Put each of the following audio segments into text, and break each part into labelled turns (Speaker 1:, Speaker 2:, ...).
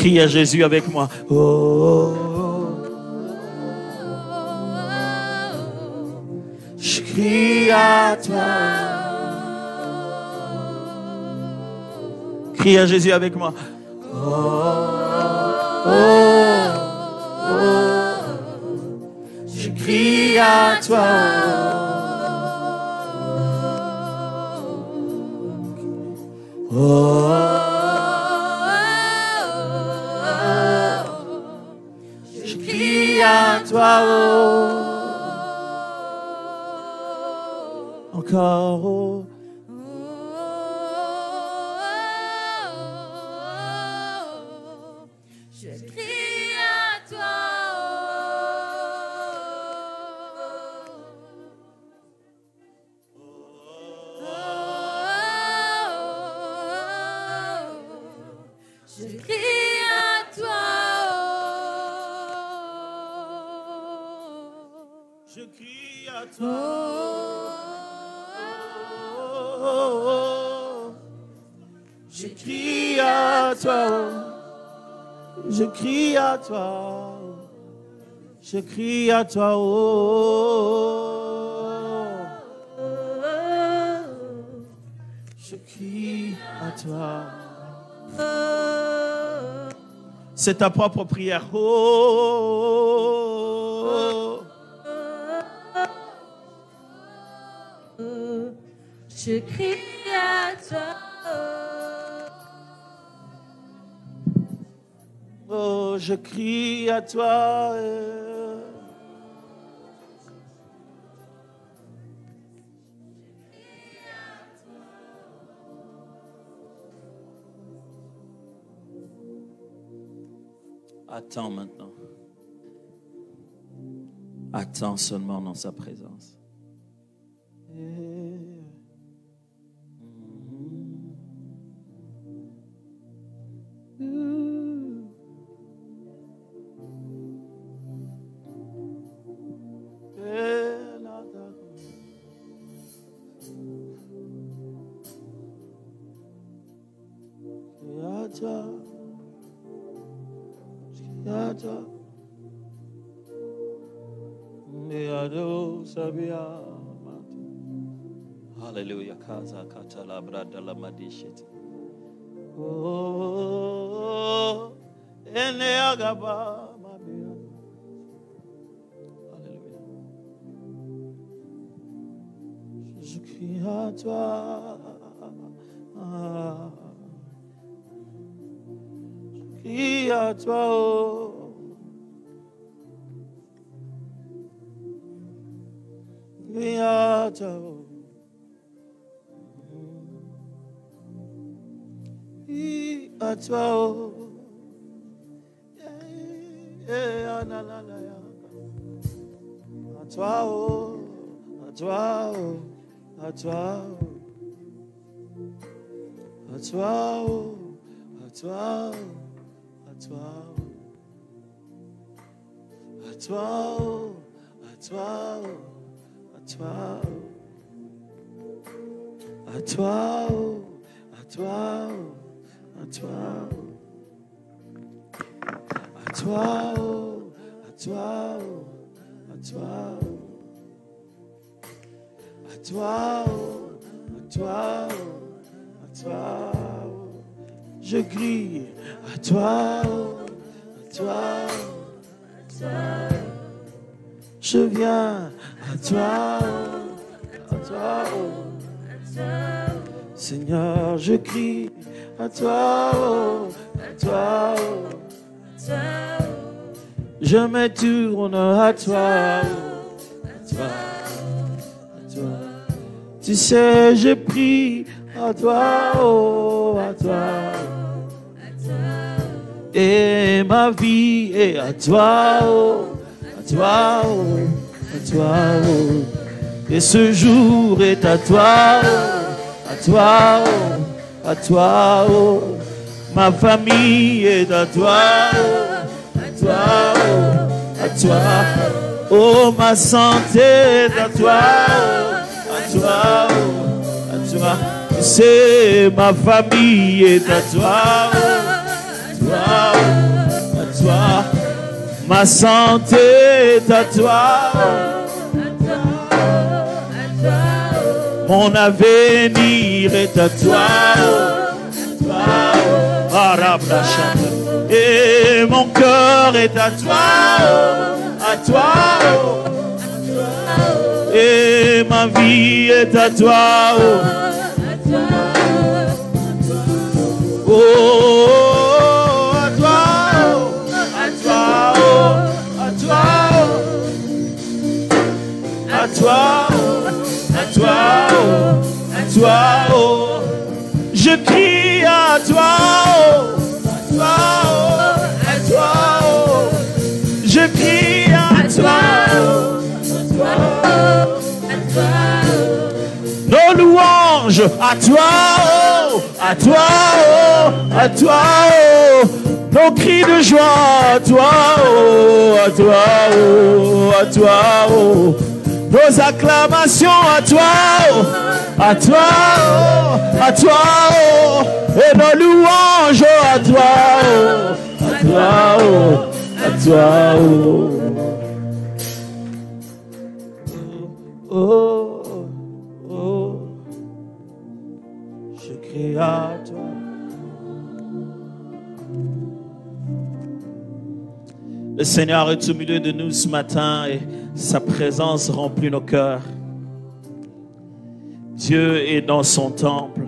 Speaker 1: Crie à Jésus avec moi. Oh, je crie à toi. Crie à Jésus avec moi. Je crie à toi. Je crie à toi. Encore. Je crie à toi. Je crie à toi. Je crie à toi. Je crie à toi. C'est ta propre prière.
Speaker 2: Je crie à toi.
Speaker 1: Oh, je crie à toi. Attends maintenant. Attends seulement dans sa présence. Hallelujah. Kaza katala brada la madishit. Oh, ene agaba mabia. Hallelujah. Je crie à toi. Je crie à toi. Je crie à toi. À toi, À toi, oh, à toi, oh, à toi, oh. À toi, oh, à toi, oh, à toi, oh. À toi, oh, à toi, oh, à toi, oh. À toi, oh, à toi, oh, à toi, oh. À toi, oh, à toi, oh, à toi, oh. À toi, oh, à toi, oh, à toi, oh. Je crie à toi, oh, à toi, oh, à toi. Je viens à toi, oh, à toi, oh. Seigneur, je crie à toi, oh, à toi, oh. Je me tourne à toi, oh, à toi, à toi. Tu sais, je prie à toi, oh, à toi. Et ma vie est à toi, oh, à toi, oh, à toi, oh. Et ce jour est à toi, oh, à toi, oh, à toi, oh. Ma famille est à toi, oh, à toi, oh, à toi. Oh, ma santé est à toi, oh, à toi, oh, à toi. Tu sais, ma famille est à toi, oh, à toi. Ma santé est à toi, mon avenir est à toi, et mon cœur est à toi, à toi, et ma vie est à toi, oh, à toi, à toi, à toi, à toi, à toi, à toi, oh. Je crie à toi, oh, à toi, oh. Je crie à toi, nos louanges à toi, oh, à toi, oh, à toi, oh. Nos cris de joie à toi, oh, à toi, oh, à toi, oh. Nos acclamations à toi, oh, à toi, oh, à toi, oh. Et nos louanges oh, à toi, oh, à toi, oh, à toi, oh. Oh, oh, je crie à toi. Le Seigneur est au milieu de nous ce matin et sa présence remplit nos cœurs. Dieu est dans son temple.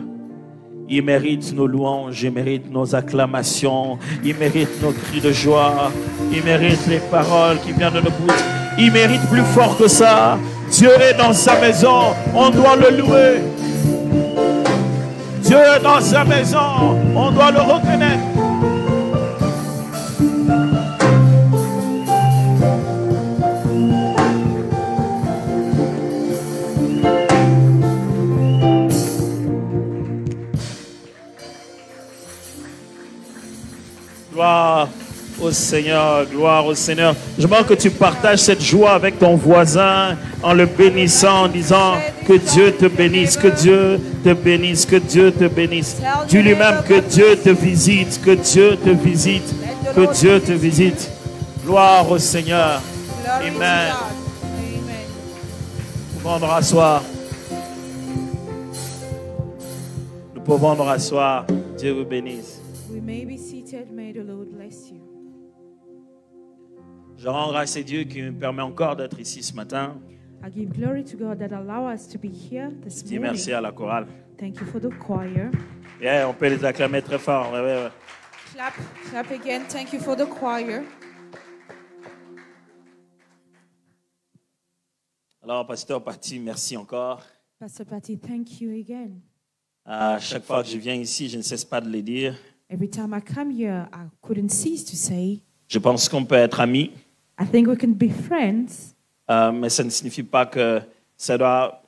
Speaker 1: Il mérite nos louanges, il mérite nos acclamations, il mérite nos cris de joie, il mérite les paroles qui viennent de nos bouches. Il mérite plus fort que ça. Dieu est dans sa maison, on doit le louer. Dieu est dans sa maison, on doit le reconnaître. Gloire au Seigneur, gloire au Seigneur. Je veux que tu partages cette joie avec ton voisin en le bénissant, en disant que Dieu te bénisse, que Dieu te bénisse, que Dieu te bénisse. Dis lui-même que Dieu te visite, que Dieu te visite, que Dieu te visite. Gloire au Seigneur. Amen. Nous pouvons nous rasseoir. Nous pouvons nous rasseoir. Dieu vous bénisse.
Speaker 2: We may be seated. May the Lord bless you.
Speaker 1: Je rends grâce à Dieu qui me permet encore d'être ici ce matin.
Speaker 2: I give glory to God that allow us to be here this
Speaker 1: Je dis
Speaker 2: morning.
Speaker 1: merci à la chorale.
Speaker 2: Thank you for the choir.
Speaker 1: Yeah, on peut les acclamer très fort. Ouais, ouais, ouais.
Speaker 2: Clap again. Thank you for the choir.
Speaker 1: Alors, Pasteur Paty, merci encore.
Speaker 2: Pastor Patty, thank you again.
Speaker 1: À chaque fois que je viens ici, je ne cesse pas de le dire.
Speaker 2: Every time I come here, I couldn't cease to say,
Speaker 1: Je pense qu'on peut être amis,
Speaker 2: I think we can be friends,
Speaker 1: mais ça ne signifie pas que ça doit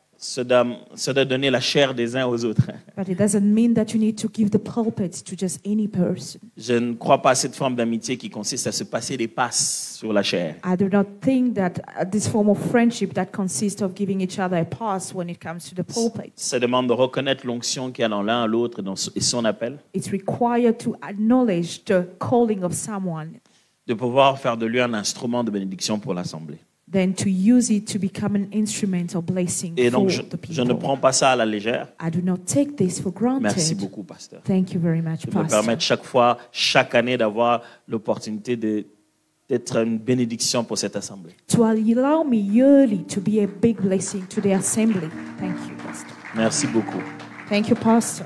Speaker 1: donner la chair des uns aux autres.
Speaker 2: but it doesn't mean that you need to give the pulpit to just any person.
Speaker 1: Je ne crois pas à cette forme d'amitié qui consiste à se passer des passes sur la chair.
Speaker 2: I do not think that this form of friendship that consists of giving each other a pass when it comes to the pulpit.
Speaker 1: Ça demande de reconnaître l'onction qu'il y a dans l'un à l'autre et son appel,
Speaker 2: It's required to acknowledge the calling of someone,
Speaker 1: de pouvoir faire de lui un instrument de bénédiction pour l'assemblée.
Speaker 2: then to use it to become an instrument of blessing
Speaker 1: Et
Speaker 2: for
Speaker 1: donc,
Speaker 2: the
Speaker 1: je ne
Speaker 2: people.
Speaker 1: prends pas ça à la légère.
Speaker 2: I do not take this for
Speaker 1: Merci
Speaker 2: granted.
Speaker 1: beaucoup, pasteur.
Speaker 2: Thank you very much,
Speaker 1: De me
Speaker 2: Pastor.
Speaker 1: permettre chaque année d'avoir l'opportunité d'être une bénédiction pour cette assemblée.
Speaker 2: To allow me yearly to be a big blessing to the assembly. Thank you, Pastor.
Speaker 1: Merci beaucoup.
Speaker 2: Thank you, Pastor.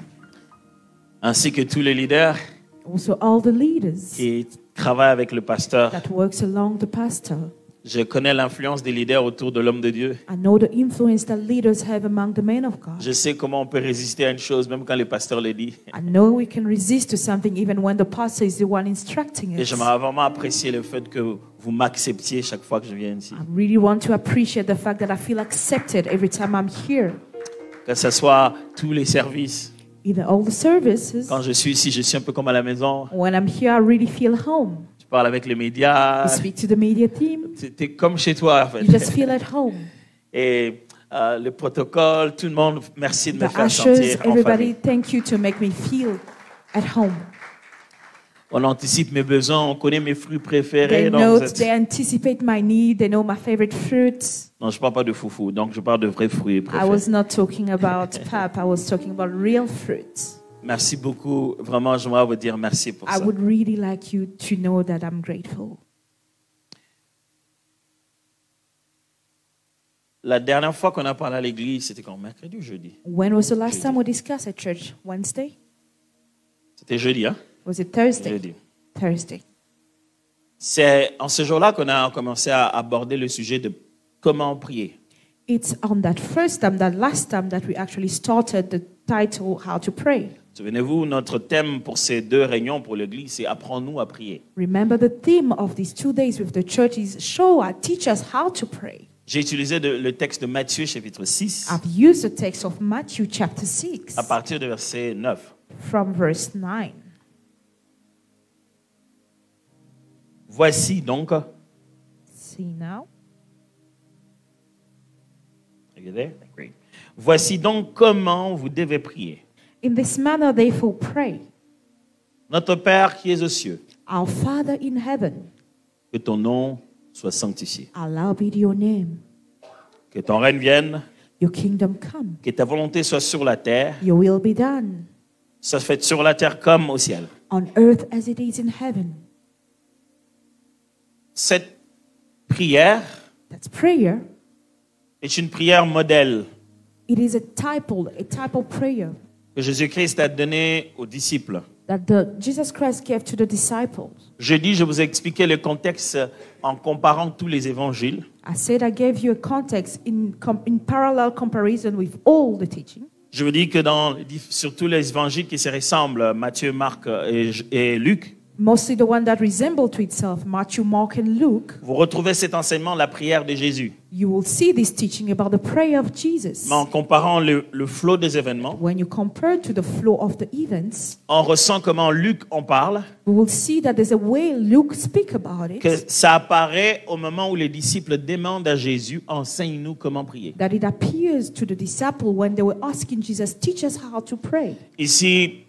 Speaker 1: Ainsi que tous les leaders
Speaker 2: Also, all the leaders
Speaker 1: qui travaillent avec le pasteur.
Speaker 2: that works along the pastor.
Speaker 1: Je connais l'influence des leaders autour de l'homme de Dieu.
Speaker 2: I know the influence that leaders have among the men of God.
Speaker 1: Je sais comment on peut résister à une chose, même quand le pasteur le dit.
Speaker 2: I know we can resist to something even when the pastor is the one instructing
Speaker 1: Et
Speaker 2: us.
Speaker 1: j'aimerais vraiment apprécier le fait que vous m'acceptiez chaque fois que je viens ici.
Speaker 2: I really want to appreciate the fact that I feel accepted every time I'm here.
Speaker 1: Que ce soit tous les services.
Speaker 2: Either all the services,
Speaker 1: Quand je suis ici, je suis un peu comme à la maison.
Speaker 2: when I'm here, I really feel home.
Speaker 1: Je parle avec les médias.
Speaker 2: You speak to the media team,
Speaker 1: T'es comme chez toi, en fait.
Speaker 2: you just feel at home.
Speaker 1: Et le protocole, tout le monde, merci de me
Speaker 2: The
Speaker 1: faire
Speaker 2: ushers,
Speaker 1: sentir en
Speaker 2: everybody,
Speaker 1: famille.
Speaker 2: thank you to make me feel at home.
Speaker 1: On anticipe mes besoins, on connaît mes fruits préférés.
Speaker 2: They
Speaker 1: Donc
Speaker 2: know,
Speaker 1: vous êtes-
Speaker 2: they anticipate my need, they know my favorite fruits.
Speaker 1: Non, je parle pas de foufou, donc je parle de vrais fruits
Speaker 2: I
Speaker 1: préférés.
Speaker 2: was not talking about pap, I was talking about real fruits.
Speaker 1: Merci beaucoup. Vraiment, j'aimerais vous dire merci pour
Speaker 2: I
Speaker 1: ça.
Speaker 2: would really like you to know that I'm grateful.
Speaker 1: La dernière fois qu'on a parlé à l'église, c'était quand? Mercredi ou jeudi?
Speaker 2: When was the last time we discussed at church? Wednesday?
Speaker 1: C'était jeudi, hein?
Speaker 2: Was it Thursday?
Speaker 1: Jeudi.
Speaker 2: Thursday.
Speaker 1: C'est en ce jour-là qu'on a commencé à aborder le sujet de comment prier.
Speaker 2: It's on that first time, that last time, that we actually started the title, How to Pray.
Speaker 1: Souvenez-vous, notre thème pour ces 2 réunions pour l'église, c'est apprends-nous à prier.
Speaker 2: Remember, the theme of these 2 days with the church is teach us how to pray.
Speaker 1: J'ai utilisé le texte de Matthieu chapitre 6
Speaker 2: I've used the text of Matthew chapter 6
Speaker 1: à partir de verset 9.
Speaker 2: from verse 9.
Speaker 1: Voici donc,
Speaker 2: See now.
Speaker 1: are you there? Great. Voici donc comment vous devez prier.
Speaker 2: In this manner, therefore, pray.
Speaker 1: Notre Père qui es aux cieux,
Speaker 2: Our Father in heaven,
Speaker 1: que ton nom soit sanctifié.
Speaker 2: hallowed be your name.
Speaker 1: Que ton règne vienne,
Speaker 2: Your kingdom come.
Speaker 1: que ta volonté soit sur la terre,
Speaker 2: Your will be done
Speaker 1: soit faite sur la terre comme au ciel.
Speaker 2: on earth as it is in heaven.
Speaker 1: Cette prière
Speaker 2: That's prayer.
Speaker 1: est une prière modèle
Speaker 2: It is a typal prayer
Speaker 1: que Jésus-Christ a donnée aux disciples.
Speaker 2: that Jesus Christ gave to the disciples.
Speaker 1: Jeudi, je vous ai expliqué le contexte en comparant tous les évangiles.
Speaker 2: I said I gave you a context in parallel comparison with all the teaching.
Speaker 1: Je vous dis que sur tous les évangiles qui se ressemblent, Matthieu, Marc et Luc,
Speaker 2: Mostly the one that resemble to itself, Matthew, Mark, and Luke.
Speaker 1: vous retrouvez cet enseignement, la prière de Jésus.
Speaker 2: You will see this teaching about the prayer of Jesus.
Speaker 1: Mais en comparant le flot des événements,
Speaker 2: When you compare to the flow of the events,
Speaker 1: on ressent comment Luc en parle,
Speaker 2: we will see that there's a way Luke speaks about
Speaker 1: que
Speaker 2: it,
Speaker 1: ça apparaît au moment où les disciples demandent à Jésus, enseigne-nous comment prier.
Speaker 2: that it appears to the disciple when they were asking Jesus, teach us how to pray.
Speaker 1: Ici,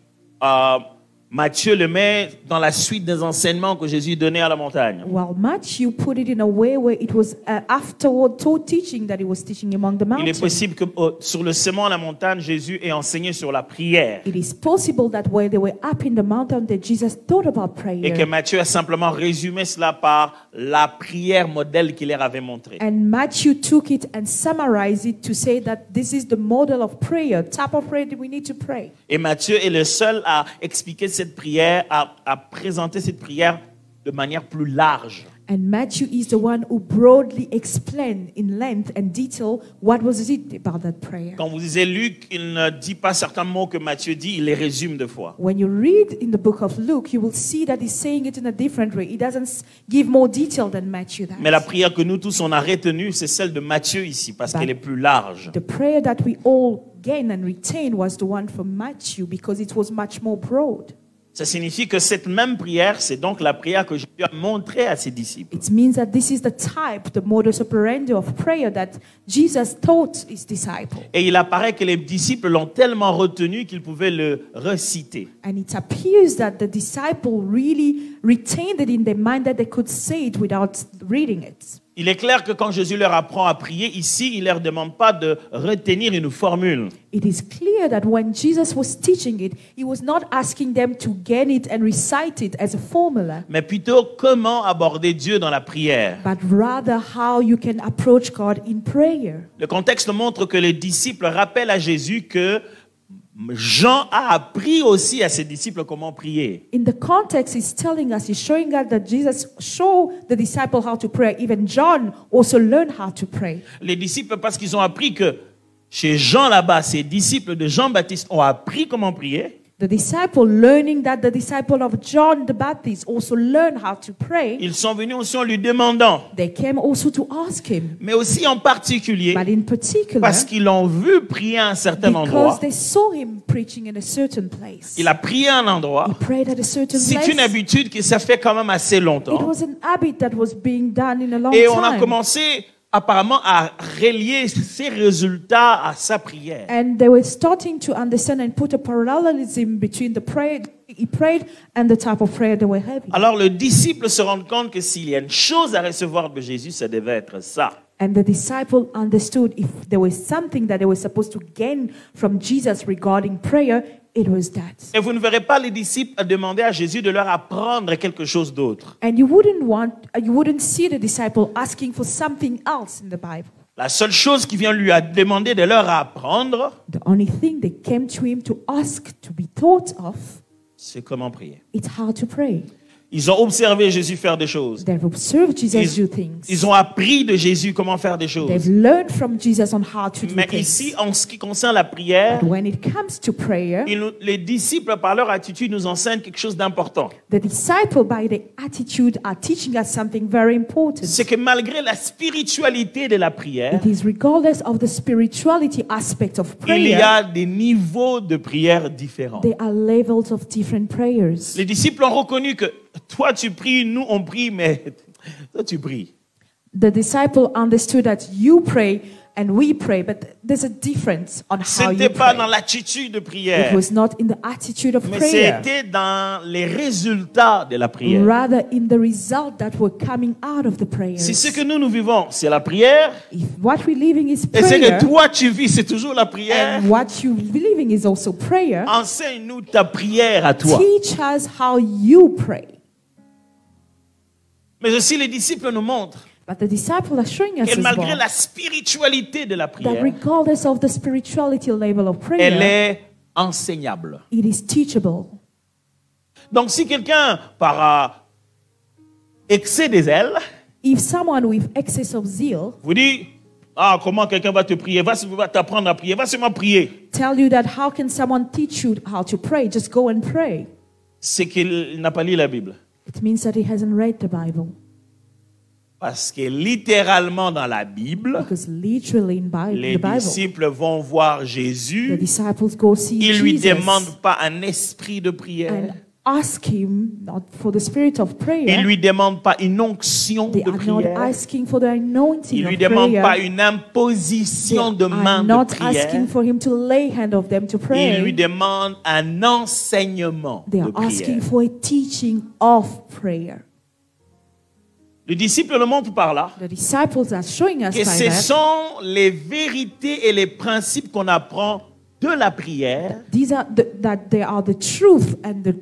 Speaker 1: Matthieu le met dans la suite des enseignements que Jésus donnait à la montagne.
Speaker 2: Well, Matthew put it in a way where it was afterward told teaching that he was teaching among the
Speaker 1: Il est
Speaker 2: mountains.
Speaker 1: possible que sur le sermon à la montagne, Jésus ait enseigné sur la prière
Speaker 2: It is possible that when they were up in the mountain, that Jesus thought about
Speaker 1: et que
Speaker 2: prayer.
Speaker 1: Matthieu a simplement résumé cela par la prière modèle qu'il leur avait montrée.
Speaker 2: And Matthew took it and summarized it to say that this is the model of prayer, type of prayer that we need to pray.
Speaker 1: Et Matthieu est le seul à expliquer cette prière, à présenter cette prière de manière plus large.
Speaker 2: And Matthew is the one who broadly explained in length and detail what was it about that prayer.
Speaker 1: Quand vous lisez Luc, il ne dit pas certains mots que Matthieu dit, il les résume deux fois.
Speaker 2: When you read in the book of Luke, you will see that he's saying it in a different way. He doesn't give more detail than Matthew does.
Speaker 1: Mais la prière que nous tous on a retenue, c'est celle de Matthieu ici, parce qu'elle est plus large.
Speaker 2: The prayer that we all gain and retain was the one from Matthew because it was much more broad.
Speaker 1: Ça signifie que cette même prière, c'est donc la prière que Jésus a montrée à ses disciples.
Speaker 2: It means that this is the type, the modus operandi of prayer that Jesus taught his disciples.
Speaker 1: Et il apparaît que les disciples l'ont tellement retenu qu'ils pouvaient le reciter.
Speaker 2: And it appears that the disciples really retained it in their mind that they could say it without reading it.
Speaker 1: Il est clair que quand Jésus leur apprend à prier, ici, il ne leur demande pas de retenir une formule.
Speaker 2: It is clear that when Jesus was teaching it, he was not asking them to gain it and recite it as a formula,
Speaker 1: Mais plutôt comment aborder Dieu dans la prière.
Speaker 2: but rather how you can approach God in prayer.
Speaker 1: Le contexte montre que les disciples rappellent à Jésus que Jean a appris aussi à ses disciples comment prier.
Speaker 2: In the context, he's telling us, he's showing us that Jesus showed the disciple how to pray. Even John also learned how to pray.
Speaker 1: Les disciples, parce qu'ils ont appris que chez Jean là-bas, ces disciples de Jean-Baptiste ont appris comment prier.
Speaker 2: The disciple learning that the disciple of John the Baptist also learned how to pray.
Speaker 1: Ils sont venus aussi en lui demandant,
Speaker 2: They came also to ask him,
Speaker 1: mais aussi en particulier
Speaker 2: but in particular,
Speaker 1: parce qu'ils l'ont vu prier à un certain endroit.
Speaker 2: because they saw him preaching in a certain place.
Speaker 1: Il a prié à un endroit.
Speaker 2: He prayed at a certain
Speaker 1: C'est une
Speaker 2: place.
Speaker 1: habitude que ça fait quand même assez
Speaker 2: It
Speaker 1: longtemps.
Speaker 2: was an habit that was being done in a long
Speaker 1: Et on a
Speaker 2: time.
Speaker 1: commencé apparemment à relier ses résultats à sa prière.
Speaker 2: And they were starting to understand and put a parallelism between the prayer he prayed and the type of prayer they were having.
Speaker 1: Alors le disciple se rend compte que s'il y a une chose à recevoir de Jésus, ça devait être ça.
Speaker 2: And the disciple understood if there was something that they were supposed to gain from Jesus regarding prayer, it was that.
Speaker 1: Et vous ne verrez pas les disciples demander à Jésus de leur apprendre quelque chose d'autre.
Speaker 2: And you wouldn't see the disciple asking for something else in the Bible.
Speaker 1: La seule chose qui vient lui a demandé de leur apprendre,
Speaker 2: The only thing they came to him to ask to be taught of,
Speaker 1: c'est comment prier.
Speaker 2: it's how to pray.
Speaker 1: Ils ont observé Jésus faire des choses.
Speaker 2: They've observed Jesus do things.
Speaker 1: Ils ont appris de Jésus comment faire des choses.
Speaker 2: They've learned from Jesus on how to do
Speaker 1: Mais
Speaker 2: things.
Speaker 1: ici, en ce qui concerne la prière,
Speaker 2: But when it comes to prayer,
Speaker 1: les disciples, par leur attitude, nous enseignent quelque chose d'important.
Speaker 2: the disciple, by their attitude, are teaching us something very important.
Speaker 1: C'est que malgré la spiritualité de la prière,
Speaker 2: It is regardless of the spirituality aspect of
Speaker 1: il y
Speaker 2: prayer,
Speaker 1: a des niveaux de prière différents.
Speaker 2: there are levels of different prayers.
Speaker 1: Les disciples ont reconnu que toi tu pries, nous on prie, mais toi tu pries.
Speaker 2: The disciple understood that you pray and we pray, but there's a difference on
Speaker 1: Ce
Speaker 2: how you
Speaker 1: n'était pas
Speaker 2: pray.
Speaker 1: dans l'attitude de
Speaker 2: It
Speaker 1: prière,
Speaker 2: was not in the attitude of
Speaker 1: mais
Speaker 2: prayer,
Speaker 1: c'était dans les résultats de la prière.
Speaker 2: rather in the result that were coming out of the prayers.
Speaker 1: Si ce que nous vivons, c'est la prière,
Speaker 2: If what we're living is
Speaker 1: et ce
Speaker 2: prayer,
Speaker 1: que toi tu vis, c'est toujours la prière,
Speaker 2: and what you're believing is also prayer,
Speaker 1: enseigne-nous ta prière à toi.
Speaker 2: teach us how you pray.
Speaker 1: Mais aussi les disciples nous montrent
Speaker 2: But the disciples are showing us
Speaker 1: que
Speaker 2: as
Speaker 1: malgré
Speaker 2: well
Speaker 1: la spiritualité de la
Speaker 2: that
Speaker 1: prière,
Speaker 2: regardless of the spirituality level of
Speaker 1: elle
Speaker 2: prayer,
Speaker 1: est enseignable.
Speaker 2: it is teachable.
Speaker 1: Donc si quelqu'un par excès des ailes
Speaker 2: If someone with excess of zeal
Speaker 1: vous dit ah comment quelqu'un va te prier, va t'apprendre à prier, va seulement prier,
Speaker 2: tell you that how can someone teach you how to pray, just go and pray,
Speaker 1: c'est qu'il n'a pas lu la Bible.
Speaker 2: it means that he hasn't read the Bible.
Speaker 1: Parce que littéralement dans la Bible,
Speaker 2: Because literally in
Speaker 1: les
Speaker 2: the Bible,
Speaker 1: disciples vont voir
Speaker 2: the
Speaker 1: Jésus,
Speaker 2: disciples go see
Speaker 1: ils lui
Speaker 2: Jesus
Speaker 1: demandent pas un esprit de prière,
Speaker 2: and ask him not for the spirit of
Speaker 1: ils
Speaker 2: prayer.
Speaker 1: lui demandent pas une onction
Speaker 2: They
Speaker 1: de
Speaker 2: are not
Speaker 1: prière,
Speaker 2: asking for the anointing
Speaker 1: ils lui
Speaker 2: of
Speaker 1: demandent pas
Speaker 2: prayer.
Speaker 1: une imposition de
Speaker 2: They
Speaker 1: main
Speaker 2: are
Speaker 1: de
Speaker 2: not
Speaker 1: prière,
Speaker 2: asking for him to lay hand of them to
Speaker 1: ils lui
Speaker 2: pray.
Speaker 1: demandent un enseignement
Speaker 2: They
Speaker 1: de
Speaker 2: are
Speaker 1: prière.
Speaker 2: asking for a teaching of prayer.
Speaker 1: Le disciple le montre par là
Speaker 2: The disciples are showing us
Speaker 1: que
Speaker 2: by
Speaker 1: ce
Speaker 2: that
Speaker 1: sont les vérités et les principes qu'on apprend de la prière
Speaker 2: that they are the truth and the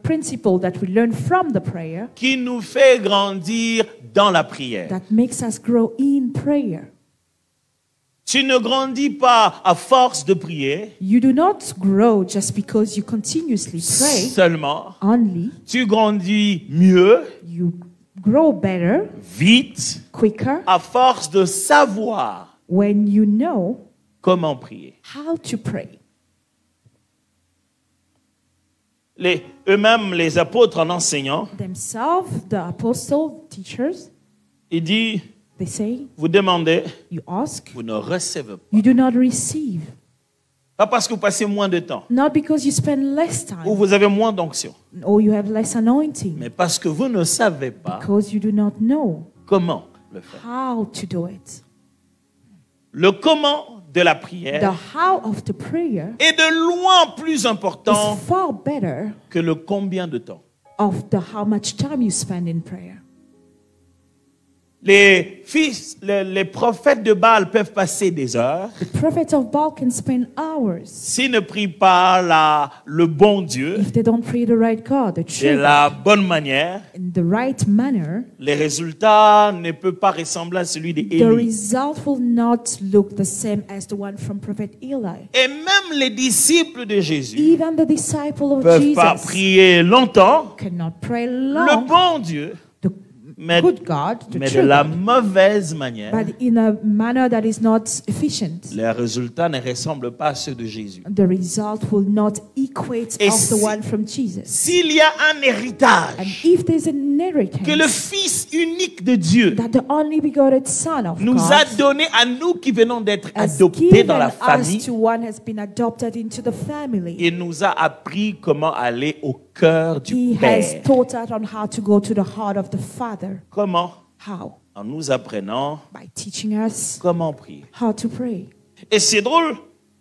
Speaker 2: principle that we learn from the prayer
Speaker 1: qui nous fait grandir dans la prière.
Speaker 2: that makes us grow in prayer.
Speaker 1: Tu ne grandis pas à force de prier
Speaker 2: You do not grow just because you continuously pray
Speaker 1: seulement,
Speaker 2: only.
Speaker 1: tu grandis mieux
Speaker 2: You grow better,
Speaker 1: vite,
Speaker 2: quicker,
Speaker 1: à force de savoir
Speaker 2: when you know
Speaker 1: comment prier.
Speaker 2: how to pray.
Speaker 1: Eux-mêmes, les apôtres en enseignant,
Speaker 2: Themselves, the apostles, teachers,
Speaker 1: il dit,
Speaker 2: they say,
Speaker 1: vous demandez,
Speaker 2: you ask,
Speaker 1: vous ne recevez pas.
Speaker 2: you do not receive.
Speaker 1: Pas parce que vous passez moins de temps,
Speaker 2: Not because you spend less
Speaker 1: ou
Speaker 2: time
Speaker 1: vous avez moins d'onction,
Speaker 2: or you have less anointing,
Speaker 1: mais parce que vous ne savez pas
Speaker 2: because you do not know
Speaker 1: comment le faire.
Speaker 2: how to do it.
Speaker 1: Le comment de la
Speaker 2: The
Speaker 1: prière
Speaker 2: how of the prayer
Speaker 1: est de loin plus important
Speaker 2: is far better
Speaker 1: que le combien de temps.
Speaker 2: of the how much time you spend in prayer.
Speaker 1: Les prophètes de Baal peuvent passer des heures
Speaker 2: The prophets of Baal can spend hours
Speaker 1: s'ils ne prient pas le bon Dieu
Speaker 2: if they don't pray the right God, the
Speaker 1: de
Speaker 2: true
Speaker 1: la
Speaker 2: God,
Speaker 1: bonne manière.
Speaker 2: in the right manner.
Speaker 1: Les résultats ne peuvent pas ressembler à celui
Speaker 2: The
Speaker 1: d'Élie.
Speaker 2: result will not look the same as the one from Prophet Eli.
Speaker 1: Et même les disciples de Jésus
Speaker 2: Even the disciple
Speaker 1: ne
Speaker 2: of
Speaker 1: peuvent pas
Speaker 2: Jesus
Speaker 1: prier longtemps
Speaker 2: cannot pray
Speaker 1: le
Speaker 2: long,
Speaker 1: bon Dieu,
Speaker 2: the
Speaker 1: mais,
Speaker 2: good God, the
Speaker 1: mais de
Speaker 2: true
Speaker 1: la
Speaker 2: God,
Speaker 1: mauvaise manière.
Speaker 2: but in a manner that is not efficient.
Speaker 1: Les résultats ne ressemblent pas à ceux de Jésus.
Speaker 2: The result will not equate
Speaker 1: Et
Speaker 2: of the
Speaker 1: si-
Speaker 2: one from Jesus.
Speaker 1: S'il y a un
Speaker 2: And
Speaker 1: héritage
Speaker 2: if there's an
Speaker 1: que le
Speaker 2: inheritance
Speaker 1: Fils unique de Dieu
Speaker 2: that the only begotten Son of
Speaker 1: nous a
Speaker 2: God
Speaker 1: donné à nous qui venons d'être
Speaker 2: has
Speaker 1: adoptés
Speaker 2: given
Speaker 1: dans la
Speaker 2: us
Speaker 1: famille,
Speaker 2: to one has been adopted into the family.
Speaker 1: il nous a appris comment aller au cœur du
Speaker 2: He has
Speaker 1: Père.
Speaker 2: taught us on how to go to the heart of the Father.
Speaker 1: Comment?
Speaker 2: How?
Speaker 1: En nous apprenant
Speaker 2: By teaching us
Speaker 1: comment prier.
Speaker 2: how to pray.
Speaker 1: Et c'est drôle,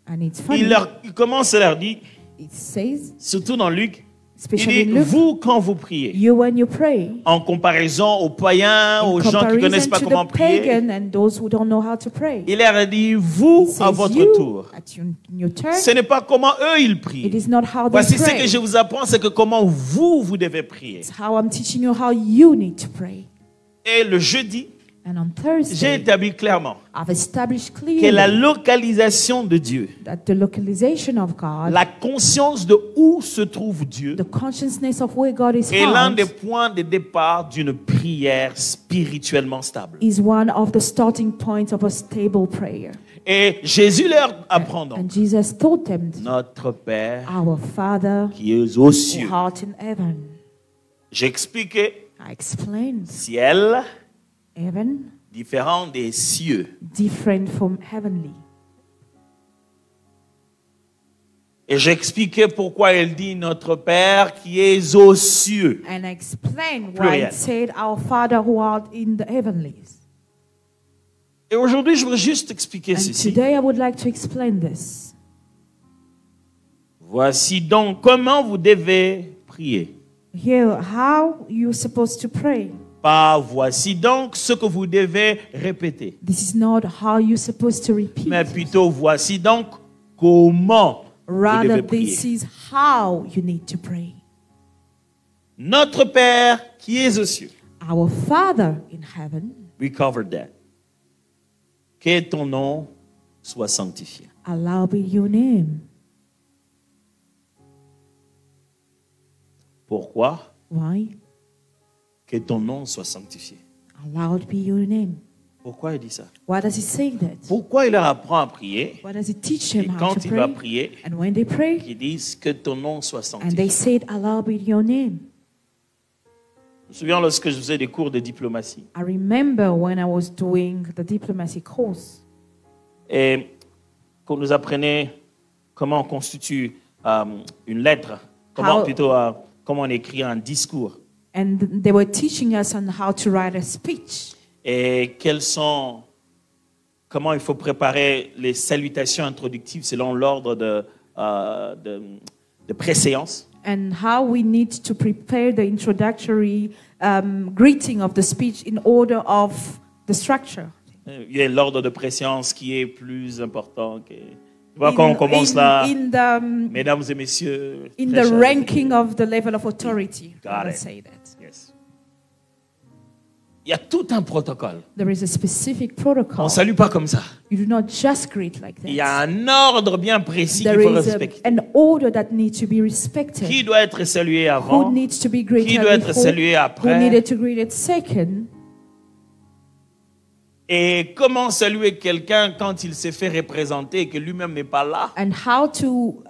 Speaker 2: And it's funny.
Speaker 1: il commence à leur dire,
Speaker 2: It says,
Speaker 1: surtout dans Luc, il
Speaker 2: especially
Speaker 1: dit,
Speaker 2: in Luke,
Speaker 1: vous quand vous priez,
Speaker 2: you when you pray,
Speaker 1: en comparaison aux païens,
Speaker 2: in
Speaker 1: aux gens qui ne connaissent
Speaker 2: comparison
Speaker 1: pas
Speaker 2: to
Speaker 1: comment
Speaker 2: the
Speaker 1: prier,
Speaker 2: pagan and those who don't know how to pray.
Speaker 1: il leur a dit, vous,
Speaker 2: It
Speaker 1: à
Speaker 2: says
Speaker 1: votre
Speaker 2: you,
Speaker 1: tour,
Speaker 2: at your turn,
Speaker 1: ce n'est pas comment eux ils
Speaker 2: it
Speaker 1: prient.
Speaker 2: is not how they
Speaker 1: Voici ce
Speaker 2: pray.
Speaker 1: que je vous apprends, c'est que comment vous devez prier.
Speaker 2: It's how I'm teaching you how you need to pray.
Speaker 1: Et le jeudi,
Speaker 2: And on
Speaker 1: j'ai
Speaker 2: Thursday,
Speaker 1: établi clairement
Speaker 2: I've established
Speaker 1: que la
Speaker 2: clearly
Speaker 1: localisation de Dieu,
Speaker 2: that the localization of God,
Speaker 1: la conscience de où se trouve Dieu,
Speaker 2: the consciousness of where God is
Speaker 1: est l'un
Speaker 2: found,
Speaker 1: des points de départ d'une prière spirituellement stable.
Speaker 2: is one of the starting points of a stable prayer.
Speaker 1: Et Jésus leur apprend donc,
Speaker 2: And Jesus taught them,
Speaker 1: notre Père
Speaker 2: our Father
Speaker 1: qui est aux
Speaker 2: who
Speaker 1: cieux.
Speaker 2: art in heaven.
Speaker 1: J'expliquais
Speaker 2: I explained
Speaker 1: ciel
Speaker 2: heaven
Speaker 1: différent des cieux.
Speaker 2: different from heavenly.
Speaker 1: Et j'expliquais pourquoi il dit notre Père qui est aux cieux.
Speaker 2: And I explained why
Speaker 1: Pluriel.
Speaker 2: it said our Father who art in the heavenlies.
Speaker 1: Et aujourd'hui, je veux juste expliquer
Speaker 2: And
Speaker 1: ceci.
Speaker 2: today I would like to explain this.
Speaker 1: Voici donc comment vous devez prier.
Speaker 2: Here, how you're supposed to pray.
Speaker 1: Pas voici donc ce que vous devez répéter.
Speaker 2: This is not how you're supposed to repeat.
Speaker 1: Mais plutôt voici donc comment vous
Speaker 2: Rather,
Speaker 1: devez
Speaker 2: this
Speaker 1: prier.
Speaker 2: is how you need to pray.
Speaker 1: Notre Père qui est aux cieux.
Speaker 2: Our Father in heaven,
Speaker 1: We covered that. Que ton nom soit sanctifié.
Speaker 2: hallowed be your name.
Speaker 1: Pourquoi?
Speaker 2: Why?
Speaker 1: Que ton nom soit sanctifié.
Speaker 2: Hallowed be your name.
Speaker 1: Pourquoi il dit ça?
Speaker 2: Why does he say that?
Speaker 1: Pourquoi il leur apprend à prier?
Speaker 2: Why does he teach
Speaker 1: Et
Speaker 2: them how
Speaker 1: quand
Speaker 2: to
Speaker 1: il va
Speaker 2: pray?
Speaker 1: prier,
Speaker 2: And when they pray,
Speaker 1: ils disent que ton nom soit
Speaker 2: and
Speaker 1: sanctifié.
Speaker 2: they said, hallowed be your name.
Speaker 1: Je me souviens lorsque je faisais des cours de diplomatie.
Speaker 2: I remember when I was doing the diplomacy course,
Speaker 1: Et qu'on nous apprenait comment on constitue une lettre, comment on écrit un discours,
Speaker 2: and they were teaching us on how to write a speech.
Speaker 1: et comment il faut préparer les salutations introductives selon l'ordre de préséance.
Speaker 2: And how we need to prepare the introductory greeting of the speech in order of the structure.
Speaker 1: Il y a l'ordre de préséance qui est plus important. Tu vois, quand on commence là, mesdames et messieurs,
Speaker 2: in
Speaker 1: très
Speaker 2: the
Speaker 1: chers
Speaker 2: ranking of the level of authority.
Speaker 1: Got
Speaker 2: I would
Speaker 1: it.
Speaker 2: say that.
Speaker 1: Yes. Il y a tout un protocole.
Speaker 2: There is a specific
Speaker 1: On
Speaker 2: protocol.
Speaker 1: ne salue pas comme ça.
Speaker 2: You do not just greet like
Speaker 1: Il y a
Speaker 2: that.
Speaker 1: un ordre bien précis qu'il
Speaker 2: There
Speaker 1: faut
Speaker 2: is
Speaker 1: respecter.
Speaker 2: an order that needs to be respected.
Speaker 1: Qui doit être salué
Speaker 2: Who
Speaker 1: avant?
Speaker 2: needs to be
Speaker 1: Qui
Speaker 2: greeted
Speaker 1: doit être
Speaker 2: before?
Speaker 1: salué
Speaker 2: Who
Speaker 1: après?
Speaker 2: needed to greet it second?
Speaker 1: Et comment saluer quelqu'un quand il s'est fait représenter et que lui-même n'est pas là?
Speaker 2: And how to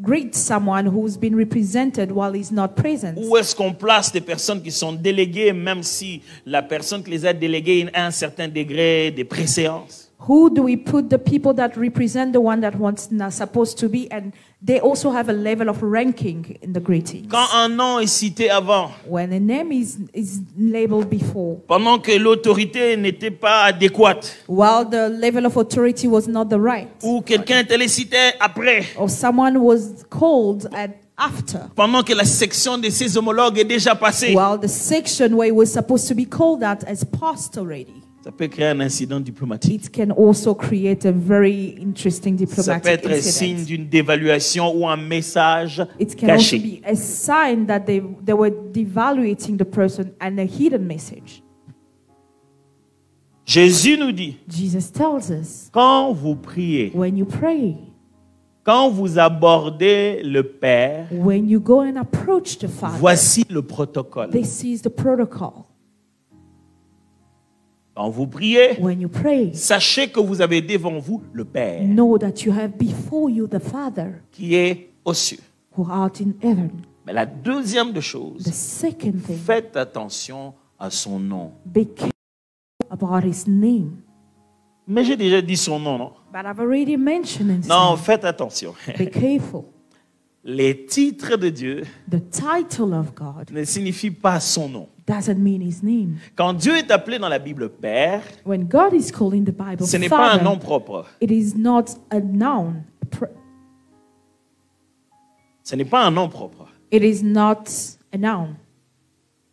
Speaker 2: greet someone who's been represented while he's not present?
Speaker 1: Où est-ce qu'on place des personnes qui sont déléguées, même si la personne qui les a déléguées a un certain degré de préséance?
Speaker 2: Who do we put the people that represent the one that was not supposed to be, and they also have a level of ranking in the greetings?
Speaker 1: Quand un nom est cité avant,
Speaker 2: When a name is labeled before,
Speaker 1: pendant que l'autorité n'était pas adéquate,
Speaker 2: while the level of authority was not the right,
Speaker 1: ou quelqu'un était cité après,
Speaker 2: or someone was called after,
Speaker 1: pendant que la section de ses homologues est déjà passée,
Speaker 2: while the section where he was supposed to be called at has passed already.
Speaker 1: ça peut créer un incident diplomatique.
Speaker 2: It can also create a very interesting
Speaker 1: Ça peut
Speaker 2: diplomatic
Speaker 1: être signe
Speaker 2: incident.
Speaker 1: d'une dévaluation ou un message
Speaker 2: It can also
Speaker 1: caché.
Speaker 2: be a sign that they were devaluating the person and a hidden message.
Speaker 1: Jésus nous dit,
Speaker 2: Jesus tells us,
Speaker 1: quand vous priez,
Speaker 2: when you pray,
Speaker 1: quand vous abordez le Père,
Speaker 2: when you go and approach the Father,
Speaker 1: voici le protocole.
Speaker 2: this is the protocol.
Speaker 1: Quand vous priez,
Speaker 2: When you pray,
Speaker 1: sachez que vous avez devant vous le Père
Speaker 2: know that you have before you the Father
Speaker 1: qui est aux cieux.
Speaker 2: who art in heaven.
Speaker 1: Mais la deuxième des choses,
Speaker 2: The second thing,
Speaker 1: faites attention à son nom.
Speaker 2: be careful about his name.
Speaker 1: Mais j'ai déjà dit son nom, non?
Speaker 2: But I've already mentioned his
Speaker 1: Non,
Speaker 2: name.
Speaker 1: faites attention.
Speaker 2: Be careful.
Speaker 1: Les titres de Dieu
Speaker 2: The title of God
Speaker 1: ne signifient pas son nom.
Speaker 2: doesn't mean his name.
Speaker 1: Quand Dieu est appelé dans la Bible Père,
Speaker 2: When God is called in the Bible
Speaker 1: ce n'est pas un
Speaker 2: Father,
Speaker 1: nom propre.
Speaker 2: it is not a noun.
Speaker 1: Ce n'est pas un nom propre.
Speaker 2: It is not a noun.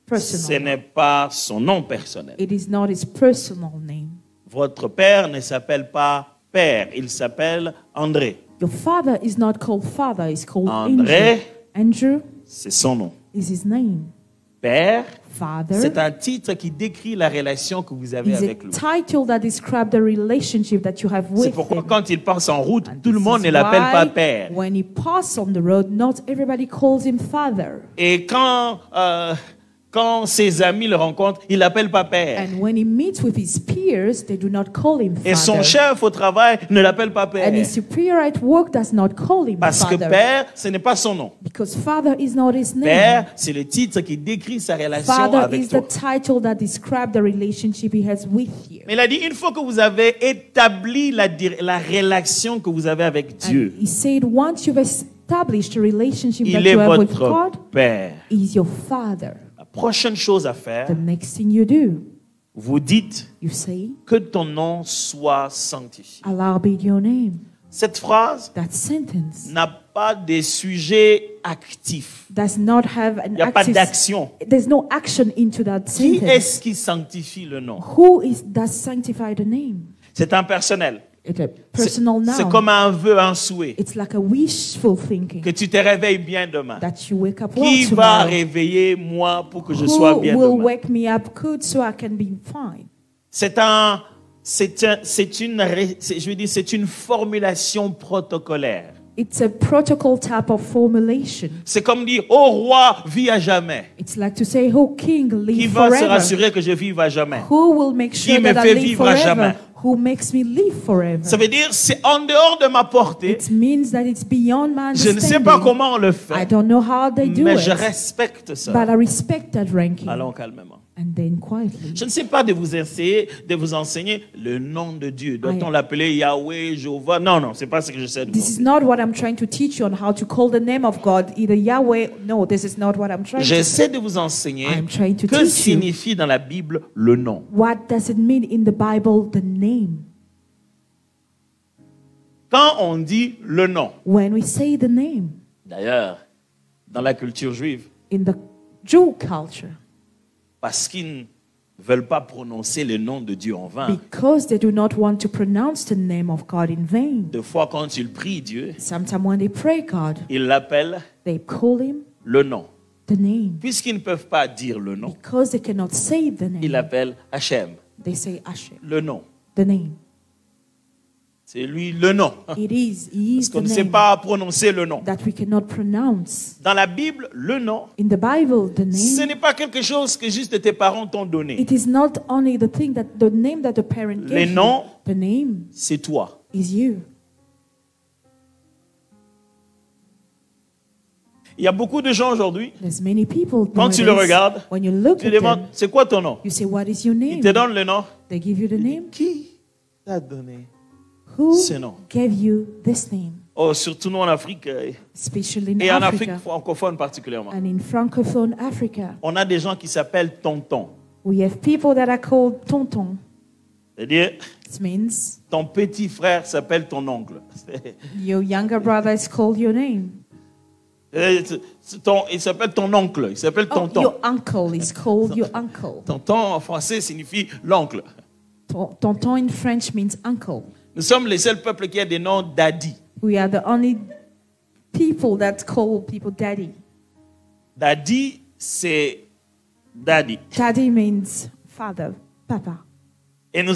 Speaker 1: Ce
Speaker 2: Personal.
Speaker 1: n'est pas son nom personnel.
Speaker 2: It is not his personal name.
Speaker 1: Votre Père ne s'appelle pas Père, il s'appelle André.
Speaker 2: Your father is not called father, he's called
Speaker 1: André.
Speaker 2: Andrew. Andrew
Speaker 1: C'est son nom.
Speaker 2: is his name.
Speaker 1: Père,
Speaker 2: Father
Speaker 1: c'est un titre qui décrit la relation que vous avez
Speaker 2: is a
Speaker 1: avec lui.
Speaker 2: title that describes the relationship that you have
Speaker 1: C'est
Speaker 2: with
Speaker 1: pourquoi
Speaker 2: him.
Speaker 1: quand il passe en route,
Speaker 2: And
Speaker 1: tout le
Speaker 2: this
Speaker 1: monde
Speaker 2: is
Speaker 1: ne l'appelle
Speaker 2: why
Speaker 1: pas Père.
Speaker 2: When he passes on the road, not everybody calls him father.
Speaker 1: Et quand ses amis le rencontrent, il l'appelle pas Père.
Speaker 2: And when he meets with his peers, they do not call him
Speaker 1: Et son
Speaker 2: father.
Speaker 1: chef au travail ne l'appelle pas Père.
Speaker 2: And his superior at work does not call him
Speaker 1: Parce que
Speaker 2: father.
Speaker 1: Père, ce n'est pas son nom.
Speaker 2: Because father is not his name.
Speaker 1: Père, c'est le titre qui décrit sa relation
Speaker 2: Father
Speaker 1: avec
Speaker 2: is
Speaker 1: toi.
Speaker 2: the title that describes the relationship he has with you.
Speaker 1: Mais il a dit, une fois que vous avez établi la relation que vous avez avec Dieu,
Speaker 2: And he said, once you've established a relationship that
Speaker 1: il est
Speaker 2: you have with
Speaker 1: votre
Speaker 2: God,
Speaker 1: Père.
Speaker 2: he is your father.
Speaker 1: La prochaine chose à faire,
Speaker 2: The next thing you do,
Speaker 1: vous dites
Speaker 2: you say,
Speaker 1: que ton nom soit sanctifié.
Speaker 2: "Allowed be your name."
Speaker 1: Cette phrase
Speaker 2: That sentence
Speaker 1: n'a pas de sujet actif.
Speaker 2: does not have an
Speaker 1: Il n'y a pas
Speaker 2: active.
Speaker 1: d'action.
Speaker 2: There's no action into that
Speaker 1: Qui
Speaker 2: sentence.
Speaker 1: est-ce qui sanctifie le nom?
Speaker 2: Who does sanctify the name?
Speaker 1: C'est impersonnel.
Speaker 2: It's a personal
Speaker 1: C'est
Speaker 2: noun.
Speaker 1: comme un vœu, un souhait.
Speaker 2: It's like a wishful thinking
Speaker 1: Que tu te réveilles bien demain.
Speaker 2: that you wake up well
Speaker 1: Qui va
Speaker 2: tomorrow.
Speaker 1: réveiller moi pour que je sois
Speaker 2: Who
Speaker 1: bien
Speaker 2: will
Speaker 1: demain?
Speaker 2: wake me up good so I can be fine?
Speaker 1: C'est une formulation protocolaire.
Speaker 2: It's a protocol type of formulation.
Speaker 1: C'est comme dire, oh roi, vis à jamais.
Speaker 2: It's like to say, "Oh King,
Speaker 1: Qui
Speaker 2: live
Speaker 1: va se
Speaker 2: forever."
Speaker 1: rassurer que je vive à jamais?
Speaker 2: Who will make sure
Speaker 1: Qui me
Speaker 2: that
Speaker 1: fait
Speaker 2: I live
Speaker 1: vivre à
Speaker 2: forever?
Speaker 1: jamais?
Speaker 2: Who makes me live forever?
Speaker 1: Ça veut dire, c'est en dehors de ma portée.
Speaker 2: It means that it's beyond my
Speaker 1: Je ne sais pas
Speaker 2: understanding.
Speaker 1: comment on le
Speaker 2: I
Speaker 1: fait,
Speaker 2: don't know how they do
Speaker 1: mais
Speaker 2: it,
Speaker 1: je respecte ça.
Speaker 2: but I respect that ranking.
Speaker 1: Allons calmement.
Speaker 2: And then quietly.
Speaker 1: Je ne sais pas de vous enseigner le nom de Dieu. Doit-on
Speaker 2: I-
Speaker 1: l'appeler Yahweh, Jéhovah? Non, non, c'est pas ce que je sais de
Speaker 2: This is
Speaker 1: vous.
Speaker 2: not what I'm trying to teach you on how to call the name of God, either Yahweh. No, this is not what I'm trying to
Speaker 1: J'essaie de vous enseigner
Speaker 2: I'm trying to
Speaker 1: que
Speaker 2: teach you.
Speaker 1: signifie dans la Bible le nom.
Speaker 2: What does it mean in the Bible, the name?
Speaker 1: Quand on dit le nom,
Speaker 2: When we say the name
Speaker 1: d'ailleurs, dans la culture juive,
Speaker 2: in the Jew culture,
Speaker 1: parce qu'ils ne veulent pas prononcer le nom de Dieu en vain,
Speaker 2: because they do not want to pronounce the name of God in vain.
Speaker 1: des fois quand ils prient Dieu,
Speaker 2: Sometimes when they pray God,
Speaker 1: ils l'appellent
Speaker 2: they call him
Speaker 1: le nom.
Speaker 2: The name.
Speaker 1: Puisqu'ils ne peuvent pas dire le nom,
Speaker 2: Because they cannot say the
Speaker 1: ils
Speaker 2: name,
Speaker 1: l'appellent Hachem,
Speaker 2: they say Hashem.
Speaker 1: le nom.
Speaker 2: The name.
Speaker 1: C'est lui le nom.
Speaker 2: It is. He
Speaker 1: Parce
Speaker 2: is
Speaker 1: qu'on
Speaker 2: the
Speaker 1: ne sait
Speaker 2: name
Speaker 1: pas prononcer le nom.
Speaker 2: that we cannot pronounce.
Speaker 1: Dans la Bible, le nom,
Speaker 2: In the Bible, the
Speaker 1: ce
Speaker 2: name,
Speaker 1: n'est pas quelque chose que juste tes parents t'ont donné.
Speaker 2: it is not only the thing that the name that the parent
Speaker 1: Les
Speaker 2: gave you.
Speaker 1: noms,
Speaker 2: The name
Speaker 1: c'est toi.
Speaker 2: is you.
Speaker 1: Il y a beaucoup de gens aujourd'hui,
Speaker 2: There's many people.
Speaker 1: quand tu le
Speaker 2: nowadays,
Speaker 1: regardes,
Speaker 2: when you look
Speaker 1: tu
Speaker 2: at
Speaker 1: demandes,
Speaker 2: them,
Speaker 1: c'est quoi ton nom?
Speaker 2: you say, "What is your
Speaker 1: Ils
Speaker 2: name?"
Speaker 1: te donnent le nom.
Speaker 2: They give you the name.
Speaker 1: Qui t'a donné
Speaker 2: Who
Speaker 1: ce nom?
Speaker 2: gave you this name?
Speaker 1: Oh, surtout nous en Afrique,
Speaker 2: Especially in
Speaker 1: et en Afrique
Speaker 2: Africa
Speaker 1: francophone particulièrement.
Speaker 2: and in Francophone Africa,
Speaker 1: On a des gens qui s'appellent tonton.
Speaker 2: we have people that are called tonton.
Speaker 1: C'est-à-dire,
Speaker 2: It means
Speaker 1: ton petit frère s'appelle ton oncle.
Speaker 2: your younger brother is called your name.
Speaker 1: Il s'appelle ton oncle, il s'appelle
Speaker 2: Oh,
Speaker 1: tonton.
Speaker 2: your uncle is called your uncle.
Speaker 1: Tonton en français signifie l'oncle.
Speaker 2: Tonton in French means uncle.
Speaker 1: Nous sommes les seuls peuples qui ont des noms daddy.
Speaker 2: We are the only people that call people daddy.
Speaker 1: Daddy, c'est daddy.
Speaker 2: Daddy means father, papa.
Speaker 1: Et nous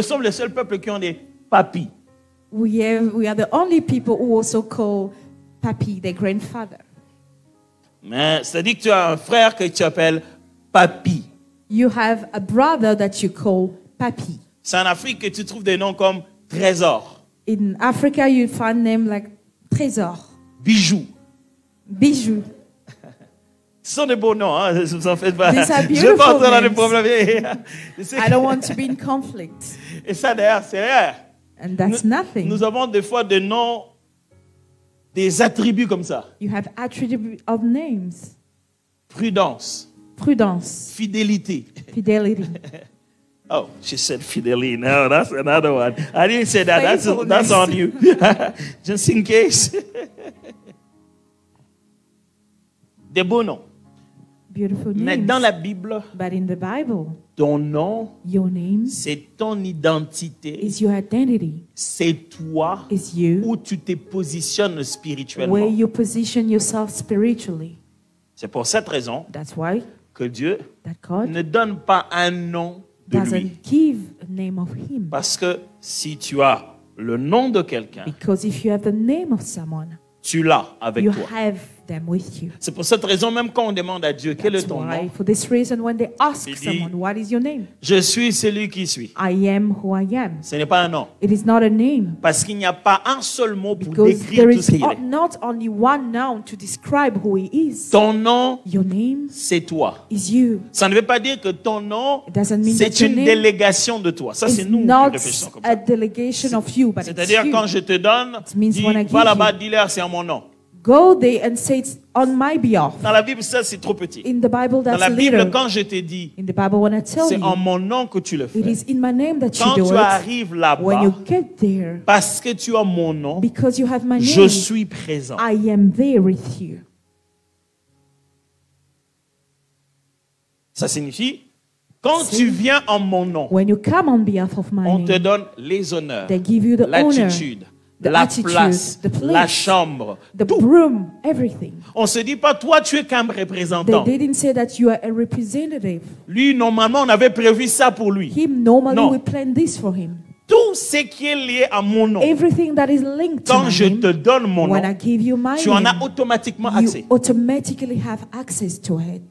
Speaker 1: sommes les seuls peuples qui ont des papis.
Speaker 2: We are the only people who also call papi their grandfather.
Speaker 1: Mais c'est-à-dire que tu as un frère que tu appelles papi.
Speaker 2: You have a brother that you call papi.
Speaker 1: C'est en Afrique que tu trouves des noms comme trésor,
Speaker 2: In Africa, you find names like Trésor,
Speaker 1: bijou.
Speaker 2: Bijou.
Speaker 1: Ce sont des beaux noms, hein? Vous en faites pas.
Speaker 2: These are
Speaker 1: Je ne vais pas
Speaker 2: beautiful
Speaker 1: entrer dans les
Speaker 2: names.
Speaker 1: problèmes.
Speaker 2: I don't want to be in conflict.
Speaker 1: Et ça d'ailleurs, c'est rare.
Speaker 2: And that's nothing.
Speaker 1: Nous avons des fois des noms, des attributs comme ça.
Speaker 2: You have attributes of names.
Speaker 1: Prudence,
Speaker 2: Prudence,
Speaker 1: fidélité.
Speaker 2: fidelity,
Speaker 1: Oh, she said fidelity. No, that's another one. I didn't say that. That's
Speaker 2: Faithfulness.
Speaker 1: on you. Just in case. Des beaux noms.
Speaker 2: beautiful
Speaker 1: Mais
Speaker 2: names.
Speaker 1: dans la Bible,
Speaker 2: But in the Bible,
Speaker 1: ton nom,
Speaker 2: your name
Speaker 1: c'est ton identité.
Speaker 2: is your identity,
Speaker 1: C'est toi
Speaker 2: is you,
Speaker 1: où tu te positionnes
Speaker 2: where
Speaker 1: spirituellement.
Speaker 2: you position yourself spiritually.
Speaker 1: C'est pour cette raison
Speaker 2: That's why
Speaker 1: que Dieu
Speaker 2: that God
Speaker 1: ne donne pas un nom de lui.
Speaker 2: doesn't give a name of him.
Speaker 1: Parce que si tu as le nom de quelqu'un,
Speaker 2: Because if you have the name of someone,
Speaker 1: tu l'as avec
Speaker 2: you
Speaker 1: toi.
Speaker 2: have them with you.
Speaker 1: C'est pour cette raison, même quand on demande à Dieu quel est
Speaker 2: That's
Speaker 1: ton
Speaker 2: why,
Speaker 1: nom,
Speaker 2: for this reason, when they ask
Speaker 1: Il dit-
Speaker 2: someone, what is your name?
Speaker 1: je suis celui qui suis.
Speaker 2: I am who I am.
Speaker 1: Ce n'est pas un nom.
Speaker 2: It is not a name.
Speaker 1: Parce qu'il n'y a pas un seul mot pour
Speaker 2: Because
Speaker 1: décrire
Speaker 2: there
Speaker 1: tout ce
Speaker 2: is
Speaker 1: qu'il est.
Speaker 2: not only one noun to describe who he is.
Speaker 1: Ton nom,
Speaker 2: Your name
Speaker 1: c'est toi.
Speaker 2: is you.
Speaker 1: Ça ne veut pas dire que ton nom,
Speaker 2: It doesn't mean
Speaker 1: c'est
Speaker 2: that your
Speaker 1: une
Speaker 2: name
Speaker 1: délégation de toi. Ça, c'est
Speaker 2: is
Speaker 1: nous qui
Speaker 2: not
Speaker 1: réfléchissons comme
Speaker 2: a
Speaker 1: ça.
Speaker 2: delegation of you, but it's
Speaker 1: C'est-à-dire,
Speaker 2: you.
Speaker 1: quand je te donne,
Speaker 2: It means
Speaker 1: dis,
Speaker 2: when I give
Speaker 1: va là-bas,
Speaker 2: you.
Speaker 1: dis-leur, c'est en mon nom.
Speaker 2: Go there and say it's on my behalf.
Speaker 1: Dans la Bible, ça, c'est trop petit.
Speaker 2: In the Bible,
Speaker 1: Dans
Speaker 2: that's
Speaker 1: la Bible,
Speaker 2: little.
Speaker 1: quand je te dis,
Speaker 2: In the Bible, when I tell
Speaker 1: c'est en
Speaker 2: you,
Speaker 1: mon nom que tu le
Speaker 2: it
Speaker 1: fais.
Speaker 2: is in my name that
Speaker 1: Quand
Speaker 2: you do
Speaker 1: tu
Speaker 2: it.
Speaker 1: arrives
Speaker 2: When
Speaker 1: là-bas,
Speaker 2: you get there,
Speaker 1: parce que tu as mon nom,
Speaker 2: because you have my
Speaker 1: je
Speaker 2: name,
Speaker 1: suis présent.
Speaker 2: I am there with you.
Speaker 1: Ça signifie, quand tu viens en mon nom,
Speaker 2: When you come on behalf of my
Speaker 1: on te
Speaker 2: name,
Speaker 1: donne les honneurs,
Speaker 2: they give you the honor,
Speaker 1: l'attitude,
Speaker 2: the
Speaker 1: la
Speaker 2: attitude,
Speaker 1: place,
Speaker 2: the place,
Speaker 1: la chambre,
Speaker 2: the
Speaker 1: tout.
Speaker 2: room, everything.
Speaker 1: On ne se dit pas, toi, tu es qu'un
Speaker 2: They
Speaker 1: représentant.
Speaker 2: didn't say that you are a representative.
Speaker 1: Lui, normalement, on avait prévu ça pour lui.
Speaker 2: Him, normally
Speaker 1: Non.
Speaker 2: we plan this for him.
Speaker 1: Tout ce qui est lié à mon nom,
Speaker 2: Everything that is linked to
Speaker 1: quand
Speaker 2: my
Speaker 1: je
Speaker 2: name,
Speaker 1: te donne mon
Speaker 2: when
Speaker 1: nom,
Speaker 2: I give you my
Speaker 1: tu en as
Speaker 2: name,
Speaker 1: automatiquement
Speaker 2: you
Speaker 1: accès.
Speaker 2: automatically have access to it.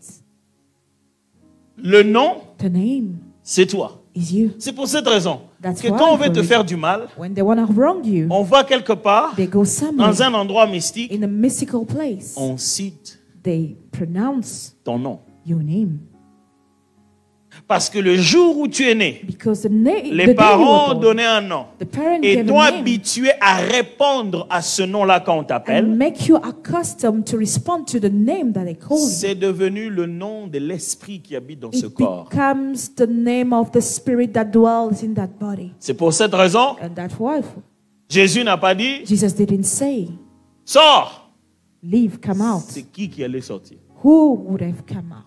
Speaker 1: Le nom,
Speaker 2: The name
Speaker 1: c'est toi.
Speaker 2: is you.
Speaker 1: C'est pour cette raison
Speaker 2: That's
Speaker 1: que
Speaker 2: why
Speaker 1: quand on veut
Speaker 2: for
Speaker 1: te
Speaker 2: it.
Speaker 1: faire du mal,
Speaker 2: When they want to wrong you,
Speaker 1: on va quelque part,
Speaker 2: they go somewhere
Speaker 1: dans un endroit mystique,
Speaker 2: in a mystical place.
Speaker 1: on cite
Speaker 2: They pronounce
Speaker 1: ton nom.
Speaker 2: your name.
Speaker 1: Parce que le jour où tu es né,
Speaker 2: Because the
Speaker 1: les parents ont donné un nom.
Speaker 2: the parent
Speaker 1: Et
Speaker 2: gave
Speaker 1: t'ont
Speaker 2: a name
Speaker 1: habitué à répondre à ce nom-là quand on t'appelle.
Speaker 2: and make you accustomed to respond to the name that they call you.
Speaker 1: C'est devenu le nom de l'esprit qui habite dans ce
Speaker 2: It
Speaker 1: corps.
Speaker 2: becomes the name of the spirit that dwells in that body.
Speaker 1: C'est pour cette raison,
Speaker 2: And that's why
Speaker 1: Jésus n'a pas dit,
Speaker 2: Jesus didn't say,
Speaker 1: sors.
Speaker 2: leave, come out.
Speaker 1: C'est qui allait sortir?
Speaker 2: Who would have come out?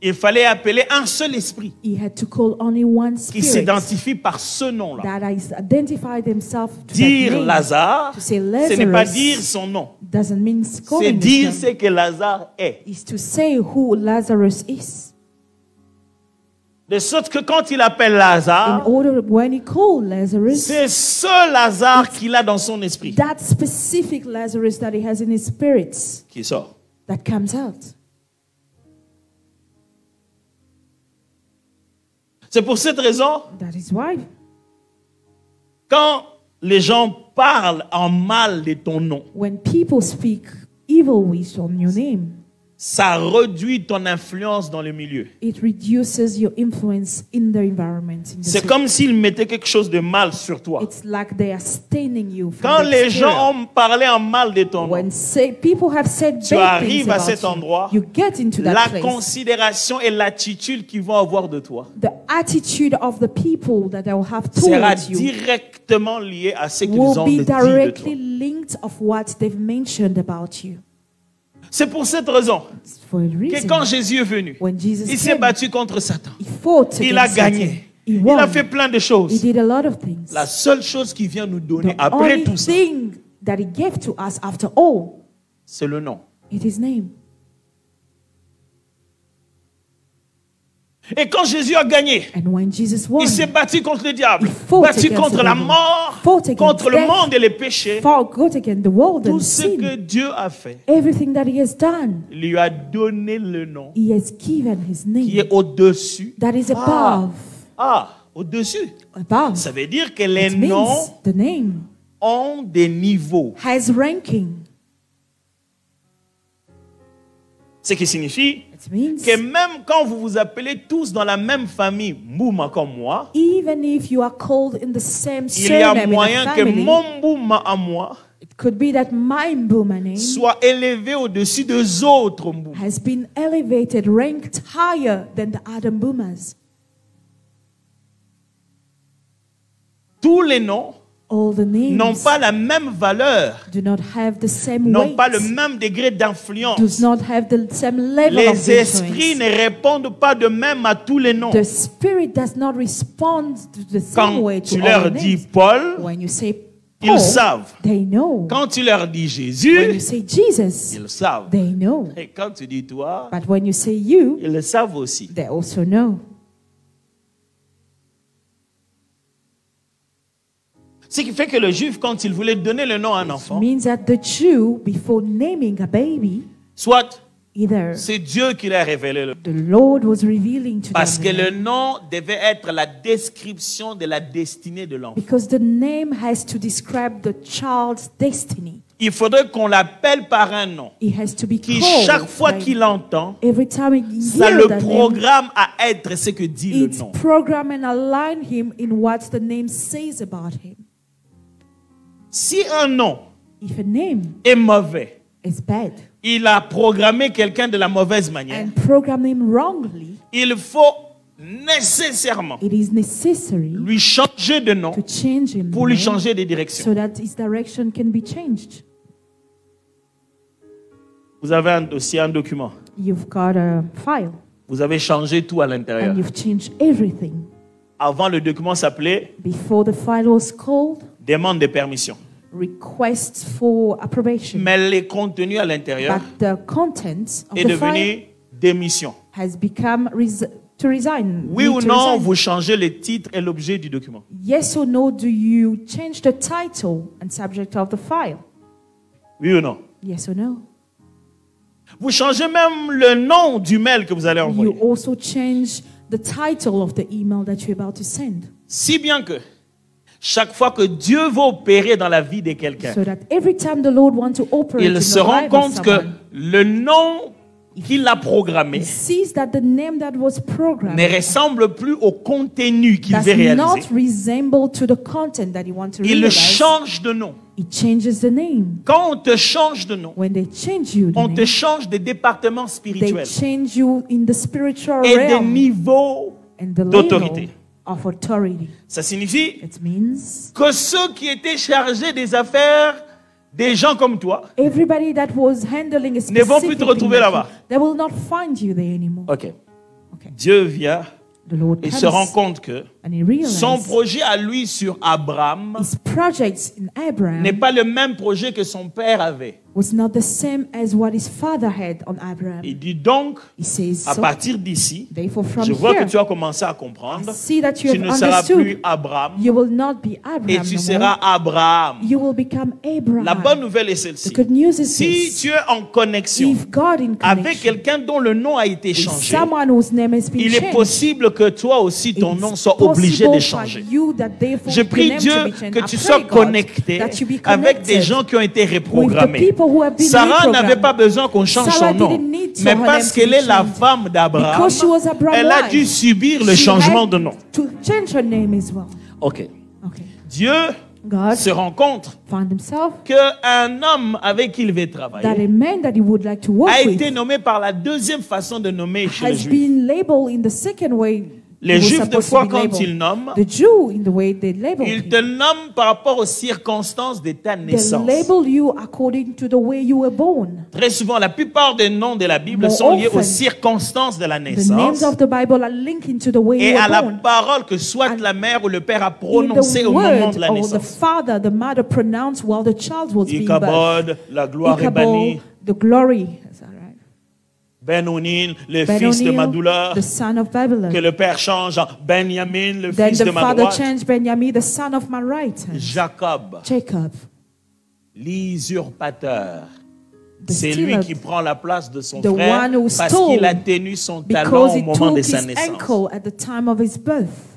Speaker 1: Il fallait appeler un seul esprit
Speaker 2: He had to call only one
Speaker 1: qui
Speaker 2: spirit
Speaker 1: s'identifie par ce nom-là.
Speaker 2: that is identified himself to
Speaker 1: Dire
Speaker 2: that name.
Speaker 1: Lazare,
Speaker 2: To say
Speaker 1: ce n'est pas
Speaker 2: Lazarus
Speaker 1: dire son nom.
Speaker 2: doesn't mean
Speaker 1: C'est
Speaker 2: calling
Speaker 1: dire
Speaker 2: his
Speaker 1: ce
Speaker 2: name.
Speaker 1: que Lazare est.
Speaker 2: Is to say who Lazarus is.
Speaker 1: De sorte que quand il appelle
Speaker 2: In
Speaker 1: Lazare,
Speaker 2: order, when he called Lazarus,
Speaker 1: c'est ce Lazare qu'il a dans son esprit
Speaker 2: that specific Lazarus that he has in his spirit
Speaker 1: qui sort.
Speaker 2: that comes out.
Speaker 1: C'est pour cette raison,
Speaker 2: That is why
Speaker 1: quand les gens parlent en mal de ton nom,
Speaker 2: when people speak evil ways on your name,
Speaker 1: ça réduit ton influence dans le milieu.
Speaker 2: it reduces your influence in the environment. In the
Speaker 1: C'est
Speaker 2: city.
Speaker 1: comme s'ils mettaient quelque chose de mal sur toi.
Speaker 2: It's like they are staining you. From
Speaker 1: Quand
Speaker 2: the
Speaker 1: les
Speaker 2: exterior.
Speaker 1: gens ont parlé en mal de ton nom,
Speaker 2: When people have said
Speaker 1: tu
Speaker 2: bad things
Speaker 1: arrives à
Speaker 2: about
Speaker 1: cet
Speaker 2: you,
Speaker 1: endroit,
Speaker 2: you get into that
Speaker 1: la
Speaker 2: place.
Speaker 1: considération et l'attitude qu'ils vont avoir de toi
Speaker 2: The attitude of the people that they will have
Speaker 1: sera
Speaker 2: towards you
Speaker 1: directement lié à ce qu'ils
Speaker 2: will
Speaker 1: ont
Speaker 2: be
Speaker 1: dit de toi.
Speaker 2: directly linked of what they've mentioned about you.
Speaker 1: C'est pour cette raison
Speaker 2: It's for a
Speaker 1: que
Speaker 2: reason.
Speaker 1: quand Jésus est venu,
Speaker 2: When Jesus
Speaker 1: il s'est
Speaker 2: came,
Speaker 1: battu contre Satan.
Speaker 2: he fought
Speaker 1: Il a
Speaker 2: against Satan.
Speaker 1: gagné.
Speaker 2: He
Speaker 1: Il
Speaker 2: won.
Speaker 1: a fait plein de
Speaker 2: He
Speaker 1: choses.
Speaker 2: did a lot of things.
Speaker 1: La seule chose qu'il vient nous donner
Speaker 2: The
Speaker 1: après
Speaker 2: only
Speaker 1: tout ça,
Speaker 2: thing that he gave to us after all,
Speaker 1: c'est le nom.
Speaker 2: is his name.
Speaker 1: Et quand Jésus a gagné,
Speaker 2: And when Jesus won,
Speaker 1: il s'est battu contre le diable,
Speaker 2: He fought
Speaker 1: battu
Speaker 2: against
Speaker 1: contre
Speaker 2: the
Speaker 1: la
Speaker 2: devil,
Speaker 1: mort,
Speaker 2: fought against
Speaker 1: contre le
Speaker 2: death,
Speaker 1: monde et les péchés.
Speaker 2: fought against the world
Speaker 1: Tout
Speaker 2: and
Speaker 1: ce que
Speaker 2: sin.
Speaker 1: Dieu a fait,
Speaker 2: Everything that he has done,
Speaker 1: il lui a donné le nom
Speaker 2: he has given his
Speaker 1: qui
Speaker 2: name.
Speaker 1: est au-dessus.
Speaker 2: That is above.
Speaker 1: Au-dessus.
Speaker 2: Above.
Speaker 1: Ça veut dire que les
Speaker 2: It
Speaker 1: noms
Speaker 2: means the name
Speaker 1: ont des niveaux.
Speaker 2: has ranking.
Speaker 1: Ce qui signifie
Speaker 2: It means
Speaker 1: que même quand vous vous appelez tous dans la même famille, Mbouma comme moi,
Speaker 2: even if you are called in the same
Speaker 1: il y a
Speaker 2: surname in
Speaker 1: moyen
Speaker 2: a
Speaker 1: que
Speaker 2: family,
Speaker 1: mon Mbouma à moi
Speaker 2: it could be that my Mbuma name
Speaker 1: soit élevé au-dessus des autres Mbouma.
Speaker 2: has been elevated, ranked higher than the other Mbumas.
Speaker 1: Tous les noms
Speaker 2: All the names
Speaker 1: n'ont pas la même valeur,
Speaker 2: do not have the same
Speaker 1: n'ont
Speaker 2: weight,
Speaker 1: pas le même degré d'influence.
Speaker 2: does not have the same level of
Speaker 1: Les esprits
Speaker 2: influence.
Speaker 1: ne répondent pas de même à tous les noms.
Speaker 2: The spirit does not respond to the same way
Speaker 1: Quand
Speaker 2: to
Speaker 1: tu
Speaker 2: all
Speaker 1: leur
Speaker 2: the
Speaker 1: dis
Speaker 2: names.
Speaker 1: Paul,
Speaker 2: When you say
Speaker 1: ils
Speaker 2: Paul,
Speaker 1: savent.
Speaker 2: they know.
Speaker 1: Quand tu leur dis
Speaker 2: When you
Speaker 1: Jésus,
Speaker 2: say Jesus,
Speaker 1: ils savent.
Speaker 2: they know.
Speaker 1: Et quand tu dis toi,
Speaker 2: But when you say you,
Speaker 1: ils le savent aussi.
Speaker 2: they also know.
Speaker 1: Ce qui fait que le juif, quand il voulait donner le nom à un enfant,
Speaker 2: Means that the Jew, before naming a baby,
Speaker 1: soit
Speaker 2: either
Speaker 1: c'est Dieu qui l'a révélé,
Speaker 2: the Lord was revealing to
Speaker 1: parce que
Speaker 2: them,
Speaker 1: le nom devait être la description de la destinée de l'enfant.
Speaker 2: because the name has to describe the child's destiny.
Speaker 1: Il faudrait qu'on l'appelle par un nom
Speaker 2: It has to be
Speaker 1: qui,
Speaker 2: called.
Speaker 1: chaque fois
Speaker 2: by-
Speaker 1: qu'il entend,
Speaker 2: every time he
Speaker 1: ça
Speaker 2: hears
Speaker 1: le
Speaker 2: that name,
Speaker 1: programme à être ce que dit le
Speaker 2: it's
Speaker 1: nom.
Speaker 2: program and align him in what the name says about him.
Speaker 1: Si un nom
Speaker 2: If a name
Speaker 1: est mauvais,
Speaker 2: is bad
Speaker 1: il a programmé quelqu'un de la mauvaise manière,
Speaker 2: and program him wrongly,
Speaker 1: il faut nécessairement
Speaker 2: it is necessary
Speaker 1: lui changer de nom
Speaker 2: to change him
Speaker 1: pour lui
Speaker 2: name
Speaker 1: changer de direction.
Speaker 2: so that his direction can be changed.
Speaker 1: Vous avez un dossier, un document.
Speaker 2: You've got a file
Speaker 1: Vous avez changé tout à
Speaker 2: and
Speaker 1: l'intérieur.
Speaker 2: you've changed everything.
Speaker 1: Avant, le document s'appelait
Speaker 2: Before the file was called,
Speaker 1: demande de permission.
Speaker 2: request for approbation.
Speaker 1: Mais le contenu à l'intérieur
Speaker 2: But the content of
Speaker 1: est
Speaker 2: the file
Speaker 1: devenu démission.
Speaker 2: has become to resign.
Speaker 1: Oui
Speaker 2: need
Speaker 1: ou
Speaker 2: to
Speaker 1: non,
Speaker 2: resign.
Speaker 1: vous changez le titre et l'objet du document.
Speaker 2: Yes or no, do you change the title and subject of the file?
Speaker 1: Oui ou non?
Speaker 2: Yes or no?
Speaker 1: Vous changez même le nom du mail que vous allez
Speaker 2: You
Speaker 1: envoyer.
Speaker 2: also change the title of the email that you're about to send.
Speaker 1: Si bien que chaque fois que Dieu va opérer dans la vie de quelqu'un,
Speaker 2: So that every time the Lord wants to operate in
Speaker 1: il
Speaker 2: the
Speaker 1: se rend
Speaker 2: life of
Speaker 1: compte que
Speaker 2: someone,
Speaker 1: le nom qu'il a programmé
Speaker 2: he sees that the name that was programmed
Speaker 1: ne ressemble plus au contenu qu'il
Speaker 2: does
Speaker 1: veut
Speaker 2: not
Speaker 1: réaliser.
Speaker 2: resemble to the content that he wants to
Speaker 1: Il
Speaker 2: realize.
Speaker 1: change de nom.
Speaker 2: He changes the name.
Speaker 1: Quand on te change de nom,
Speaker 2: When they change you, the
Speaker 1: on te
Speaker 2: name,
Speaker 1: change de département
Speaker 2: they
Speaker 1: spirituel
Speaker 2: change you in the spiritual
Speaker 1: et des
Speaker 2: realm
Speaker 1: niveaux
Speaker 2: and the
Speaker 1: d'autorité.
Speaker 2: level of authority.
Speaker 1: Ça signifie
Speaker 2: It means
Speaker 1: que ceux qui étaient chargés des affaires des gens comme toi,
Speaker 2: everybody that was handling a
Speaker 1: ne vont plus
Speaker 2: specific
Speaker 1: te retrouver
Speaker 2: thing,
Speaker 1: là-bas.
Speaker 2: they will not find you there anymore.
Speaker 1: ok,
Speaker 2: Okay.
Speaker 1: Dieu vient
Speaker 2: The Lord
Speaker 1: et se rend
Speaker 2: comes
Speaker 1: compte que
Speaker 2: and he realizes
Speaker 1: son projet à lui sur Abraham
Speaker 2: his projects in Abraham
Speaker 1: n'est pas le même projet que son père avait.
Speaker 2: was not the same as what his father had on Abraham.
Speaker 1: Il dit donc,
Speaker 2: He says,
Speaker 1: à
Speaker 2: so,
Speaker 1: partir d'ici,
Speaker 2: therefore from
Speaker 1: je vois
Speaker 2: here,
Speaker 1: que tu as commencé à
Speaker 2: I
Speaker 1: comprendre.
Speaker 2: see that you
Speaker 1: Tu
Speaker 2: have
Speaker 1: ne seras plus
Speaker 2: understood.
Speaker 1: Abraham
Speaker 2: You will not be
Speaker 1: et
Speaker 2: Abraham
Speaker 1: tu
Speaker 2: no
Speaker 1: seras
Speaker 2: more.
Speaker 1: Abraham.
Speaker 2: You will become Abraham.
Speaker 1: La bonne nouvelle est
Speaker 2: The
Speaker 1: celle-ci.
Speaker 2: good news is
Speaker 1: Si
Speaker 2: this.
Speaker 1: tu es en connexion
Speaker 2: If God in
Speaker 1: avec
Speaker 2: connection
Speaker 1: quelqu'un dont le nom a été
Speaker 2: with
Speaker 1: changé,
Speaker 2: someone whose name has been
Speaker 1: il est
Speaker 2: changed,
Speaker 1: possible que toi aussi ton
Speaker 2: it's
Speaker 1: nom soit obligé de
Speaker 2: possible
Speaker 1: changer.
Speaker 2: for you that therefore
Speaker 1: Je
Speaker 2: the
Speaker 1: prie
Speaker 2: name
Speaker 1: Dieu
Speaker 2: to be changed.
Speaker 1: que
Speaker 2: I
Speaker 1: tu
Speaker 2: pray,
Speaker 1: sois
Speaker 2: God,
Speaker 1: connecté
Speaker 2: that you be
Speaker 1: avec des
Speaker 2: connected
Speaker 1: gens qui ont été
Speaker 2: with the
Speaker 1: reprogrammés.
Speaker 2: people who have been
Speaker 1: Sarah n'avait
Speaker 2: reprogrammed.
Speaker 1: pas besoin qu'on change
Speaker 2: Sarah
Speaker 1: son nom,
Speaker 2: didn't need
Speaker 1: mais
Speaker 2: her
Speaker 1: parce
Speaker 2: name to
Speaker 1: qu'elle
Speaker 2: be
Speaker 1: est la
Speaker 2: changed.
Speaker 1: femme d'Abraham,
Speaker 2: Because she was Abraham's
Speaker 1: elle a
Speaker 2: wife,
Speaker 1: dû subir le
Speaker 2: she
Speaker 1: changement
Speaker 2: had
Speaker 1: de nom.
Speaker 2: to change her name as well.
Speaker 1: Ok.
Speaker 2: Okay.
Speaker 1: Dieu
Speaker 2: God
Speaker 1: se rend compte
Speaker 2: found himself
Speaker 1: qu'un homme avec qui il veut
Speaker 2: that
Speaker 1: travailler
Speaker 2: a man that he would like to work
Speaker 1: a été
Speaker 2: with
Speaker 1: nommé par la deuxième façon de nommer chez les
Speaker 2: has
Speaker 1: Juifs.
Speaker 2: been labeled in the second way.
Speaker 1: Les
Speaker 2: he was
Speaker 1: Juifs, des
Speaker 2: supposed to
Speaker 1: fois,
Speaker 2: be
Speaker 1: quand
Speaker 2: labeled.
Speaker 1: ils nomment,
Speaker 2: The Jew, in the way they label
Speaker 1: ils
Speaker 2: him,
Speaker 1: te nomment par rapport aux circonstances de ta
Speaker 2: they
Speaker 1: naissance.
Speaker 2: label you according to the way you were born.
Speaker 1: Très souvent, la plupart des noms de la Bible
Speaker 2: More
Speaker 1: sont liés aux
Speaker 2: often,
Speaker 1: circonstances de la
Speaker 2: The names
Speaker 1: naissance
Speaker 2: of the Bible are linked into the way
Speaker 1: et
Speaker 2: you
Speaker 1: à
Speaker 2: were
Speaker 1: la
Speaker 2: born.
Speaker 1: parole que soit la mère ou le père a
Speaker 2: In
Speaker 1: prononcée
Speaker 2: the
Speaker 1: au moment
Speaker 2: word
Speaker 1: de la
Speaker 2: or the
Speaker 1: naissance.
Speaker 2: father, the mother pronounced while the child was being birthed.
Speaker 1: Ichabod, la gloire est bannie.
Speaker 2: Ichabod, the glory. Is that right?
Speaker 1: Ben-Onin, le fils de
Speaker 2: Ben-Onil,
Speaker 1: Madoula,
Speaker 2: the son of Babylon.
Speaker 1: que le père change en Benjamin, le
Speaker 2: Then
Speaker 1: fils
Speaker 2: the
Speaker 1: de ma
Speaker 2: father
Speaker 1: droite.
Speaker 2: changed Benjamin, the son of my right hand.
Speaker 1: Jacob,
Speaker 2: Jacob,
Speaker 1: l'usurpateur.
Speaker 2: the
Speaker 1: C'est lui
Speaker 2: stealer,
Speaker 1: qui prend la place de son
Speaker 2: the
Speaker 1: frère
Speaker 2: one who
Speaker 1: parce
Speaker 2: stole
Speaker 1: qu'il a tenu son talent
Speaker 2: because
Speaker 1: au
Speaker 2: he
Speaker 1: moment de
Speaker 2: took
Speaker 1: sa
Speaker 2: his
Speaker 1: naissance.
Speaker 2: ankle at the time of his birth.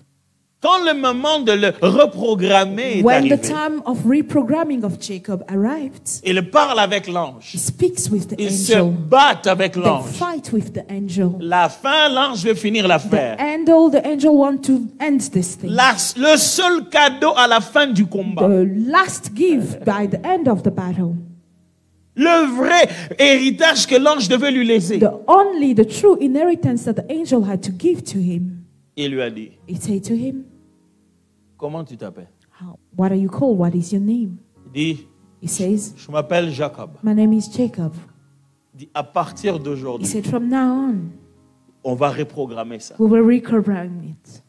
Speaker 1: Quand le moment de le reprogrammer est
Speaker 2: When the
Speaker 1: arrivé,
Speaker 2: time of reprogramming of Jacob arrived,
Speaker 1: il parle avec
Speaker 2: he
Speaker 1: l'ange.
Speaker 2: speaks with the
Speaker 1: Il se
Speaker 2: angel.
Speaker 1: bat avec
Speaker 2: They
Speaker 1: l'ange.
Speaker 2: fight with the angel.
Speaker 1: La fin, l'ange veut finir
Speaker 2: The
Speaker 1: l'affaire.
Speaker 2: angel want to end this thing.
Speaker 1: Le seul cadeau à la fin du combat,
Speaker 2: The last gift by the end of the battle.
Speaker 1: le vrai héritage que l'ange devait lui laisser,
Speaker 2: The true inheritance that the angel had to give to him.
Speaker 1: il lui a dit,
Speaker 2: He said to him,
Speaker 1: comment tu t'appelles?
Speaker 2: what are you called? What is your name?
Speaker 1: Il dit,
Speaker 2: He says,
Speaker 1: je m'appelle Jacob.
Speaker 2: my name is Jacob.
Speaker 1: Il dit, à partir
Speaker 2: He
Speaker 1: d'aujourd'hui,
Speaker 2: said, from now on,
Speaker 1: on va reprogrammer ça.
Speaker 2: we will reprogram it.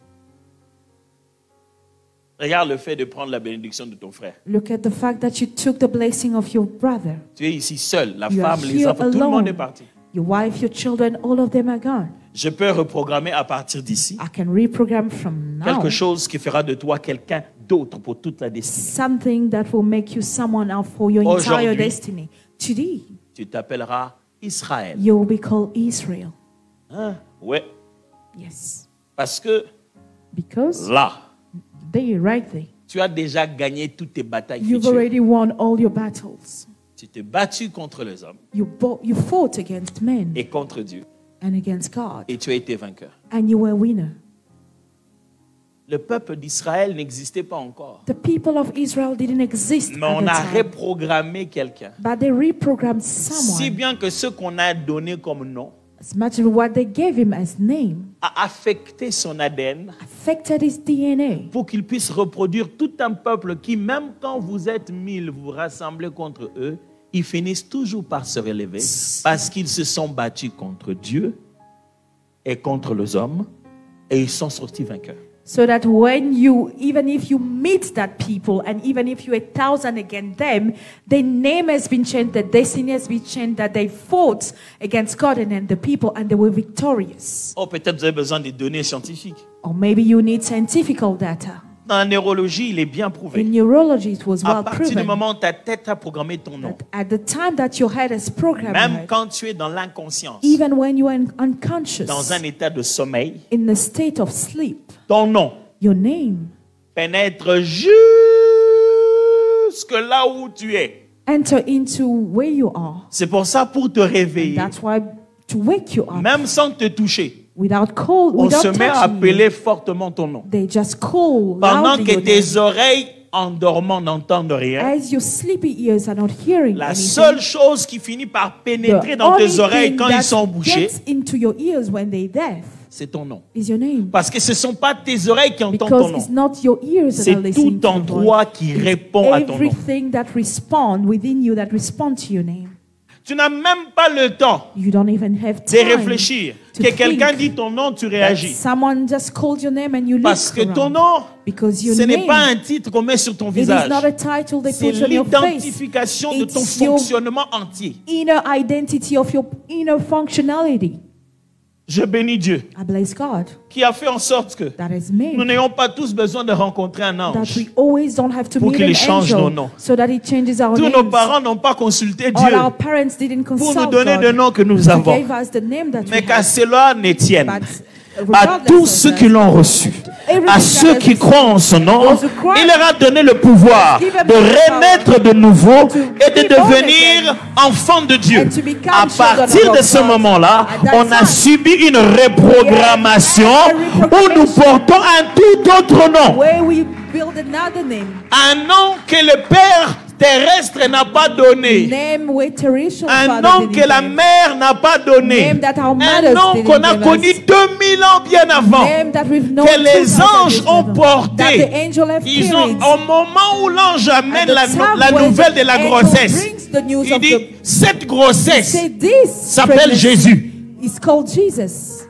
Speaker 1: Regarde le fait de prendre la bénédiction de ton frère.
Speaker 2: Look at the fact that you took the blessing of your brother.
Speaker 1: Tu es ici seul, la
Speaker 2: You are
Speaker 1: femme, les
Speaker 2: here
Speaker 1: enfants, tout le monde est
Speaker 2: alone.
Speaker 1: parti.
Speaker 2: Your wife, your children, all of them are gone.
Speaker 1: Je peux reprogrammer à partir d'ici
Speaker 2: I can reprogram from now
Speaker 1: quelque chose qui fera de toi quelqu'un d'autre pour toute la destinée.
Speaker 2: something that will make you someone else for your entire
Speaker 1: Aujourd'hui,
Speaker 2: destiny. Today,
Speaker 1: Tu t'appelleras Israël.
Speaker 2: you will be called Israel.
Speaker 1: Hein? Ouais,
Speaker 2: Yes.
Speaker 1: parce que
Speaker 2: Because
Speaker 1: là,
Speaker 2: they right there.
Speaker 1: tu as déjà gagné toutes tes batailles
Speaker 2: You've
Speaker 1: futures.
Speaker 2: already won all your battles.
Speaker 1: Tu t'es battu contre les hommes
Speaker 2: You fought against men
Speaker 1: et contre Dieu
Speaker 2: and against God,
Speaker 1: et tu as été vainqueur.
Speaker 2: and you were a winner.
Speaker 1: Le peuple d'Israël n'existait pas encore.
Speaker 2: The people of Israel didn't exist
Speaker 1: Mais
Speaker 2: at
Speaker 1: on
Speaker 2: the
Speaker 1: a
Speaker 2: time,
Speaker 1: reprogrammé quelqu'un.
Speaker 2: but they reprogrammed
Speaker 1: Si
Speaker 2: someone.
Speaker 1: bien que ce qu'on a donné comme nom
Speaker 2: As much as what they gave him as name
Speaker 1: a affecté son ADN
Speaker 2: affected his DNA,
Speaker 1: pour qu'il puisse reproduire tout un peuple qui, même quand vous êtes 1000, vous vous rassemblez contre eux, ils finissent toujours par se relever parce qu'ils se sont battus contre Dieu et contre les hommes et ils sont sortis vainqueurs.
Speaker 2: so that when you, even if you meet that people, and even if you're 1,000 against them, their name has been changed, their destiny has been changed, that they fought against God and then the people, and they were victorious.
Speaker 1: Oh, peut-être vous avez besoin des données scientifiques.
Speaker 2: Or maybe you need scientific data.
Speaker 1: Dans la neurologie, il est bien
Speaker 2: In
Speaker 1: prouvé.
Speaker 2: neurology, it was
Speaker 1: À
Speaker 2: well
Speaker 1: partir du
Speaker 2: proven
Speaker 1: moment où ta tête a programmé ton nom,
Speaker 2: that at the time that your head is programmed,
Speaker 1: même quand tu es dans l'inconscience,
Speaker 2: even when you are unconscious,
Speaker 1: dans un état de sommeil,
Speaker 2: in the state of sleep,
Speaker 1: ton nom
Speaker 2: your name
Speaker 1: pénètre jusque là où tu es.
Speaker 2: enter into where you are.
Speaker 1: C'est pour ça, pour te réveiller,
Speaker 2: That's why to wake you up
Speaker 1: même sans te toucher,
Speaker 2: without call,
Speaker 1: on
Speaker 2: without
Speaker 1: se met à
Speaker 2: touching
Speaker 1: appeler
Speaker 2: you,
Speaker 1: fortement ton nom.
Speaker 2: they just call
Speaker 1: Pendant
Speaker 2: loudly
Speaker 1: que
Speaker 2: your
Speaker 1: tes
Speaker 2: name.
Speaker 1: oreilles endormant n'entendent rien,
Speaker 2: As your sleepy ears are not hearing
Speaker 1: la
Speaker 2: anything,
Speaker 1: seule chose qui finit par pénétrer
Speaker 2: the
Speaker 1: dans
Speaker 2: only
Speaker 1: tes oreilles
Speaker 2: thing
Speaker 1: quand ils
Speaker 2: that
Speaker 1: sont bouchés,
Speaker 2: gets into your ears when they're deaf
Speaker 1: c'est ton nom.
Speaker 2: is your name.
Speaker 1: Parce que ce ne sont pas tes oreilles qui entendent ton
Speaker 2: Because
Speaker 1: nom.
Speaker 2: it's not your ears that
Speaker 1: C'est
Speaker 2: are listening
Speaker 1: tout
Speaker 2: to
Speaker 1: en
Speaker 2: your
Speaker 1: toi
Speaker 2: voice.
Speaker 1: qui répond à ton nom.
Speaker 2: Everything that respond within you that respond to your name.
Speaker 1: Tu n'as même pas le temps
Speaker 2: You don't even have
Speaker 1: de
Speaker 2: time.
Speaker 1: réfléchir.
Speaker 2: to
Speaker 1: Que quelqu'un
Speaker 2: think
Speaker 1: dit ton nom, tu
Speaker 2: that
Speaker 1: réagis.
Speaker 2: someone just called your name and you
Speaker 1: Parce
Speaker 2: look
Speaker 1: que ton
Speaker 2: around.
Speaker 1: nom,
Speaker 2: Because your
Speaker 1: ce n'est
Speaker 2: name,
Speaker 1: pas un titre qu'on met sur ton
Speaker 2: it is
Speaker 1: visage.
Speaker 2: not a title they
Speaker 1: C'est
Speaker 2: put on your face.
Speaker 1: l'identification de ton
Speaker 2: It's your
Speaker 1: fonctionnement entier.
Speaker 2: inner identity of your inner functionality.
Speaker 1: Je bénis Dieu
Speaker 2: I bless God.
Speaker 1: qui a fait en sorte que
Speaker 2: That is
Speaker 1: nous
Speaker 2: me.
Speaker 1: n'ayons pas tous besoin de rencontrer un
Speaker 2: That
Speaker 1: ange.
Speaker 2: we always don't have to
Speaker 1: Pour
Speaker 2: meet
Speaker 1: qu'il
Speaker 2: an
Speaker 1: change nos
Speaker 2: angel
Speaker 1: noms.
Speaker 2: so that it changes our
Speaker 1: Tous
Speaker 2: names.
Speaker 1: nos parents n'ont pas consulté
Speaker 2: All
Speaker 1: Dieu
Speaker 2: our parents didn't
Speaker 1: pour nous
Speaker 2: consult
Speaker 1: donner
Speaker 2: God.
Speaker 1: le nom que nous
Speaker 2: He
Speaker 1: avons.
Speaker 2: gave us the name that
Speaker 1: Mais
Speaker 2: we
Speaker 1: qu'à
Speaker 2: have.
Speaker 1: cela ne tienne.
Speaker 2: But
Speaker 1: À
Speaker 2: regardless
Speaker 1: tous
Speaker 2: of
Speaker 1: ceux
Speaker 2: that,
Speaker 1: qui l'ont reçu,
Speaker 2: everything
Speaker 1: à
Speaker 2: that
Speaker 1: ceux
Speaker 2: has
Speaker 1: qui
Speaker 2: received,
Speaker 1: croient en son nom,
Speaker 2: those who cry,
Speaker 1: il leur a donné le pouvoir
Speaker 2: Give them
Speaker 1: de
Speaker 2: the
Speaker 1: renaître de nouveau et de
Speaker 2: be born
Speaker 1: devenir
Speaker 2: again.
Speaker 1: enfants de Dieu.
Speaker 2: And to become
Speaker 1: À
Speaker 2: children
Speaker 1: partir
Speaker 2: of
Speaker 1: de ce
Speaker 2: God.
Speaker 1: moment-là,
Speaker 2: At that
Speaker 1: on a
Speaker 2: time,
Speaker 1: subi une reprogrammation où nous portons un tout autre nom.
Speaker 2: where we build another name.
Speaker 1: Un nom que le Père terrestre n'a pas donné.
Speaker 2: Name where terrestrial
Speaker 1: Un
Speaker 2: father
Speaker 1: nom
Speaker 2: didn't
Speaker 1: que la
Speaker 2: give.
Speaker 1: mère n'a pas donné.
Speaker 2: Name that our
Speaker 1: Un
Speaker 2: mothers
Speaker 1: nom
Speaker 2: didn't
Speaker 1: qu'on a
Speaker 2: give
Speaker 1: connu
Speaker 2: us.
Speaker 1: 2000 ans bien avant.
Speaker 2: Name that we've known
Speaker 1: Que les
Speaker 2: 2000
Speaker 1: anges
Speaker 2: years
Speaker 1: ont
Speaker 2: ago. That
Speaker 1: porté.
Speaker 2: the angel have
Speaker 1: Ils ont,
Speaker 2: carried.
Speaker 1: au moment où l'ange
Speaker 2: At
Speaker 1: amène
Speaker 2: the
Speaker 1: la
Speaker 2: time when
Speaker 1: nouvelle de
Speaker 2: the
Speaker 1: la
Speaker 2: angel
Speaker 1: grossesse,
Speaker 2: brings the news
Speaker 1: il
Speaker 2: of
Speaker 1: dit,
Speaker 2: the-
Speaker 1: cette grossesse
Speaker 2: Say this
Speaker 1: s'appelle
Speaker 2: pregnancy
Speaker 1: Jésus.
Speaker 2: is called Jesus.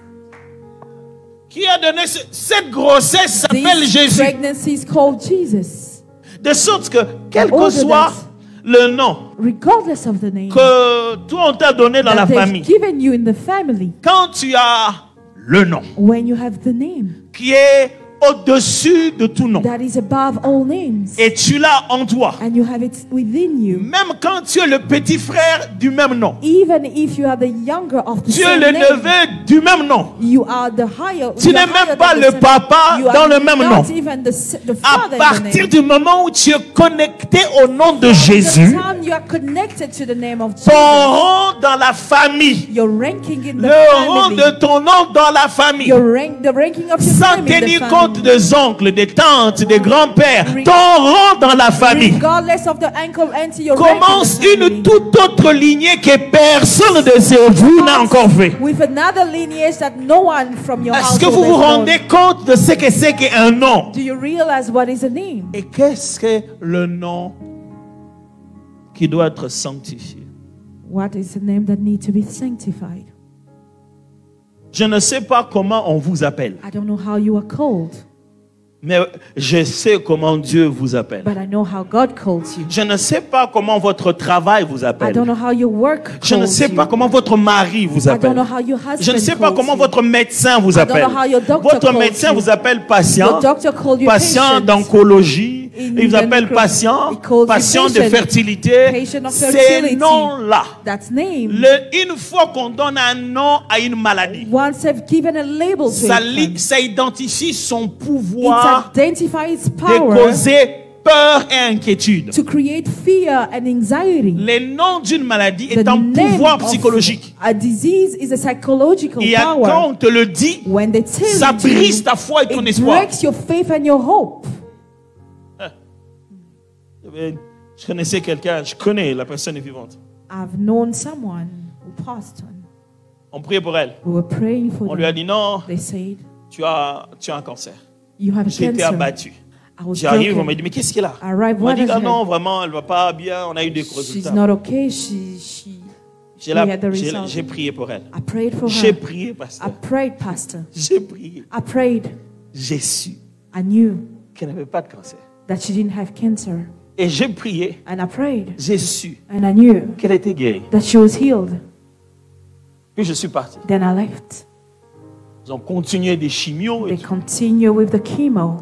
Speaker 1: Qui a donné cette grossesse s'appelle
Speaker 2: This
Speaker 1: Jésus.
Speaker 2: pregnancy is called Jesus.
Speaker 1: De sorte que, quel que
Speaker 2: All the
Speaker 1: soit le nom
Speaker 2: Regardless of the name
Speaker 1: que toi on t'a donné dans la
Speaker 2: that they've
Speaker 1: famille,
Speaker 2: given you in the family,
Speaker 1: quand tu as le nom
Speaker 2: when you have the name
Speaker 1: qui est au-dessus de tout nom
Speaker 2: that is above all names,
Speaker 1: et tu l'as en toi,
Speaker 2: and you have it within you,
Speaker 1: même quand tu es le petit frère du même nom,
Speaker 2: even if you are the younger of the
Speaker 1: tu es
Speaker 2: same
Speaker 1: le
Speaker 2: name,
Speaker 1: neveu du même nom,
Speaker 2: you are the higher.
Speaker 1: tu
Speaker 2: you are
Speaker 1: n'es
Speaker 2: higher
Speaker 1: même pas
Speaker 2: than the
Speaker 1: le
Speaker 2: same-
Speaker 1: papa
Speaker 2: you are
Speaker 1: dans le même
Speaker 2: not
Speaker 1: nom.
Speaker 2: even the
Speaker 1: À
Speaker 2: father in the
Speaker 1: partir
Speaker 2: name.
Speaker 1: du moment où tu es connecté au nom de
Speaker 2: The
Speaker 1: Jésus,
Speaker 2: time you are connected to the name of
Speaker 1: ton
Speaker 2: Jesus,
Speaker 1: rang dans la famille,
Speaker 2: your ranking in the
Speaker 1: le rang
Speaker 2: family,
Speaker 1: de ton nom dans la famille,
Speaker 2: the ranking of your
Speaker 1: sans
Speaker 2: name in the
Speaker 1: tenir
Speaker 2: family,
Speaker 1: compte des oncles, des tantes, des grands-pères, ton rang dans la famille
Speaker 2: regardless of the uncle, auntie, your
Speaker 1: commence
Speaker 2: ranking in the
Speaker 1: une
Speaker 2: family,
Speaker 1: toute autre lignée que personne de vous n'a encore fait.
Speaker 2: with another lineage that no one from your
Speaker 1: Est-ce que
Speaker 2: household
Speaker 1: vous vous
Speaker 2: has known.
Speaker 1: rendez compte de ce que c'est qu'un nom?
Speaker 2: Do you realize what is a name?
Speaker 1: Et qu'est-ce que le nom qui doit être sanctifié?
Speaker 2: What is a name that needs to be sanctified?
Speaker 1: Je ne sais pas comment on vous appelle,
Speaker 2: I don't know how you are called,
Speaker 1: mais je sais comment Dieu vous appelle.
Speaker 2: but I know how God calls you.
Speaker 1: Je ne sais pas comment votre travail vous
Speaker 2: I
Speaker 1: appelle.
Speaker 2: don't know how your work
Speaker 1: Je ne
Speaker 2: calls
Speaker 1: sais
Speaker 2: you.
Speaker 1: pas comment votre mari vous
Speaker 2: I don't
Speaker 1: appelle.
Speaker 2: know how your husband
Speaker 1: Je ne sais pas
Speaker 2: calls
Speaker 1: comment
Speaker 2: you.
Speaker 1: votre médecin vous
Speaker 2: I don't
Speaker 1: appelle.
Speaker 2: know how your doctor
Speaker 1: Votre
Speaker 2: calls
Speaker 1: médecin
Speaker 2: you.
Speaker 1: vous appelle patient,
Speaker 2: Your doctor called you
Speaker 1: patient
Speaker 2: patient.
Speaker 1: d'oncologie,
Speaker 2: In
Speaker 1: il vous appelle
Speaker 2: the-
Speaker 1: patient,
Speaker 2: he calls you
Speaker 1: patient de
Speaker 2: patient.
Speaker 1: fertilité.
Speaker 2: Patient of
Speaker 1: Ces
Speaker 2: fertility.
Speaker 1: noms-là,
Speaker 2: That's name.
Speaker 1: une fois qu'on donne un nom à une maladie,
Speaker 2: Once I've given a label to
Speaker 1: ça,
Speaker 2: it,
Speaker 1: ça identifie son
Speaker 2: it
Speaker 1: pouvoir
Speaker 2: identifies its
Speaker 1: de
Speaker 2: power
Speaker 1: causer peur et inquiétude.
Speaker 2: to create fear and anxiety.
Speaker 1: Le nom d'une maladie
Speaker 2: The
Speaker 1: est un
Speaker 2: name
Speaker 1: pouvoir
Speaker 2: of
Speaker 1: psychologique.
Speaker 2: a disease is a psychological
Speaker 1: Et quand
Speaker 2: power.
Speaker 1: on te le dit,
Speaker 2: When they tell
Speaker 1: ça
Speaker 2: it to
Speaker 1: brise
Speaker 2: you,
Speaker 1: ta foi et ton
Speaker 2: it
Speaker 1: espoir.
Speaker 2: breaks your faith and your hope.
Speaker 1: Je connaissais quelqu'un, je connais la personne est vivante.
Speaker 2: I've known someone who passed on.
Speaker 1: On priait pour elle.
Speaker 2: We were praying for
Speaker 1: On lui a
Speaker 2: them.
Speaker 1: dit non,
Speaker 2: They said,
Speaker 1: tu as un cancer.
Speaker 2: you have
Speaker 1: J'ai été
Speaker 2: cancer.
Speaker 1: abattu.
Speaker 2: I was
Speaker 1: J'arrive, on
Speaker 2: broken.
Speaker 1: m'a dit mais qu'est-ce qu'elle a?
Speaker 2: Arrive,
Speaker 1: On m'a
Speaker 2: what
Speaker 1: dit
Speaker 2: has
Speaker 1: ah non,
Speaker 2: happened?
Speaker 1: vraiment, elle va pas bien, on a eu des
Speaker 2: She's
Speaker 1: résultats.
Speaker 2: not okay. We had the result.
Speaker 1: J'ai prié pour elle.
Speaker 2: I prayed for
Speaker 1: J'ai
Speaker 2: her.
Speaker 1: prié,
Speaker 2: I
Speaker 1: pasteur.
Speaker 2: prayed, Pastor.
Speaker 1: J'ai prié.
Speaker 2: I prayed.
Speaker 1: J'ai su
Speaker 2: I knew
Speaker 1: qu'elle n'avait pas de cancer.
Speaker 2: that she didn't have cancer.
Speaker 1: Et j'ai prié.
Speaker 2: And I prayed.
Speaker 1: J'ai su
Speaker 2: And I knew
Speaker 1: qu'elle était guérie.
Speaker 2: that she was healed.
Speaker 1: Puis je suis parti.
Speaker 2: Then I left.
Speaker 1: Ils ont continué des chimios.
Speaker 2: They continue with the chemo.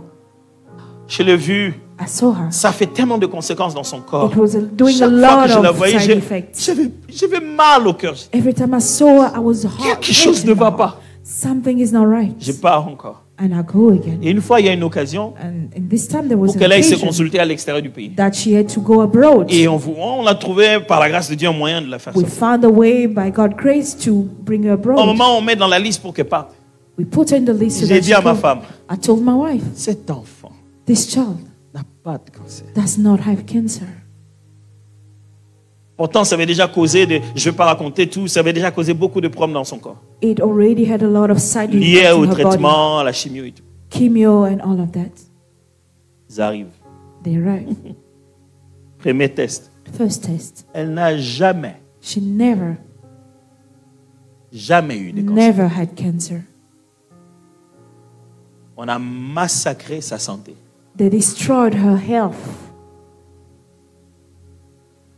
Speaker 1: Je l'ai vu.
Speaker 2: I saw her.
Speaker 1: Ça fait tellement de conséquences dans son corps.
Speaker 2: It was doing a
Speaker 1: Chaque fois que
Speaker 2: lot
Speaker 1: je la
Speaker 2: of
Speaker 1: voyais,
Speaker 2: side effects.
Speaker 1: j'avais mal au cœur.
Speaker 2: Every time I saw her, I was hurt.
Speaker 1: Quelque chose ne va pas.
Speaker 2: Something is not right.
Speaker 1: Je pars encore.
Speaker 2: And I go again.
Speaker 1: Et une fois, il y a une occasion
Speaker 2: And in this time there was
Speaker 1: pour
Speaker 2: an
Speaker 1: qu'elle aille se
Speaker 2: occasion
Speaker 1: consulter à l'extérieur du pays.
Speaker 2: that she had to go abroad.
Speaker 1: Et on a trouvé, par la grâce de Dieu, un moyen de la faire
Speaker 2: We
Speaker 1: sortir.
Speaker 2: found a way by God's grace to bring her
Speaker 1: Au
Speaker 2: abroad.
Speaker 1: moment où on met dans la liste pour qu'elle parte,
Speaker 2: We put her in the list. So
Speaker 1: j'ai
Speaker 2: that
Speaker 1: dit
Speaker 2: she
Speaker 1: à ma
Speaker 2: could-
Speaker 1: femme,
Speaker 2: I told my wife,
Speaker 1: cet enfant
Speaker 2: this child
Speaker 1: n'a pas de cancer.
Speaker 2: does not have cancer.
Speaker 1: Pourtant, ça avait déjà causé, je ne vais pas raconter tout, ça avait déjà causé beaucoup de problèmes dans son corps.
Speaker 2: It already had a lot of side
Speaker 1: Liés
Speaker 2: effects
Speaker 1: au
Speaker 2: in her body.
Speaker 1: traitement, à la chimio et tout.
Speaker 2: Chemo and all of that.
Speaker 1: Ils arrivent.
Speaker 2: They arrived.
Speaker 1: Premier test.
Speaker 2: First test.
Speaker 1: Elle n'a jamais
Speaker 2: She never
Speaker 1: Jamais eu de cancer.
Speaker 2: never had cancer.
Speaker 1: On a massacré sa santé.
Speaker 2: They destroyed her health.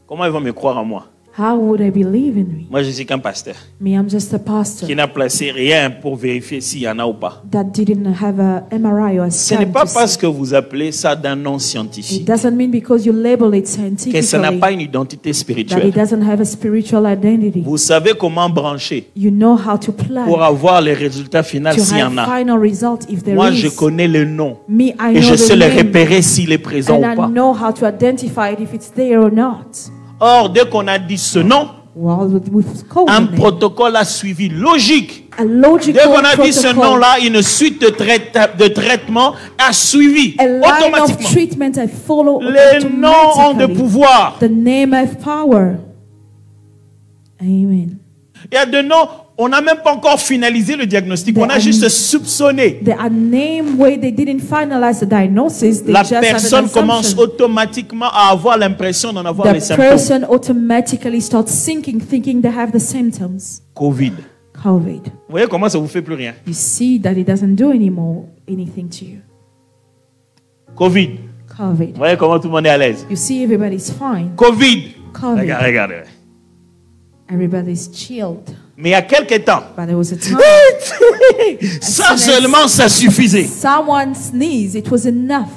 Speaker 1: Comment ils vont me croire en moi?
Speaker 2: How would they believe in me?
Speaker 1: Moi, je suis qu'un pasteur
Speaker 2: Me, I'm just a pastor
Speaker 1: qui n'a placé rien pour vérifier s'il y en a ou pas.
Speaker 2: that didn't have a MRI or a
Speaker 1: Ce n'est
Speaker 2: scan
Speaker 1: pas
Speaker 2: to
Speaker 1: parce
Speaker 2: see.
Speaker 1: que vous appelez ça d'un nom
Speaker 2: It
Speaker 1: scientifique
Speaker 2: doesn't mean because you label it
Speaker 1: que ça n'a
Speaker 2: scientifically
Speaker 1: pas une identité
Speaker 2: that
Speaker 1: spirituelle.
Speaker 2: it doesn't have a spiritual identity.
Speaker 1: Vous savez comment brancher
Speaker 2: You know how to plan
Speaker 1: pour avoir les résultats finaux
Speaker 2: to
Speaker 1: s'il y en
Speaker 2: have
Speaker 1: a.
Speaker 2: final result if there
Speaker 1: Moi, je
Speaker 2: is.
Speaker 1: connais le nom
Speaker 2: Me, I
Speaker 1: et
Speaker 2: know
Speaker 1: je
Speaker 2: the
Speaker 1: sais le
Speaker 2: name,
Speaker 1: repérer s'il est présent
Speaker 2: and
Speaker 1: ou
Speaker 2: I
Speaker 1: pas.
Speaker 2: know how to identify it if it's there or not.
Speaker 1: Or, dès qu'on a dit ce nom,
Speaker 2: Well, we've called
Speaker 1: un
Speaker 2: the name.
Speaker 1: protocole a suivi logique.
Speaker 2: A logical
Speaker 1: Dès qu'on a dit ce
Speaker 2: protocol,
Speaker 1: nom-là, une suite de traitement a suivi
Speaker 2: a line of
Speaker 1: automatiquement.
Speaker 2: treatment I follow
Speaker 1: Les noms ont de
Speaker 2: automatically.
Speaker 1: pouvoir.
Speaker 2: The name of power. Amen.
Speaker 1: Il y a de noms, on n'a même pas encore finalisé le diagnostic. On a juste soupçonné.
Speaker 2: There are names where they didn't finalize the diagnosis. They
Speaker 1: La
Speaker 2: just had an
Speaker 1: personne commence
Speaker 2: assumption.
Speaker 1: automatiquement à avoir l'impression d'en avoir les
Speaker 2: The
Speaker 1: symptômes.
Speaker 2: person automatically starts thinking they have the symptoms.
Speaker 1: Covid.
Speaker 2: COVID.
Speaker 1: Vous voyez comment ça vous fait plus rien?
Speaker 2: You see that it doesn't do anything to you.
Speaker 1: Covid.
Speaker 2: COVID.
Speaker 1: Vous voyez comment tout le monde est à l'aise?
Speaker 2: You see everybody's fine.
Speaker 1: Covid.
Speaker 2: COVID.
Speaker 1: Regardez.
Speaker 2: Everybody's chilled.
Speaker 1: Mais il y a quelques temps,
Speaker 2: But there was a time
Speaker 1: ça seulement, ça suffisait
Speaker 2: someone sneezed. It was enough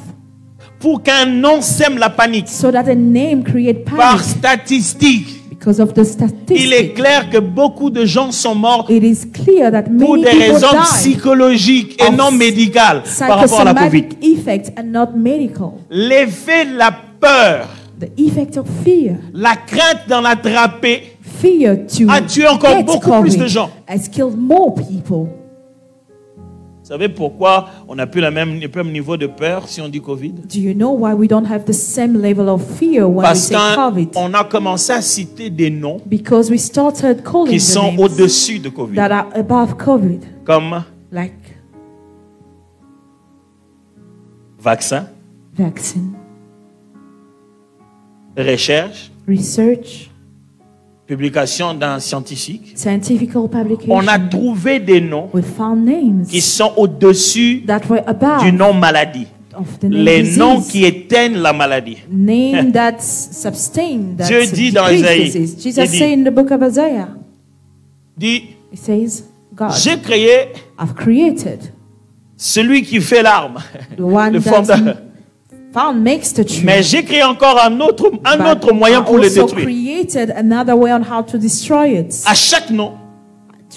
Speaker 1: pour qu'un nom sème la panique.
Speaker 2: so that a name create
Speaker 1: Par
Speaker 2: panic
Speaker 1: statistique,
Speaker 2: because of the
Speaker 1: il est
Speaker 2: statistics.
Speaker 1: clair que beaucoup de gens sont morts
Speaker 2: It is clear that
Speaker 1: pour
Speaker 2: many
Speaker 1: des
Speaker 2: people
Speaker 1: raisons
Speaker 2: died
Speaker 1: psychologiques et
Speaker 2: of
Speaker 1: non médicales par rapport à la Covid.
Speaker 2: psychosomatic effects and not medical.
Speaker 1: L'effet de la peur,
Speaker 2: The effect of fear.
Speaker 1: la crainte d'en attraper
Speaker 2: Fear to
Speaker 1: a tué encore
Speaker 2: get
Speaker 1: beaucoup plus de
Speaker 2: COVID
Speaker 1: gens.
Speaker 2: has killed more people.
Speaker 1: Vous savez pourquoi on n'a plus le même niveau de peur si on dit Covid?
Speaker 2: Do you know why we don't have the same level of fear when we
Speaker 1: Parce
Speaker 2: say COVID?
Speaker 1: qu'on a commencé à citer des noms
Speaker 2: Because we started calling
Speaker 1: qui
Speaker 2: the
Speaker 1: sont
Speaker 2: names
Speaker 1: au-dessus de Covid.
Speaker 2: that are above COVID,
Speaker 1: Comme
Speaker 2: like
Speaker 1: vaccin,
Speaker 2: vaccine,
Speaker 1: recherche,
Speaker 2: research,
Speaker 1: publication d'un scientifique.
Speaker 2: scientific publication.
Speaker 1: On a trouvé des noms
Speaker 2: We found names
Speaker 1: qui sont au-dessus
Speaker 2: that were above
Speaker 1: du nom maladie.
Speaker 2: of the name
Speaker 1: Les
Speaker 2: disease.
Speaker 1: noms qui éteignent la maladie.
Speaker 2: Name that sustain, that
Speaker 1: Dieu dit dans
Speaker 2: decrease
Speaker 1: Isaïe,
Speaker 2: disease.
Speaker 1: il
Speaker 2: Jesus
Speaker 1: dit-
Speaker 2: said in the book of Isaiah,
Speaker 1: Dit,
Speaker 2: he says, God,
Speaker 1: j'ai créé
Speaker 2: I've created
Speaker 1: celui qui fait l'arme,
Speaker 2: the one
Speaker 1: le
Speaker 2: that
Speaker 1: fondeur.
Speaker 2: found makes the tree.
Speaker 1: Mais j'ai créé encore un autre
Speaker 2: But
Speaker 1: moyen
Speaker 2: I
Speaker 1: pour le
Speaker 2: also
Speaker 1: détruire.
Speaker 2: created another way on how to destroy it.
Speaker 1: À chaque nom,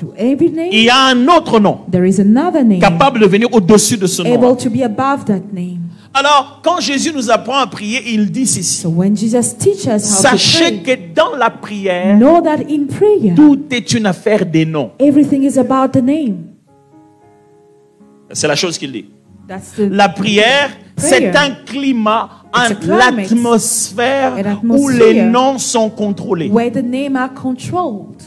Speaker 2: To every
Speaker 1: il
Speaker 2: name,
Speaker 1: y a un autre nom
Speaker 2: there is another name
Speaker 1: capable de venir au-dessus de ce nom.
Speaker 2: able to be above that name.
Speaker 1: Alors, quand Jésus nous apprend à prier, il dit ceci.
Speaker 2: So when Jesus teaches us how to
Speaker 1: Sachez
Speaker 2: pray,
Speaker 1: que dans la prière,
Speaker 2: know that in prayer,
Speaker 1: tout est une affaire des noms.
Speaker 2: everything is about the name.
Speaker 1: C'est la chose qu'il dit.
Speaker 2: That's the
Speaker 1: La prière, c'est
Speaker 2: Prayer.
Speaker 1: un climat,
Speaker 2: It's a climate,
Speaker 1: l'atmosphère
Speaker 2: an
Speaker 1: où
Speaker 2: atmosphere
Speaker 1: les noms sont contrôlés.
Speaker 2: where the name are controlled.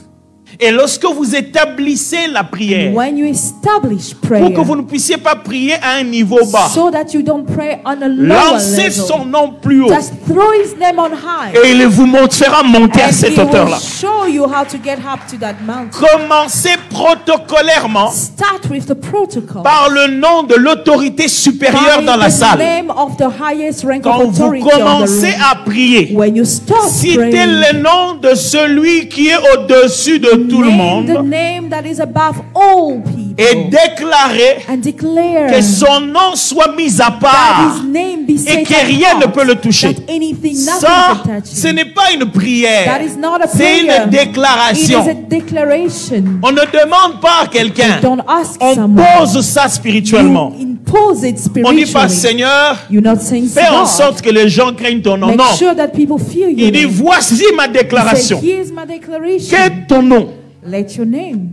Speaker 1: Et lorsque vous établissez la prière,
Speaker 2: When you establish
Speaker 1: pour
Speaker 2: prayer,
Speaker 1: que vous ne puissiez pas prier à un niveau bas,
Speaker 2: so that you don't pray on a lower
Speaker 1: lancez
Speaker 2: level,
Speaker 1: son nom plus haut
Speaker 2: just throw his name on high.
Speaker 1: et il vous fera monter à
Speaker 2: And
Speaker 1: cette
Speaker 2: he will
Speaker 1: hauteur-là.
Speaker 2: show you how to get up to that mountain.
Speaker 1: Commencez protocolairement
Speaker 2: Start with the protocol.
Speaker 1: par le nom de l'autorité supérieure
Speaker 2: By
Speaker 1: dans la
Speaker 2: the
Speaker 1: salle.
Speaker 2: name of the highest rank
Speaker 1: Quand
Speaker 2: of
Speaker 1: vous
Speaker 2: authority of the
Speaker 1: commencez
Speaker 2: room.
Speaker 1: à prier,
Speaker 2: When you start
Speaker 1: citez
Speaker 2: praying,
Speaker 1: le nom de celui qui est au-dessus de tout le
Speaker 2: name the
Speaker 1: monde
Speaker 2: name that is above all people
Speaker 1: et déclarez
Speaker 2: and declare
Speaker 1: que son nom soit mis à
Speaker 2: that
Speaker 1: part
Speaker 2: his name be set
Speaker 1: et que rien ne
Speaker 2: apart,
Speaker 1: peut le toucher.
Speaker 2: that anything,
Speaker 1: Ça,
Speaker 2: nothing can touch
Speaker 1: ce
Speaker 2: him.
Speaker 1: n'est pas une prière,
Speaker 2: That is not a
Speaker 1: c'est
Speaker 2: prayer.
Speaker 1: une
Speaker 2: It is a
Speaker 1: déclaration.
Speaker 2: declaration.
Speaker 1: On ne demande pas à quelqu'un,
Speaker 2: Don't ask
Speaker 1: on
Speaker 2: someone.
Speaker 1: pose ça spirituellement.
Speaker 2: You impose it
Speaker 1: On dit pas,
Speaker 2: spiritually.
Speaker 1: Seigneur,
Speaker 2: You're not saying
Speaker 1: fais en
Speaker 2: God.
Speaker 1: sorte que les gens craignent ton nom.
Speaker 2: Make
Speaker 1: Non,
Speaker 2: sure that people fear you.
Speaker 1: il dit, voici ma déclaration.
Speaker 2: Here's my declaration.
Speaker 1: Quel est ton nom?
Speaker 2: Let your name.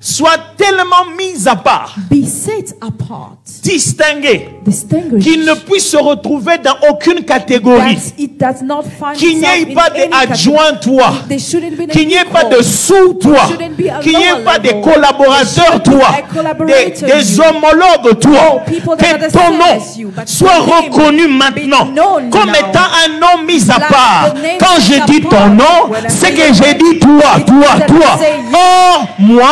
Speaker 1: soit tellement mis à part,
Speaker 2: be set apart,
Speaker 1: distingué,
Speaker 2: distinguished,
Speaker 1: qu'il ne puisse se retrouver dans aucune catégorie,
Speaker 2: that it does not find
Speaker 1: qu'il n'y
Speaker 2: itself
Speaker 1: ait
Speaker 2: in
Speaker 1: pas
Speaker 2: any
Speaker 1: d'adjoint toi,
Speaker 2: category. There shouldn't be an
Speaker 1: qu'il n'y ait pas
Speaker 2: equal.
Speaker 1: de sous toi,
Speaker 2: Shouldn't be a
Speaker 1: qu'il n'y ait
Speaker 2: lower
Speaker 1: pas
Speaker 2: level.
Speaker 1: des collaborateurs
Speaker 2: There
Speaker 1: toi,
Speaker 2: shouldn't be a collaborator
Speaker 1: des
Speaker 2: you.
Speaker 1: homologues toi,
Speaker 2: Oh, people that are
Speaker 1: que
Speaker 2: the
Speaker 1: ton
Speaker 2: same
Speaker 1: nom
Speaker 2: as you, but
Speaker 1: soit
Speaker 2: your name
Speaker 1: reconnu
Speaker 2: be
Speaker 1: maintenant
Speaker 2: known
Speaker 1: comme
Speaker 2: now.
Speaker 1: étant un nom mis à
Speaker 2: Like
Speaker 1: part.
Speaker 2: the name
Speaker 1: Quand
Speaker 2: is
Speaker 1: je dis
Speaker 2: apart.
Speaker 1: ton nom,
Speaker 2: When I
Speaker 1: c'est
Speaker 2: say
Speaker 1: que
Speaker 2: your
Speaker 1: j'ai
Speaker 2: name,
Speaker 1: dit toi,
Speaker 2: it
Speaker 1: toi,
Speaker 2: means that
Speaker 1: toi.
Speaker 2: I say you.
Speaker 1: Oh, moi,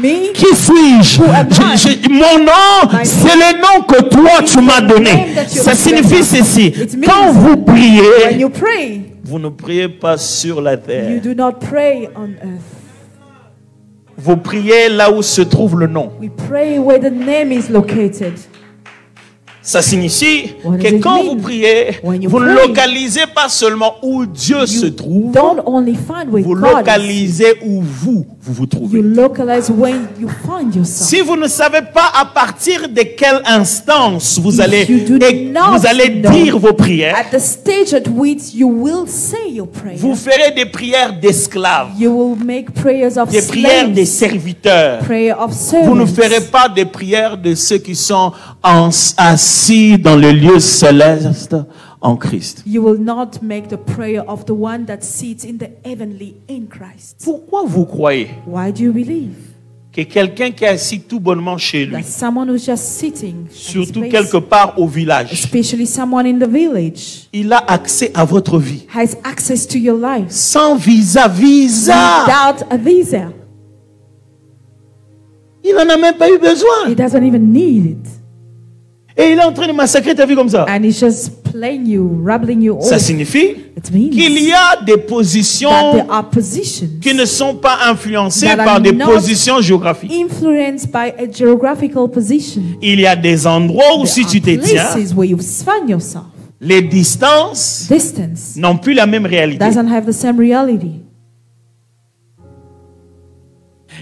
Speaker 2: Me?
Speaker 1: qui suis-je?
Speaker 2: Who am I?
Speaker 1: Mon nom,
Speaker 2: My
Speaker 1: c'est le nom que toi tu m'as donné.
Speaker 2: name that you
Speaker 1: Ça signifie
Speaker 2: remember.
Speaker 1: ceci.
Speaker 2: It means
Speaker 1: Quand vous
Speaker 2: When
Speaker 1: priez,
Speaker 2: you pray,
Speaker 1: vous ne priez pas sur la
Speaker 2: you
Speaker 1: terre.
Speaker 2: do not pray on earth.
Speaker 1: Vous priez là où se trouve le nom.
Speaker 2: We pray where the name is located.
Speaker 1: Ça signifie
Speaker 2: What does
Speaker 1: que
Speaker 2: it
Speaker 1: quand
Speaker 2: mean?
Speaker 1: vous priez,
Speaker 2: When you
Speaker 1: vous ne
Speaker 2: pray,
Speaker 1: localisez pas seulement où Dieu se trouve,
Speaker 2: Don't only find where
Speaker 1: vous
Speaker 2: God is.
Speaker 1: localisez où vous
Speaker 2: You
Speaker 1: trouvez.
Speaker 2: localize when you find yourself.
Speaker 1: Si vous ne savez pas à partir de quelle instance vous allez,
Speaker 2: you do not
Speaker 1: vous allez
Speaker 2: know
Speaker 1: dire vos prières,
Speaker 2: At the stage at which you will say your prayer,
Speaker 1: vous ferez des prières d'esclaves,
Speaker 2: you will make prayers of
Speaker 1: des prières des
Speaker 2: slaves,
Speaker 1: serviteurs.
Speaker 2: prayer of
Speaker 1: Vous ne
Speaker 2: servants.
Speaker 1: ferez pas des prières de ceux qui sont assis dans le lieu céleste en Christ.
Speaker 2: You will not make the prayer of the one that sits in the heavenly in Christ.
Speaker 1: Pourquoi vous croyez
Speaker 2: Why do you believe
Speaker 1: que quelqu'un qui est assis tout bonnement chez lui,
Speaker 2: that someone who's just sitting, at his
Speaker 1: surtout
Speaker 2: place,
Speaker 1: quelque part au village,
Speaker 2: especially someone in the village,
Speaker 1: il a accès à votre vie
Speaker 2: has access to your life
Speaker 1: sans visa?
Speaker 2: without a visa?
Speaker 1: Il n'en a même pas eu besoin.
Speaker 2: He doesn't even need it.
Speaker 1: Et il est en train de massacrer ta vie comme ça.
Speaker 2: And he's just playing you, rubbling you
Speaker 1: Ça
Speaker 2: off.
Speaker 1: signifie
Speaker 2: It means
Speaker 1: qu'il y a des
Speaker 2: that
Speaker 1: positions
Speaker 2: there are positions
Speaker 1: qui ne sont pas influencées
Speaker 2: that are
Speaker 1: par des
Speaker 2: not
Speaker 1: positions géographiques.
Speaker 2: influenced by a geographical position.
Speaker 1: Il y a des endroits où si
Speaker 2: There
Speaker 1: tu
Speaker 2: are
Speaker 1: te tiens,
Speaker 2: places where you find yourself.
Speaker 1: les distances
Speaker 2: Distance
Speaker 1: n'ont plus la même réalité.
Speaker 2: doesn't have the same reality.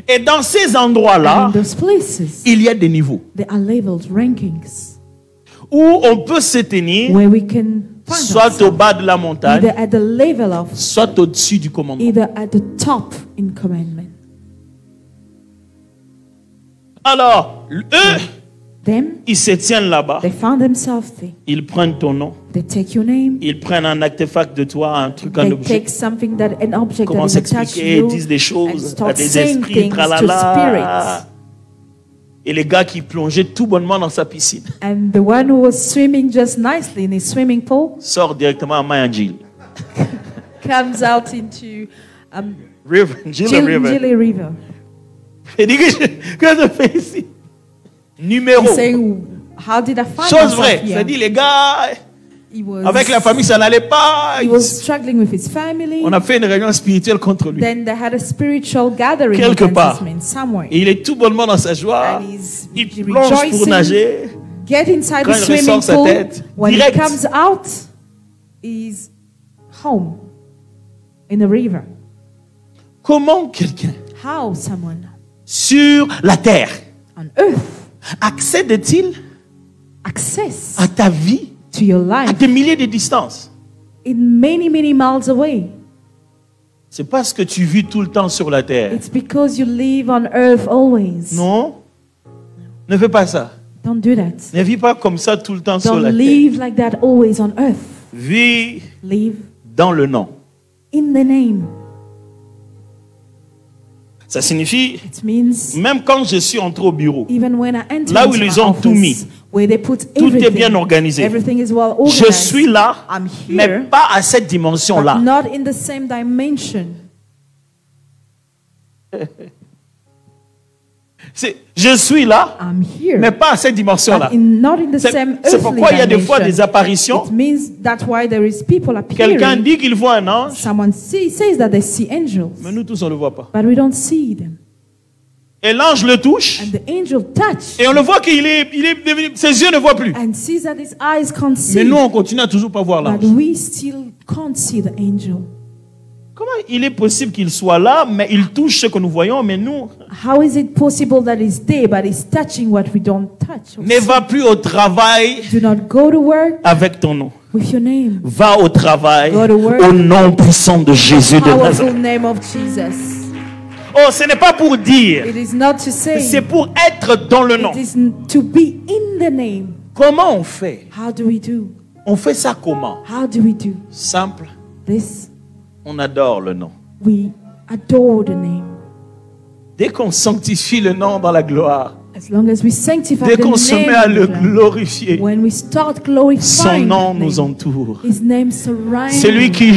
Speaker 1: Et dans ces
Speaker 2: And
Speaker 1: endroits-là,
Speaker 2: in those places,
Speaker 1: il y a des niveaux
Speaker 2: there are labeled rankings
Speaker 1: où on peut se tenir
Speaker 2: where we can find
Speaker 1: soit au
Speaker 2: ourselves,
Speaker 1: bas de la montagne,
Speaker 2: either at the level of,
Speaker 1: soit au-dessus du commandement.
Speaker 2: either at the top in commandment.
Speaker 1: Alors, eux,
Speaker 2: Them,
Speaker 1: ils se tiennent là-bas,
Speaker 2: they found themselves there.
Speaker 1: ils prennent ton nom,
Speaker 2: They take your name.
Speaker 1: ils prennent un artefact de toi, un truc, un
Speaker 2: They
Speaker 1: objet,
Speaker 2: take something that an object that
Speaker 1: commencent
Speaker 2: is
Speaker 1: à
Speaker 2: attached to
Speaker 1: expliquer,
Speaker 2: you
Speaker 1: disent des
Speaker 2: and
Speaker 1: choses à
Speaker 2: start
Speaker 1: des
Speaker 2: saying
Speaker 1: esprits,
Speaker 2: things to
Speaker 1: tralala.
Speaker 2: spirits.
Speaker 1: Et les gars qui plongeaient tout bonnement dans sa piscine
Speaker 2: And the one who was swimming just nicely in his swimming pool
Speaker 1: sort directement à Mayanjil.
Speaker 2: comes out into
Speaker 1: River, Gila River.
Speaker 2: Gili River.
Speaker 1: Il dit que je fais ici. Numéro.
Speaker 2: He's saying, how did I find
Speaker 1: Chose
Speaker 2: myself
Speaker 1: vraie.
Speaker 2: here?
Speaker 1: C'est-à-dire, les gars,
Speaker 2: He was,
Speaker 1: avec la famille, ça n'allait pas.
Speaker 2: he was struggling with his family.
Speaker 1: On a fait une réunion spirituelle contre lui.
Speaker 2: Then they had a spiritual gathering
Speaker 1: Quelque
Speaker 2: against
Speaker 1: part.
Speaker 2: this man somewhere.
Speaker 1: Et il est tout bonnement dans sa joie.
Speaker 2: And he's
Speaker 1: Il plonge pour
Speaker 2: rejoicing.
Speaker 1: nager.
Speaker 2: Get inside
Speaker 1: Quand
Speaker 2: the
Speaker 1: il
Speaker 2: swimming
Speaker 1: ressort sa
Speaker 2: pool.
Speaker 1: tête,
Speaker 2: When
Speaker 1: direct.
Speaker 2: he comes out, he's home in the river.
Speaker 1: Comment quelqu'un
Speaker 2: How someone
Speaker 1: sur la terre
Speaker 2: on earth
Speaker 1: accède-t-il
Speaker 2: access
Speaker 1: à ta vie
Speaker 2: to your
Speaker 1: à
Speaker 2: life
Speaker 1: des milliers de distances?
Speaker 2: in many, many miles away?
Speaker 1: C'est parce que tu vis tout le temps sur la terre.
Speaker 2: It's because you live on earth always.
Speaker 1: Non? Ne fais pas ça.
Speaker 2: Don't do that.
Speaker 1: Ne vis pas comme ça tout le temps sur la
Speaker 2: Don't
Speaker 1: terre.
Speaker 2: live like that always on earth.
Speaker 1: Vis
Speaker 2: Live
Speaker 1: dans le nom.
Speaker 2: in the name.
Speaker 1: Ça signifie,
Speaker 2: It means
Speaker 1: même quand je suis entré au bureau,
Speaker 2: even when I enter
Speaker 1: là où
Speaker 2: into
Speaker 1: ils
Speaker 2: my
Speaker 1: ont tout mis,
Speaker 2: office, where they put
Speaker 1: tout est
Speaker 2: everything,
Speaker 1: bien organisé.
Speaker 2: everything is well
Speaker 1: Je
Speaker 2: organized.
Speaker 1: suis là,
Speaker 2: I'm
Speaker 1: mais
Speaker 2: here,
Speaker 1: pas à cette
Speaker 2: but
Speaker 1: dimension-là.
Speaker 2: not in the same dimension.
Speaker 1: Je suis là,
Speaker 2: I'm here,
Speaker 1: mais pas à cette dimension-là.
Speaker 2: but not in the same
Speaker 1: C'est
Speaker 2: earthly
Speaker 1: pourquoi il y a des fois des
Speaker 2: dimension.
Speaker 1: apparitions.
Speaker 2: It means that's why there is people
Speaker 1: Quelqu'un
Speaker 2: appearing.
Speaker 1: dit qu'il voit un ange,
Speaker 2: Someone says that they see angels,
Speaker 1: mais nous tous on ne le voit pas.
Speaker 2: but we don't see them.
Speaker 1: Et l'ange le touche,
Speaker 2: And the angel touch
Speaker 1: et on le voit qu'il est devenu, ses yeux ne voient plus.
Speaker 2: and sees that his eyes can't see.
Speaker 1: Mais nous on continue à toujours pas voir
Speaker 2: But
Speaker 1: l'ange.
Speaker 2: we still can't see the angel.
Speaker 1: Comment il est possible qu'il soit là, mais il touche ce que nous voyons, mais nous,
Speaker 2: How is it possible that he's there, but he's touching what we don't touch? or
Speaker 1: ne
Speaker 2: see?
Speaker 1: va plus au travail
Speaker 2: Do not go to work
Speaker 1: avec ton nom.
Speaker 2: with your name.
Speaker 1: Va au travail
Speaker 2: Go to work.
Speaker 1: au nom puissant de Jésus de
Speaker 2: Powerful
Speaker 1: Nazareth.
Speaker 2: name of Jesus.
Speaker 1: Oh, ce n'est pas pour dire.
Speaker 2: It is not to say.
Speaker 1: C'est pour être dans le nom.
Speaker 2: It is to be in the name.
Speaker 1: Comment on fait?
Speaker 2: How do we do?
Speaker 1: On fait ça comment?
Speaker 2: How do we do
Speaker 1: Simple.
Speaker 2: this?
Speaker 1: On adore le nom.
Speaker 2: We adore the name.
Speaker 1: Dès qu'on sanctifie le nom dans la gloire,
Speaker 2: As long as we sanctify
Speaker 1: dès
Speaker 2: the
Speaker 1: qu'on se met à
Speaker 2: name,
Speaker 1: le
Speaker 2: of God,
Speaker 1: glorifier,
Speaker 2: when we start
Speaker 1: son
Speaker 2: glorifying
Speaker 1: nom
Speaker 2: that
Speaker 1: nous
Speaker 2: name,
Speaker 1: entoure.
Speaker 2: His name surrounds
Speaker 1: Celui qui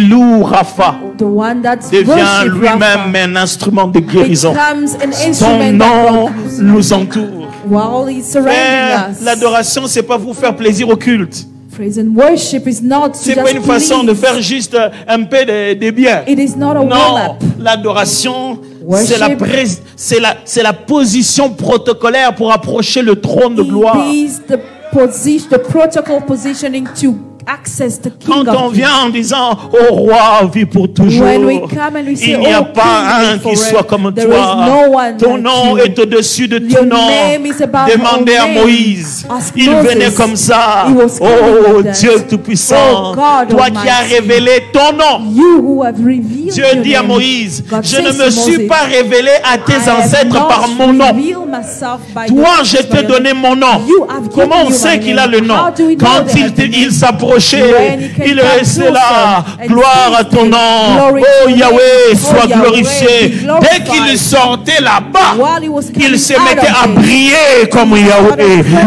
Speaker 1: loue Rapha
Speaker 2: the one that
Speaker 1: devient
Speaker 2: worship
Speaker 1: lui-même
Speaker 2: Rapha.
Speaker 1: un instrument de
Speaker 2: It
Speaker 1: guérison.
Speaker 2: becomes an
Speaker 1: Son
Speaker 2: instrument that
Speaker 1: nom
Speaker 2: God uses
Speaker 1: nous entoure.
Speaker 2: while He's surrounding
Speaker 1: Frère,
Speaker 2: us.
Speaker 1: l'adoration, c'est pas pour faire plaisir au culte.
Speaker 2: Praise and worship is not to
Speaker 1: C'est pas une
Speaker 2: just
Speaker 1: façon de
Speaker 2: please.
Speaker 1: faire juste un peu de bien.
Speaker 2: It is not a
Speaker 1: Non,
Speaker 2: warm-up.
Speaker 1: l'adoration,
Speaker 2: Worship.
Speaker 1: c'est la position protocolaire pour approcher le trône de gloire.
Speaker 2: It is the position, the protocol positioning to access the King
Speaker 1: Quand on
Speaker 2: of
Speaker 1: vient en disant « Au roi, vis pour toujours
Speaker 2: When we come and we say,
Speaker 1: il n'y a
Speaker 2: "Oh,
Speaker 1: pas
Speaker 2: King,
Speaker 1: un
Speaker 2: live
Speaker 1: qui
Speaker 2: forever."
Speaker 1: soit comme
Speaker 2: There
Speaker 1: toi.
Speaker 2: is no one
Speaker 1: Ton
Speaker 2: like
Speaker 1: nom
Speaker 2: you.
Speaker 1: est au-dessus de
Speaker 2: Your
Speaker 1: tout nom. »
Speaker 2: name is above
Speaker 1: Demandez
Speaker 2: all
Speaker 1: à
Speaker 2: names.
Speaker 1: Moïse.
Speaker 2: Ask
Speaker 1: Il
Speaker 2: Moses.
Speaker 1: venait comme ça.
Speaker 2: He was coming
Speaker 1: Oh
Speaker 2: like that.
Speaker 1: Dieu Tout-Puissant,
Speaker 2: Oh, God
Speaker 1: toi qui as
Speaker 2: Almighty.
Speaker 1: révélé ton nom.
Speaker 2: You who have revealed
Speaker 1: Dieu
Speaker 2: your
Speaker 1: dit à
Speaker 2: name.
Speaker 1: Moïse,
Speaker 2: God
Speaker 1: je
Speaker 2: says
Speaker 1: ne
Speaker 2: to
Speaker 1: me suis
Speaker 2: Moses,
Speaker 1: pas révélé à tes
Speaker 2: I have
Speaker 1: ancêtres
Speaker 2: not
Speaker 1: par mon nom.
Speaker 2: revealed myself by
Speaker 1: Toi,
Speaker 2: your-
Speaker 1: je
Speaker 2: by
Speaker 1: t'ai
Speaker 2: your
Speaker 1: donné
Speaker 2: name.
Speaker 1: mon nom.
Speaker 2: You have given
Speaker 1: Comment on
Speaker 2: you
Speaker 1: sait
Speaker 2: my
Speaker 1: qu'il a
Speaker 2: name.
Speaker 1: le nom?
Speaker 2: How do we know
Speaker 1: Quand
Speaker 2: that I have
Speaker 1: il
Speaker 2: the
Speaker 1: s'approchait,
Speaker 2: When he came
Speaker 1: il
Speaker 2: back
Speaker 1: restait
Speaker 2: closer
Speaker 1: là.
Speaker 2: and
Speaker 1: Gloire à
Speaker 2: said,
Speaker 1: ton nom.
Speaker 2: "Glory to
Speaker 1: Oh
Speaker 2: your
Speaker 1: Yahweh,
Speaker 2: name.
Speaker 1: sois
Speaker 2: Oh, Yahweh,
Speaker 1: glorifié.
Speaker 2: be glorified."
Speaker 1: Dès qu'il sortait là-bas,
Speaker 2: While he was coming
Speaker 1: il se
Speaker 2: out
Speaker 1: mettait
Speaker 2: of
Speaker 1: à
Speaker 2: it,
Speaker 1: briller comme Yahweh.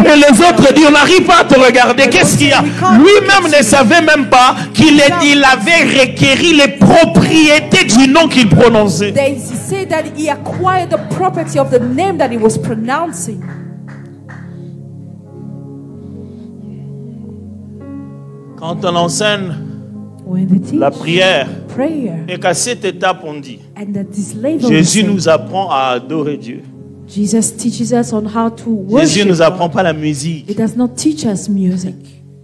Speaker 1: Et les autres disent, on n'arrive pas à te regarder. Qu'est-ce qu'il y a? Lui-même ne savait même pas qu'il avait requéri les propriétés du nom qu'il prononçait.
Speaker 2: They say that he acquired the property of the name that he was pronouncing.
Speaker 1: Quand on enseigne
Speaker 2: When they teach
Speaker 1: la prière,
Speaker 2: prayer,
Speaker 1: et qu'à cette étape on dit,
Speaker 2: and that this level,
Speaker 1: Jésus nous apprend à adorer Dieu.
Speaker 2: Jesus teaches us on how to
Speaker 1: Jésus
Speaker 2: worship
Speaker 1: ne nous apprend
Speaker 2: God.
Speaker 1: pas la musique.
Speaker 2: It does not teach us music.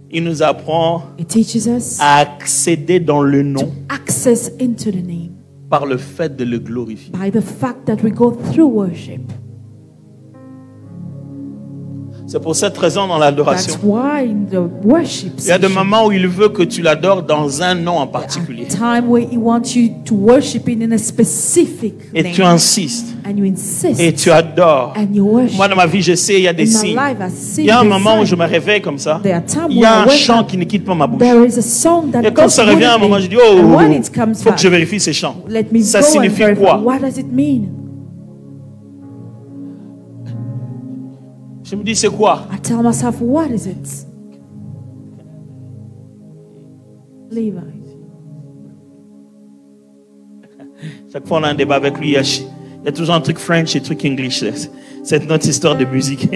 Speaker 1: Il nous apprend
Speaker 2: It teaches us
Speaker 1: à accéder dans le nom
Speaker 2: access into the name
Speaker 1: par le fait de le glorifier.
Speaker 2: by the fact that we go through worship.
Speaker 1: C'est pour cette raison dans
Speaker 2: That's
Speaker 1: l'adoration,
Speaker 2: why in the worship
Speaker 1: il y a des
Speaker 2: session,
Speaker 1: moments où il veut que tu l'adores dans un nom en particulier.
Speaker 2: time where he wants you to worship in a specific
Speaker 1: Et
Speaker 2: name,
Speaker 1: tu insistes.
Speaker 2: and you insist,
Speaker 1: Et tu adores.
Speaker 2: and you worship.
Speaker 1: Moi, dans ma vie, je sais, il y a des
Speaker 2: In my
Speaker 1: signes.
Speaker 2: life, I see
Speaker 1: Il y a un
Speaker 2: the
Speaker 1: moment où
Speaker 2: sign.
Speaker 1: je me réveille comme ça.
Speaker 2: There are times
Speaker 1: Il y
Speaker 2: when
Speaker 1: a
Speaker 2: I
Speaker 1: un
Speaker 2: wake
Speaker 1: chant
Speaker 2: up,
Speaker 1: qui ne quitte pas ma bouche.
Speaker 2: there is a song that
Speaker 1: Et quand ça
Speaker 2: goes
Speaker 1: revient, à un
Speaker 2: with
Speaker 1: moment,
Speaker 2: me.
Speaker 1: je dis,
Speaker 2: And when
Speaker 1: oh,
Speaker 2: it comes
Speaker 1: faut que
Speaker 2: back,
Speaker 1: je vérifie ces chants.
Speaker 2: let me
Speaker 1: Ça
Speaker 2: go and
Speaker 1: signifie
Speaker 2: verify.
Speaker 1: quoi?
Speaker 2: What does it mean?
Speaker 1: Je me dis, c'est quoi?
Speaker 2: I tell myself, what is it? Levi.
Speaker 1: Chaque fois, on a un débat avec lui. Il y a toujours un truc French et un truc English. C'est notre histoire de musique.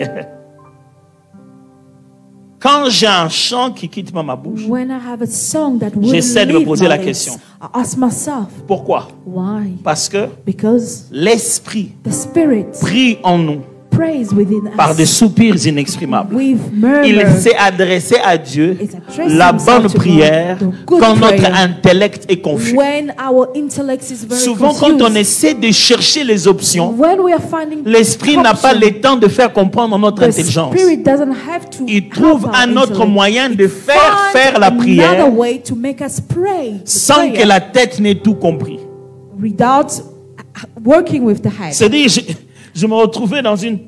Speaker 1: Quand j'ai un chant qui quitte pas ma bouche,
Speaker 2: When I have a song that will
Speaker 1: j'essaie de me
Speaker 2: leave
Speaker 1: poser
Speaker 2: my
Speaker 1: la
Speaker 2: lips,
Speaker 1: question.
Speaker 2: I ask myself,
Speaker 1: Pourquoi?
Speaker 2: why?
Speaker 1: Parce que
Speaker 2: Because
Speaker 1: l'Esprit
Speaker 2: the Spirit
Speaker 1: prie en nous
Speaker 2: prays within
Speaker 1: par des
Speaker 2: us
Speaker 1: soupirs inexprimables.
Speaker 2: with
Speaker 1: Il
Speaker 2: murmur.
Speaker 1: s'est adressé à Dieu
Speaker 2: It's addressing
Speaker 1: la
Speaker 2: himself
Speaker 1: bonne
Speaker 2: to God,
Speaker 1: prière
Speaker 2: the good
Speaker 1: quand notre
Speaker 2: prayer.
Speaker 1: intellect est confus.
Speaker 2: When our intellect is very
Speaker 1: Souvent, quand
Speaker 2: confused,
Speaker 1: on essaie de chercher les options,
Speaker 2: when we are finding
Speaker 1: l'Esprit n'a pas
Speaker 2: options,
Speaker 1: le temps de faire comprendre notre
Speaker 2: the
Speaker 1: intelligence.
Speaker 2: Spirit doesn't have to
Speaker 1: Il
Speaker 2: help
Speaker 1: trouve
Speaker 2: our
Speaker 1: un autre
Speaker 2: intellect.
Speaker 1: moyen de
Speaker 2: It
Speaker 1: faire
Speaker 2: finds
Speaker 1: la prière
Speaker 2: another way to make us pray, the
Speaker 1: sans
Speaker 2: prayer,
Speaker 1: que la tête n'ait tout compris.
Speaker 2: without working with the head.
Speaker 1: C'est-à-dire, je me retrouvais dans une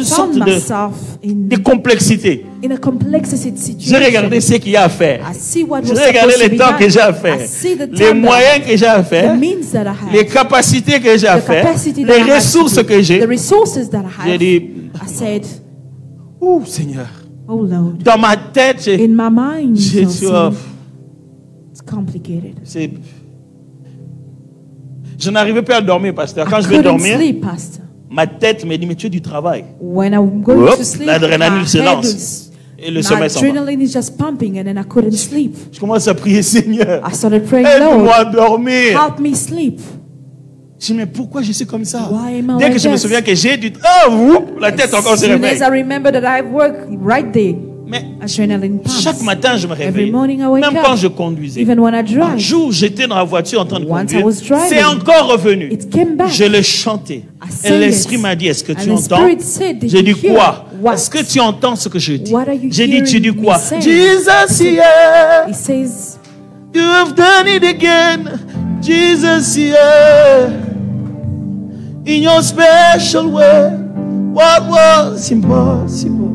Speaker 1: sorte
Speaker 2: Found
Speaker 1: de
Speaker 2: myself
Speaker 1: de complexité.
Speaker 2: in a complexity
Speaker 1: J'ai
Speaker 2: situation.
Speaker 1: regardé ce qu'il y a à faire.
Speaker 2: I see what
Speaker 1: J'ai
Speaker 2: was
Speaker 1: regardé
Speaker 2: supposed to
Speaker 1: le
Speaker 2: be
Speaker 1: temps
Speaker 2: done.
Speaker 1: que j'ai à faire,
Speaker 2: I see the
Speaker 1: les
Speaker 2: time
Speaker 1: moyens que j'ai à
Speaker 2: that,
Speaker 1: faire,
Speaker 2: the means that I have,
Speaker 1: les capacités que j'ai à
Speaker 2: the
Speaker 1: faire,
Speaker 2: capacity that I
Speaker 1: les
Speaker 2: have to
Speaker 1: ressources
Speaker 2: do,
Speaker 1: que j'ai.
Speaker 2: the resources that I
Speaker 1: J'ai
Speaker 2: have.
Speaker 1: dit,
Speaker 2: I said,
Speaker 1: ouh Seigneur,
Speaker 2: oh Lord,
Speaker 1: dans ma tête,
Speaker 2: in my mind,
Speaker 1: j'ai
Speaker 2: you
Speaker 1: dit,
Speaker 2: see,
Speaker 1: oh,
Speaker 2: it's complicated.
Speaker 1: je n'arrivais pas à dormir, pasteur. Quand
Speaker 2: I
Speaker 1: je vais
Speaker 2: couldn't
Speaker 1: dormir,
Speaker 2: sleep, Pastor.
Speaker 1: ma tête me dit, mais tu as du travail.
Speaker 2: When I'm going
Speaker 1: Hop,
Speaker 2: to sleep,
Speaker 1: l'adrénaline
Speaker 2: my
Speaker 1: se
Speaker 2: head
Speaker 1: lance.
Speaker 2: is-
Speaker 1: Et le
Speaker 2: my
Speaker 1: sommeil s'en va.
Speaker 2: adrenaline is just pumping, and then I couldn't sleep.
Speaker 1: Je commence à prier, Seigneur,
Speaker 2: I started praying,
Speaker 1: aide-moi
Speaker 2: Lord,
Speaker 1: à dormir.
Speaker 2: help me sleep.
Speaker 1: Je dis, mais pourquoi je suis comme ça?
Speaker 2: Why am I
Speaker 1: Dès que
Speaker 2: like
Speaker 1: je me
Speaker 2: this?
Speaker 1: souviens que j'ai du... Oh, whoop, la tête encore se
Speaker 2: As soon
Speaker 1: réveille.
Speaker 2: as I remember that I have work right there,
Speaker 1: Mais
Speaker 2: adrenaline pumps.
Speaker 1: chaque matin, je me
Speaker 2: Every
Speaker 1: réveille.
Speaker 2: morning I wake
Speaker 1: Même
Speaker 2: up.
Speaker 1: quand je conduisais.
Speaker 2: Even when I
Speaker 1: Un
Speaker 2: drive,
Speaker 1: jour, j'étais dans la voiture en train de
Speaker 2: Once I
Speaker 1: conduire.
Speaker 2: was driving,
Speaker 1: C'est encore revenu.
Speaker 2: it came back.
Speaker 1: Je le chantais.
Speaker 2: I
Speaker 1: Et
Speaker 2: sang
Speaker 1: l'Esprit
Speaker 2: it.
Speaker 1: m'a dit, est-ce que tu
Speaker 2: And the
Speaker 1: entends?
Speaker 2: Spirit said, did
Speaker 1: J'ai dit
Speaker 2: you hear
Speaker 1: quoi?
Speaker 2: what?
Speaker 1: Est-ce que tu entends ce que je dis?
Speaker 2: What are you
Speaker 1: J'ai dit, tu dis
Speaker 2: hearing me
Speaker 1: quoi?
Speaker 2: say?
Speaker 1: Jesus, yeah.
Speaker 2: He says,
Speaker 1: You have done it again. Jesus, yeah. In your special way, what was impossible,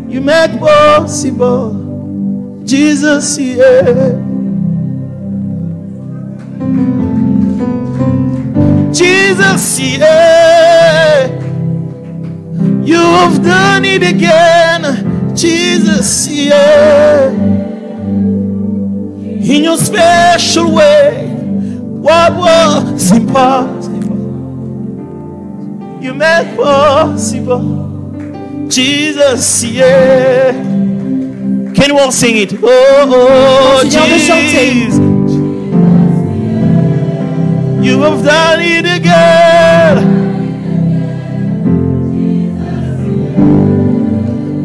Speaker 1: you made possible. Jesus, yeah. Jesus, yeah. You have done it again. Jesus, yeah. In your special way, what was impossible, you made possible. Jesus, yeah. Can you all sing it? Oh, Jesus. You have done it again.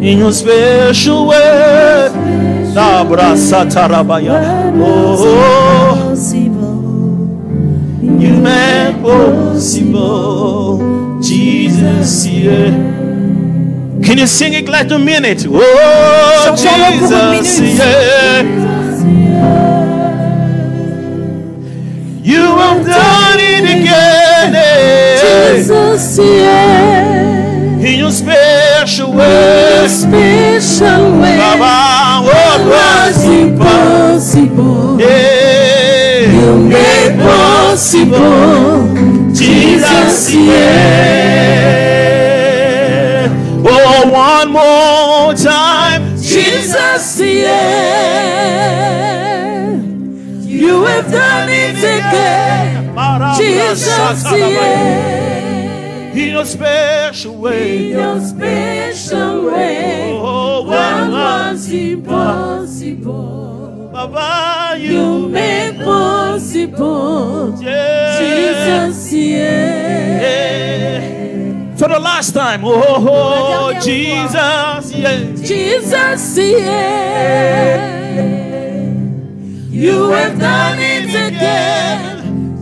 Speaker 1: In your special way. Oh, you made possible. Jesus, yeah. Can you sing it like a minute? Oh, Jesus, yeah. You have done it again.
Speaker 2: Jesus, yeah.
Speaker 1: In your special way.
Speaker 2: In your special way.
Speaker 1: Baba, what was
Speaker 2: impossible?
Speaker 1: Yeah.
Speaker 2: You made possible. Jesus,
Speaker 1: yeah. Oh, one more time.
Speaker 2: Jesus, yeah. You have done it again. Jesus, yeah.
Speaker 1: In your special way.
Speaker 2: In your special way.
Speaker 1: Oh,
Speaker 2: what was impossible?
Speaker 1: Baba,
Speaker 2: you made possible.
Speaker 1: Yeah.
Speaker 2: Jesus, yeah.
Speaker 1: For the last time. Oh, Jesus, yeah.
Speaker 2: Jesus, yeah. You have done it again.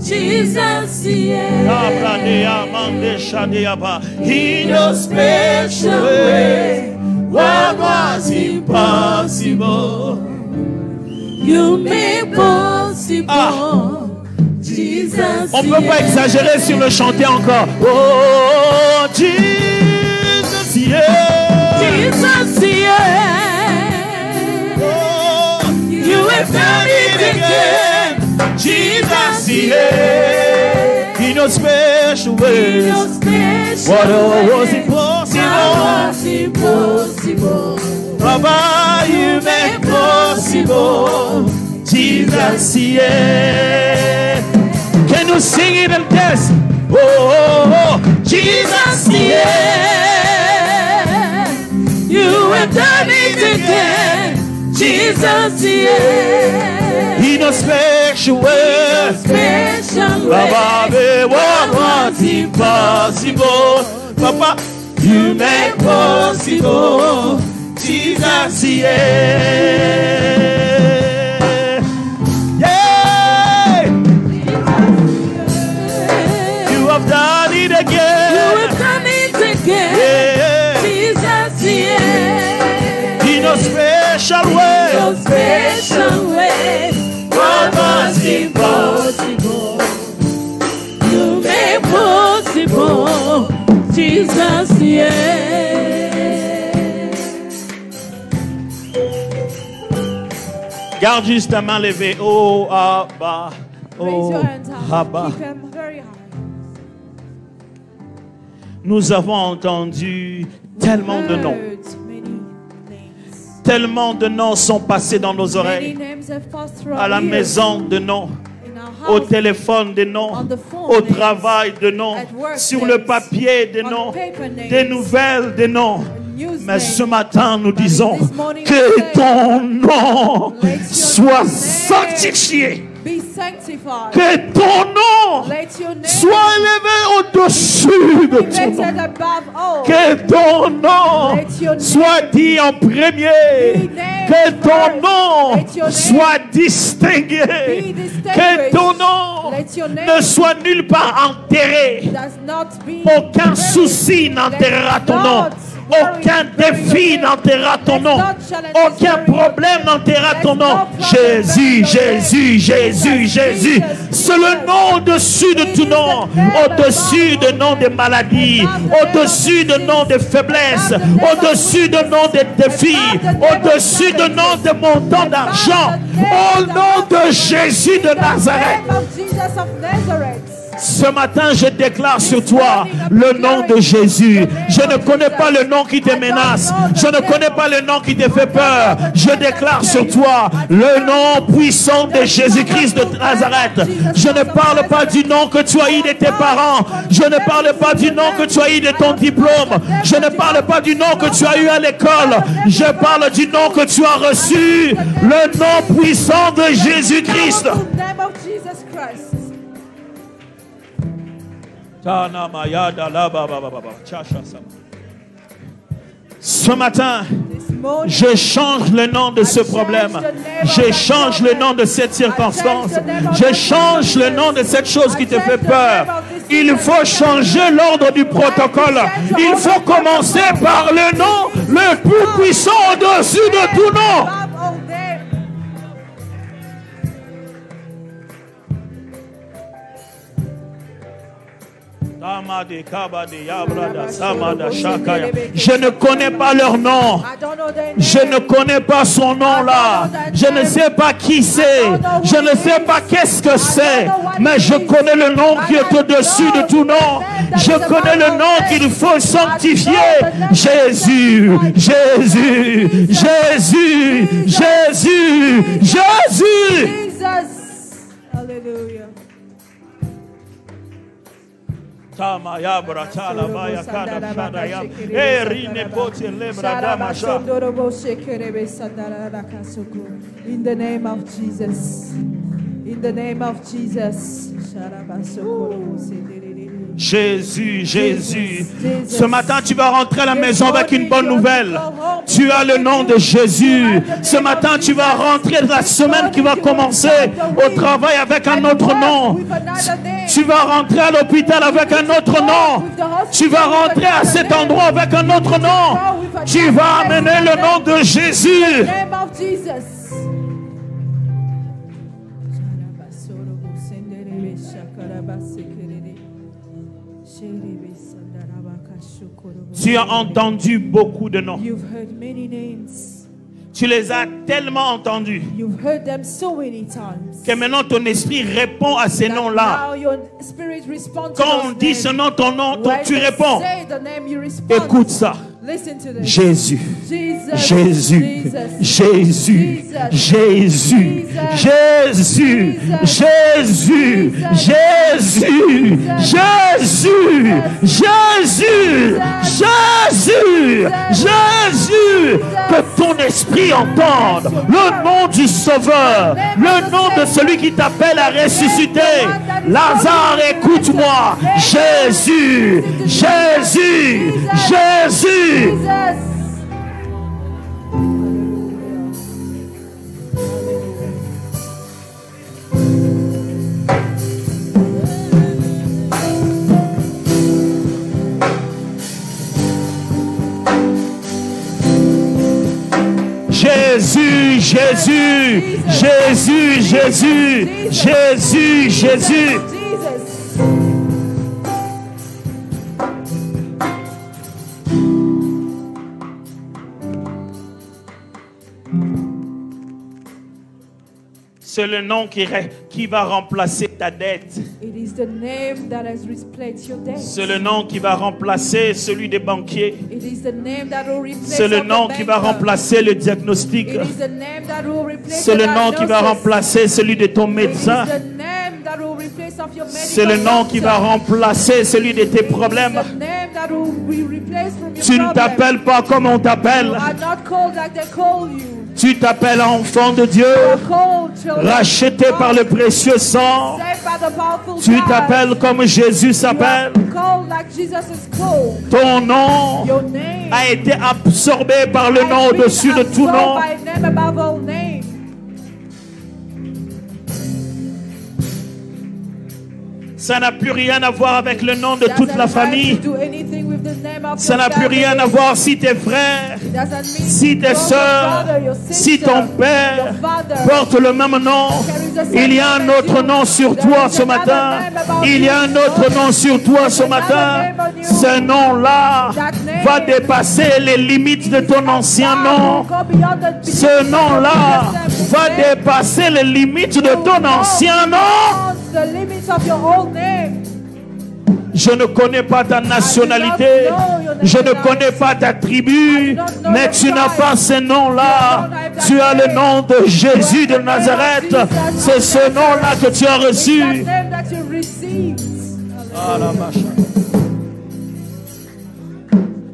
Speaker 2: Jesus, yeah.
Speaker 1: In your special way, what was impossible,
Speaker 2: you made possible. Jesus,
Speaker 1: on ne peut pas exagérer sur le chanter encore. Oh, Jesus, yeah.
Speaker 2: Jesus, yeah.
Speaker 1: Oh,
Speaker 2: you have done it again.
Speaker 1: Jesus, yeah. In your special ways,
Speaker 2: in your special
Speaker 1: what was
Speaker 2: impossible,
Speaker 1: Baba, you make possible. Jesus, yeah. Can you sing it and dance? Oh, Jesus,
Speaker 2: yeah. You have done it again. Jesus, yeah.
Speaker 1: In a special way. Baba, what was impossible? Papa, you make possible. Jesus, yeah. Yeah. You have done it again.
Speaker 2: You have done it again.
Speaker 1: Yeah.
Speaker 2: Jesus, yeah.
Speaker 1: In a special way.
Speaker 2: In a special way. What was impossible, you made possible. Jesus, yeah.
Speaker 1: Garde juste ta main levée. Oh, Abba.
Speaker 2: Raise your hands high.
Speaker 1: Abba.
Speaker 2: Keep them very high.
Speaker 1: Nous avons entendu tellement de noms. Tellement de noms sont passés dans nos oreilles. À la maison, de noms. Au téléphone, de noms. Au travail, de noms. Sur le papier, de noms. Des nouvelles, de noms. Mais ce matin, nous disons que ton nom soit sanctifié. Que ton nom soit élevé au-dessus de ton nom. Que ton nom soit dit en premier. Que ton nom soit distingué. Que ton nom ne soit nulle part enterré. Aucun souci n'enterrera ton nom. Aucun défi n'enterrera ton nom. Aucun problème n'enterrera ton nom. Jésus, Jésus, Jésus, Jésus. C'est le nom au-dessus de tout nom. Au-dessus de nom des maladies. Au-dessus de nom des faiblesses. Au-dessus de nom des défis. Au-dessus de nom de montants d'argent. Au nom de Jésus de Nazareth. Ce matin, je déclare sur toi le nom de Jésus. Je ne connais pas le nom qui te menace. Je ne connais pas le nom qui te fait peur. Je déclare sur toi le nom puissant de Jésus-Christ de Nazareth. Je ne parle pas du nom que tu as eu de tes parents. Je ne parle pas du nom que tu as eu de ton diplôme. Je ne parle pas du nom que tu as eu à l'école. Je parle du nom que tu as reçu. Le nom puissant de Jésus-Christ. Ce matin, je change le nom de ce problème. Je change le nom de cette circonstance. Je change le nom de cette chose qui te fait peur. Il faut changer l'ordre du protocole. Il faut commencer par le nom le plus puissant au-dessus de tout nom. Je ne connais pas leur nom. Je ne connais pas son nom là. Je ne sais pas qui c'est. Je ne sais pas qu'est-ce que c'est. Mais je connais le nom qui est au-dessus de tout nom. Je connais le nom qu'il faut sanctifier. Jésus, Jésus, Jésus, Jésus, Jésus. Alléluia.
Speaker 2: In the name of Jesus. In the name of Jesus.
Speaker 1: Jésus, Jésus. Ce matin, tu vas rentrer à la maison avec une bonne nouvelle. Tu as le nom de Jésus. Ce matin, tu vas rentrer dans la semaine qui va commencer au travail avec un autre nom. Tu vas rentrer à l'hôpital avec un autre nom. Tu vas rentrer à cet endroit avec un autre nom. Tu vas amener le nom de Jésus. Tu as entendu beaucoup de noms. Tu les as tellement entendus que maintenant ton esprit répond à ces noms-là. Quand on dit ce nom, ton nom, tu réponds. Écoute ça. Jésus, Jésus, Jésus, Jésus, Jésus, Jésus, Jésus, Jésus, Jésus, Jésus, Jésus. Que ton esprit entende le nom du Sauveur, le nom de celui qui t'appelle à ressusciter. Lazare, écoute-moi. Jésus, Jésus, Jésus. Jésus, Jésus, Jésus, Jésus, Jésus, Jésus. C'est le nom qui va remplacer ta dette. C'est le nom qui va remplacer celui des banquiers. C'est le nom qui va remplacer le diagnostic. C'est le nom qui va remplacer celui de ton médecin. C'est le nom qui va remplacer celui de tes problèmes. Tu ne t'appelles pas comme on t'appelle. Tu t'appelles enfant de Dieu, racheté par le précieux sang. Tu t'appelles comme Jésus s'appelle. Ton nom a été absorbé par le nom au-dessus de tout nom. Ça n'a plus rien à voir avec le nom de toute la famille. Ça n'a plus rien à voir si tes frères, si tes sœurs, si ton père porte le même nom. Il y a un autre nom sur toi ce matin. Il y a un autre nom sur toi ce matin. Ce nom-là va dépasser les limites de ton ancien nom. Ce nom-là va dépasser les limites de ton ancien nom. Je ne connais pas ta nationalité, je ne connais pas ta tribu, mais tu n'as pas ce nom-là. Tu as le nom de Jésus de Nazareth. C'est ce nom-là que tu as reçu.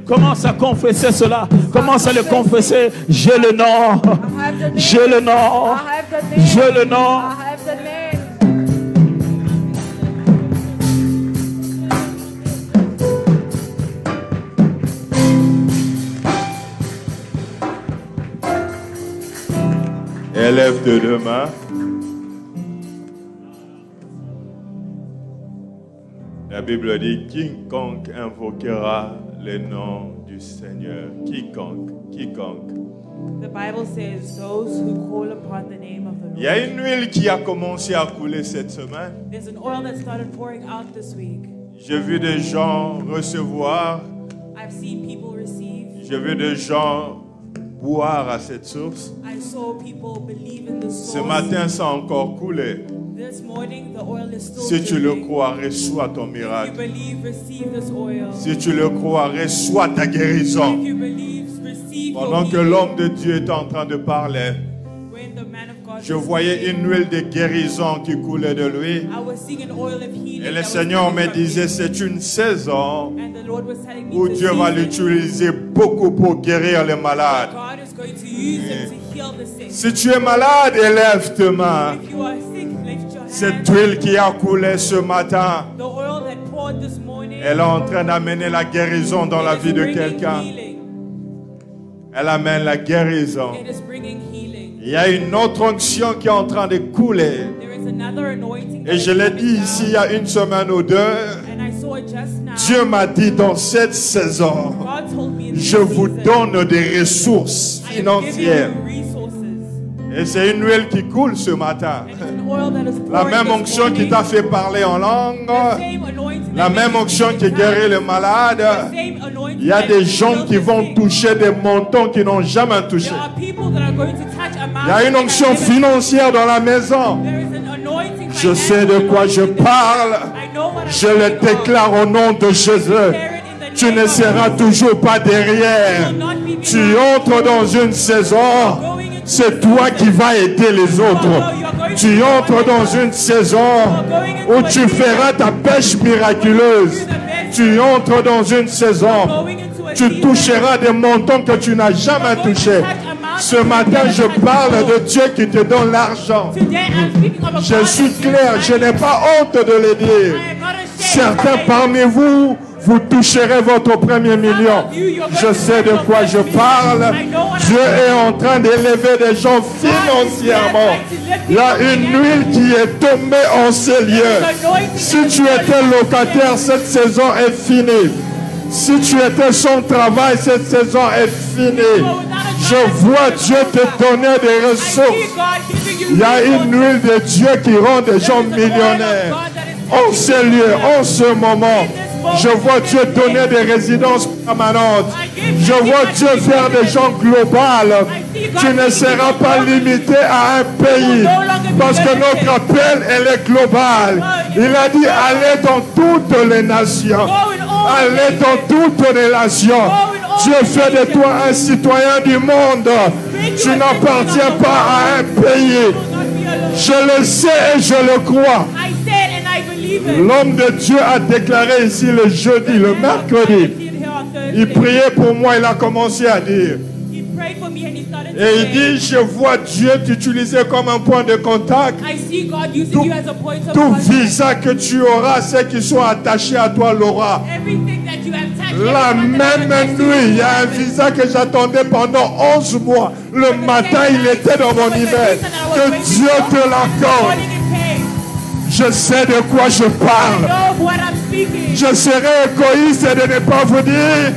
Speaker 1: Commence à confesser cela. Commence à le confesser. J'ai le nom. J'ai le nom. J'ai le nom.
Speaker 3: Élève tes deux mains. La Bible dit quiconque invoquera le nom du Seigneur. Quiconque.
Speaker 4: The Bible says those who call upon the name of the Lord.
Speaker 3: Il y a une huile qui a commencé à couler cette semaine.
Speaker 4: There's an oil that started pouring out this week.
Speaker 3: J'ai vu des gens recevoir.
Speaker 4: I've seen people receive.
Speaker 3: J'ai vu des gens boire à cette source.
Speaker 4: I saw people believe in the source.
Speaker 3: Ce matin, ça a encore coulé.
Speaker 4: This morning, the oil is still
Speaker 3: Si tu le
Speaker 4: dripping.
Speaker 3: crois, reçois ton
Speaker 4: If you
Speaker 3: miracle.
Speaker 4: believe, receive this oil.
Speaker 3: Si tu le crois, reçois ta guérison.
Speaker 4: If you believe, receive
Speaker 3: Pendant
Speaker 4: your
Speaker 3: que
Speaker 4: healing.
Speaker 3: l'homme de Dieu est en train de parler,
Speaker 4: When the man of God
Speaker 3: je
Speaker 4: was
Speaker 3: voyais
Speaker 4: speaking,
Speaker 3: une huile de guérison qui coulait de lui.
Speaker 4: I was seeing an oil of healing
Speaker 3: Et le
Speaker 4: that was
Speaker 3: Seigneur
Speaker 4: coming
Speaker 3: me
Speaker 4: from
Speaker 3: disait,
Speaker 4: him.
Speaker 3: c'est une saison
Speaker 4: And the Lord was telling me
Speaker 3: où
Speaker 4: this
Speaker 3: Dieu va
Speaker 4: season,
Speaker 3: l'utiliser beaucoup pour guérir les malades.
Speaker 4: God is going to use him to heal the sick.
Speaker 3: Si tu es malade, élève tes mains.
Speaker 4: If you are sick, lift your
Speaker 3: Cette
Speaker 4: hands.
Speaker 3: huile qui a coulé ce matin,
Speaker 4: The oil that poured this morning,
Speaker 3: elle est en train d'amener la guérison dans la
Speaker 4: it is
Speaker 3: vie de
Speaker 4: bringing
Speaker 3: quelqu'un.
Speaker 4: healing.
Speaker 3: Elle amène la guérison.
Speaker 4: It is bringing healing.
Speaker 3: Il y a une autre onction qui est en train de couler.
Speaker 4: There is another anointing that
Speaker 3: Et
Speaker 4: is
Speaker 3: je l'ai
Speaker 4: coming
Speaker 3: dit
Speaker 4: down.
Speaker 3: ici il y a une semaine ou deux.
Speaker 4: And I saw it just now.
Speaker 3: Dieu m'a dit dans cette saison,
Speaker 4: God told me in this
Speaker 3: je vous
Speaker 4: season,
Speaker 3: donne des ressources
Speaker 4: I am giving
Speaker 3: financières.
Speaker 4: you resources.
Speaker 3: Et c'est une huile qui coule ce matin.
Speaker 4: And it's an oil that is
Speaker 3: La
Speaker 4: pouring
Speaker 3: même
Speaker 4: this
Speaker 3: onction qui
Speaker 4: morning.
Speaker 3: t'a fait parler en langue.
Speaker 4: The same anointing
Speaker 3: La
Speaker 4: that
Speaker 3: même
Speaker 4: makes you
Speaker 3: onction qui
Speaker 4: speak in
Speaker 3: guérit
Speaker 4: tongues.
Speaker 3: les malades.
Speaker 4: The same anointing
Speaker 3: Il y a
Speaker 4: that
Speaker 3: des
Speaker 4: heals
Speaker 3: gens qui
Speaker 4: the
Speaker 3: vont
Speaker 4: sick.
Speaker 3: toucher des montants qu'ils n'ont jamais touchés.
Speaker 4: There are people that are going to touch a mountain.
Speaker 3: Il y a une
Speaker 4: that
Speaker 3: onction
Speaker 4: have never-
Speaker 3: financière dans la maison.
Speaker 4: There is an anointing
Speaker 3: Je sais de quoi je parle. Je le déclare au nom de Jésus. Tu ne seras toujours pas derrière. Tu entres dans une saison. C'est toi qui vas aider les autres. Tu entres dans une saison où tu feras ta pêche miraculeuse. Tu entres dans une saison. Tu toucheras des montants que tu n'as jamais touchés. Ce matin, je parle de Dieu qui te donne l'argent. Je suis clair, je n'ai pas honte de le dire. Certains parmi vous, vous toucherez votre premier million. Je sais de quoi je parle. Dieu est en train d'élever des gens financièrement. Il y a une huile qui est tombée en ces lieux. Si tu étais locataire, cette saison est finie. Si tu étais sans travail, cette saison est finie. Je vois Dieu te donner des ressources. Il y a une huile de Dieu qui rend des gens millionnaires. En ces lieux, en ce moment, je vois Dieu donner des résidences permanentes. Je vois Dieu faire des gens globales. Tu ne seras pas limité à un pays. Parce que notre appel, elle est globale. Il a dit, allez dans toutes les nations. Allez dans toutes les nations. Dieu fait de toi un citoyen du monde. Tu n'appartiens pas à un pays. Je le sais et je le crois. L'homme de Dieu a déclaré ici le jeudi, le mercredi. Il priait pour moi, il a commencé à dire. Et il dit, je vois Dieu t'utiliser comme un point de contact. Tout visa que tu auras, ceux qui sont attachés à toi l'aura. La même nuit, il y a un visa que j'attendais pendant 11 mois. Le matin, il était dans mon email. Que Dieu te l'accorde. Je sais de quoi je parle.
Speaker 4: know what I'm speaking.
Speaker 3: Je serai égoïste de ne pas vous dire,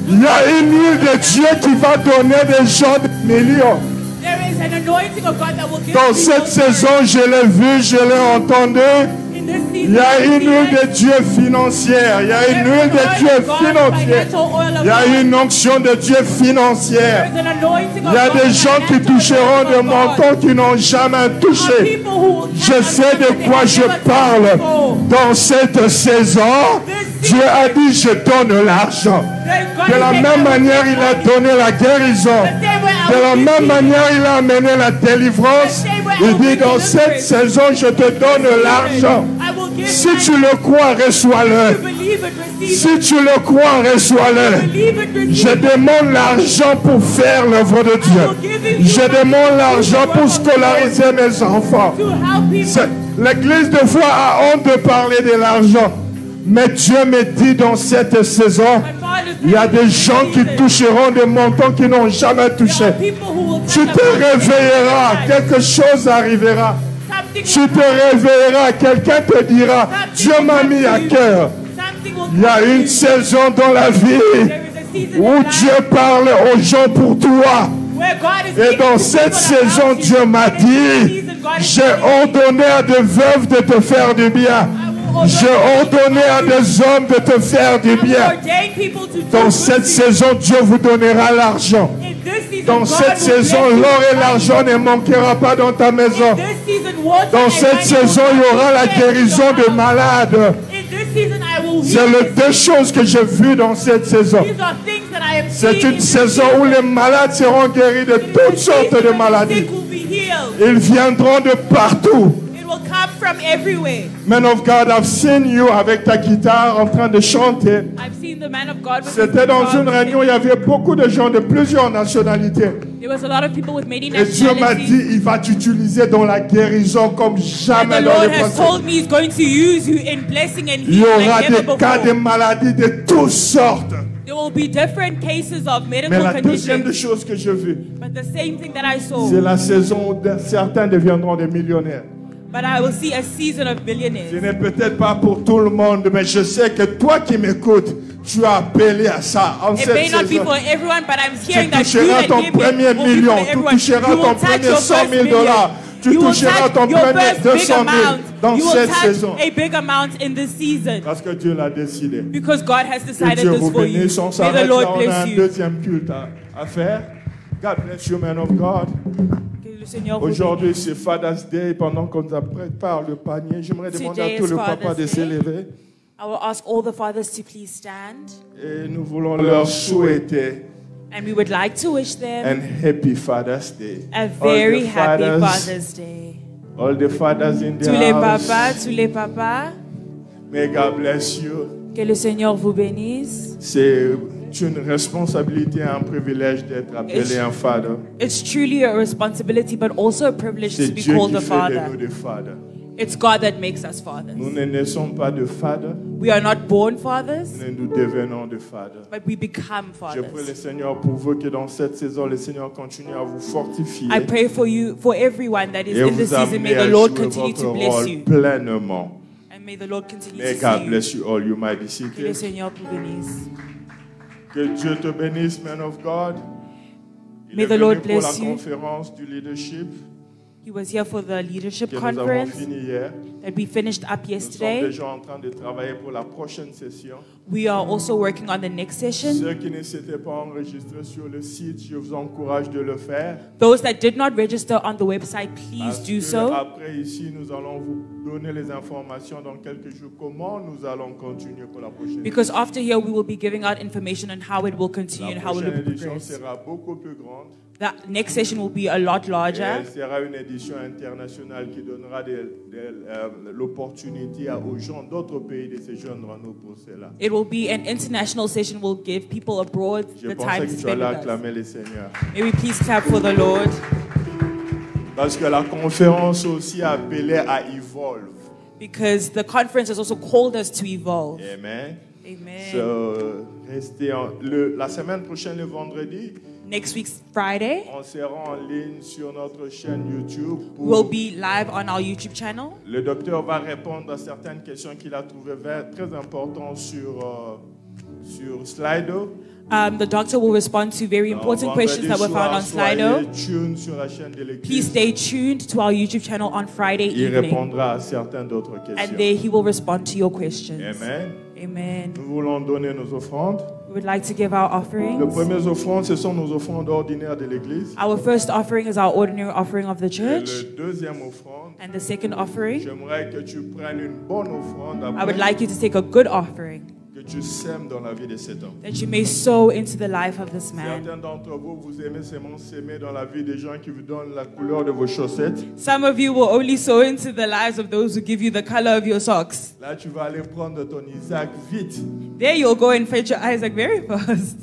Speaker 3: il y a une huile de Dieu qui va donner des gens des millions.
Speaker 4: There is an anointing of God that will give
Speaker 3: Dans
Speaker 4: people
Speaker 3: cette saison, je l'ai vu, je l'ai entendu.
Speaker 4: in this season.
Speaker 3: Il y a une huile de Dieu financière. Il y a une huile de Dieu financière. Il y a une onction de Dieu financière.
Speaker 4: There's an anointing
Speaker 3: Il y a
Speaker 4: of God,
Speaker 3: des gens qui toucheront des montants qui n'ont jamais touché.
Speaker 4: people who will
Speaker 3: Je sais de quoi je parle. Dans cette saison, Dieu a dit, je donne l'argent. De la même manière, il a donné la guérison. De la même manière, il a amené la délivrance. Il dit, dans cette saison, je te donne l'argent. Si tu le crois, reçois-le. Si tu le crois, reçois-le. Je demande l'argent pour faire l'œuvre de Dieu. Je demande l'argent pour scolariser mes enfants. L'église de foi a honte de parler de l'argent. Mais Dieu me dit dans cette saison, il y a des gens qui toucheront des montants qui n'ont jamais touché. Tu te réveilleras, quelque chose arrivera. Tu te réveilleras, quelqu'un te dira, Dieu m'a mis à cœur. Il y a une saison dans la vie où Dieu parle aux gens pour toi. Et dans cette saison, Dieu m'a dit, j'ai ordonné à des veuves de te faire du bien. J'ai ordonné à des hommes de te faire du bien. Dans cette saison, Dieu vous donnera l'argent. Dans cette saison, l'or et l'argent ne manquera pas dans ta maison. Dans cette saison, il y aura la guérison de malades. C'est les deux choses que j'ai vues dans cette saison. C'est une saison où les malades seront guéris de toutes sortes de maladies. Ils viendront de partout. Man of God, I've seen you avec ta guitare en train de chanter. C'était dans une réunion, il y avait beaucoup de gens de plusieurs nationalités. Et Dieu m'a dit, il va t'utiliser dans la guérison comme jamais dans le passé. Il y aura des cas de maladies de toutes sortes. Mais la deuxième chose que je vis, c'est la saison où certains deviendront des millionnaires.
Speaker 4: But I will see a season of billionaires.
Speaker 3: Ce n'est peut-être pas pour tout le monde, mais je sais que toi qui m'écoutes, tu as appelé à ça. En
Speaker 4: It may not be for everyone, but I'm hearing that you
Speaker 3: toucheras ton premier million, tu toucheras ton premier 100 000 $, tu toucheras ton premier 200 000 dans cette saison.
Speaker 4: A big amount in this season.
Speaker 3: Parce que Dieu l'a décidé.
Speaker 4: Because God has
Speaker 3: Que
Speaker 4: decided
Speaker 3: Dieu
Speaker 4: this
Speaker 3: vous
Speaker 4: for you.
Speaker 3: bénisse. On
Speaker 4: May the
Speaker 3: s'arrête
Speaker 4: Lord
Speaker 3: là, on a
Speaker 4: bless
Speaker 3: un
Speaker 4: you.
Speaker 3: deuxième culte à faire. God bless you, man of God. Aujourd'hui, c'est Father's Day. Pendant qu'on prépare le panier, j'aimerais demander à tous les papas de s'élever.
Speaker 4: I will ask all the fathers to please stand.
Speaker 3: Et nous voulons leur souhaiter
Speaker 4: And we would like to wish them
Speaker 3: an happy Father's Day.
Speaker 4: a very happy Father's Day.
Speaker 3: All the fathers in the
Speaker 4: Tous les
Speaker 3: house.
Speaker 4: papas, tous les papas.
Speaker 3: May God bless you.
Speaker 4: Que le Seigneur vous bénisse.
Speaker 3: C'est une responsabilité et un privilège d'être appelé un father.
Speaker 4: It's truly a responsibility, but also a privilege to
Speaker 3: C'est
Speaker 4: be
Speaker 3: Dieu
Speaker 4: called
Speaker 3: qui
Speaker 4: a
Speaker 3: fait
Speaker 4: father.
Speaker 3: de nous des fathers.
Speaker 4: It's God that makes us fathers.
Speaker 3: Nous ne naissons pas de fathers,
Speaker 4: We are not born fathers,
Speaker 3: mais nous devenons de fathers.
Speaker 4: but we become
Speaker 3: Je prie le
Speaker 4: fathers.
Speaker 3: Seigneur pour vous que dans cette saison, le Seigneur continue à vous fortifier
Speaker 4: I pray for you, for everyone that is
Speaker 3: et
Speaker 4: in this
Speaker 3: vous
Speaker 4: season. May
Speaker 3: amener à
Speaker 4: the Lord
Speaker 3: jouer
Speaker 4: continue
Speaker 3: votre
Speaker 4: to bless
Speaker 3: rôle
Speaker 4: you.
Speaker 3: pleinement.
Speaker 4: And may the Lord continue
Speaker 3: May
Speaker 4: to
Speaker 3: God
Speaker 4: see you.
Speaker 3: bless you all. You might be
Speaker 4: Que le
Speaker 3: seated.
Speaker 4: Seigneur vous bénisse.
Speaker 3: Que Dieu te bénisse, man of God. Il
Speaker 4: May
Speaker 3: est
Speaker 4: the
Speaker 3: venu
Speaker 4: Lord
Speaker 3: pour la
Speaker 4: bless you.
Speaker 3: conférence du leadership
Speaker 4: He was here for the leadership
Speaker 3: que nous avons
Speaker 4: conference
Speaker 3: fini hier.
Speaker 4: that we finished up
Speaker 3: Nous sommes
Speaker 4: yesterday.
Speaker 3: déjà en train de travailler pour la prochaine session.
Speaker 4: We are also working on the next session.
Speaker 3: Ceux qui ne s'étaient pas enregistrés sur le site, je vous encourage de le faire.
Speaker 4: Those that did not register on the website, please
Speaker 3: Parce
Speaker 4: do
Speaker 3: que
Speaker 4: so.
Speaker 3: après ici, nous allons vous donner les informations dans quelques jours comment nous allons continuer pour la prochaine.
Speaker 4: Because after here, we will be giving out information on how it will continue
Speaker 3: La
Speaker 4: and how it
Speaker 3: prochaine
Speaker 4: will
Speaker 3: édition
Speaker 4: progress.
Speaker 3: sera beaucoup plus grande.
Speaker 4: The next session will be a lot
Speaker 3: Et
Speaker 4: larger.
Speaker 3: elle sera une édition internationale qui donnera l'opportunité aux gens d'autres pays de se joindre à nous pour cela.
Speaker 4: It will be an international session. Will give people abroad
Speaker 3: Je
Speaker 4: the
Speaker 3: pensais
Speaker 4: time
Speaker 3: que
Speaker 4: to
Speaker 3: tu
Speaker 4: spend
Speaker 3: allais
Speaker 4: with us.
Speaker 3: acclamer le Seigneur.
Speaker 4: May we please clap for the Lord.
Speaker 3: Parce que la conférence aussi a appelé à evolve.
Speaker 4: Because the conference has also called us to evolve.
Speaker 3: Amen.
Speaker 4: Amen.
Speaker 3: So, restez la semaine prochaine, le vendredi,
Speaker 4: Next week's Friday,
Speaker 3: on sera en ligne sur notre chaîne YouTube.
Speaker 4: we'll be live on our YouTube channel.
Speaker 3: Le docteur va répondre à certaines questions qu'il a trouvées très importantes sur Slido.
Speaker 4: The doctor will respond to very important questions that were found on Slido. Please stay tuned to our YouTube channel on Friday
Speaker 3: Il
Speaker 4: evening.
Speaker 3: répondra à certaines d'autres questions.
Speaker 4: And there he will respond to your questions.
Speaker 3: Amen.
Speaker 4: Amen.
Speaker 3: Nous voulons donner nos offrandes.
Speaker 4: We would like to give our
Speaker 3: Les
Speaker 4: offerings.
Speaker 3: premières offrandes, ce sont nos offrandes ordinaires de l'Église.
Speaker 4: Our first offering is our ordinary offering of the
Speaker 3: Et
Speaker 4: church.
Speaker 3: le deuxième offrande,
Speaker 4: And the second offering,
Speaker 3: j'aimerais que tu prennes une bonne offrande
Speaker 4: I would
Speaker 3: après,
Speaker 4: like you to take a good offering
Speaker 3: que tu sèmes dans la vie de cet homme.
Speaker 4: that you may sow into the life of this man.
Speaker 3: Certains d'entre vous, vous aimez seulement s'aimer dans la vie des gens qui vous donnent la couleur de vos chaussettes.
Speaker 4: Some of you will only sow into the lives of those who give you the color of your socks.
Speaker 3: Là, tu vas aller prendre ton Isaac vite.
Speaker 4: There you'll go and fetch your Isaac very fast.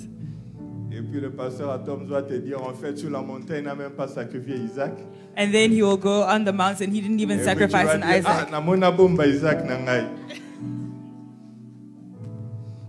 Speaker 3: Et puis le pasteur Atom va te dire, en fait, sur la montagne, il n'a même pas sacrifié Isaac.
Speaker 4: And then he will go on the mountain. He didn't even
Speaker 3: Et puis
Speaker 4: sacrifice
Speaker 3: tu
Speaker 4: an
Speaker 3: vas dire,
Speaker 4: Isaac.
Speaker 3: namona bomba Isaac nangai.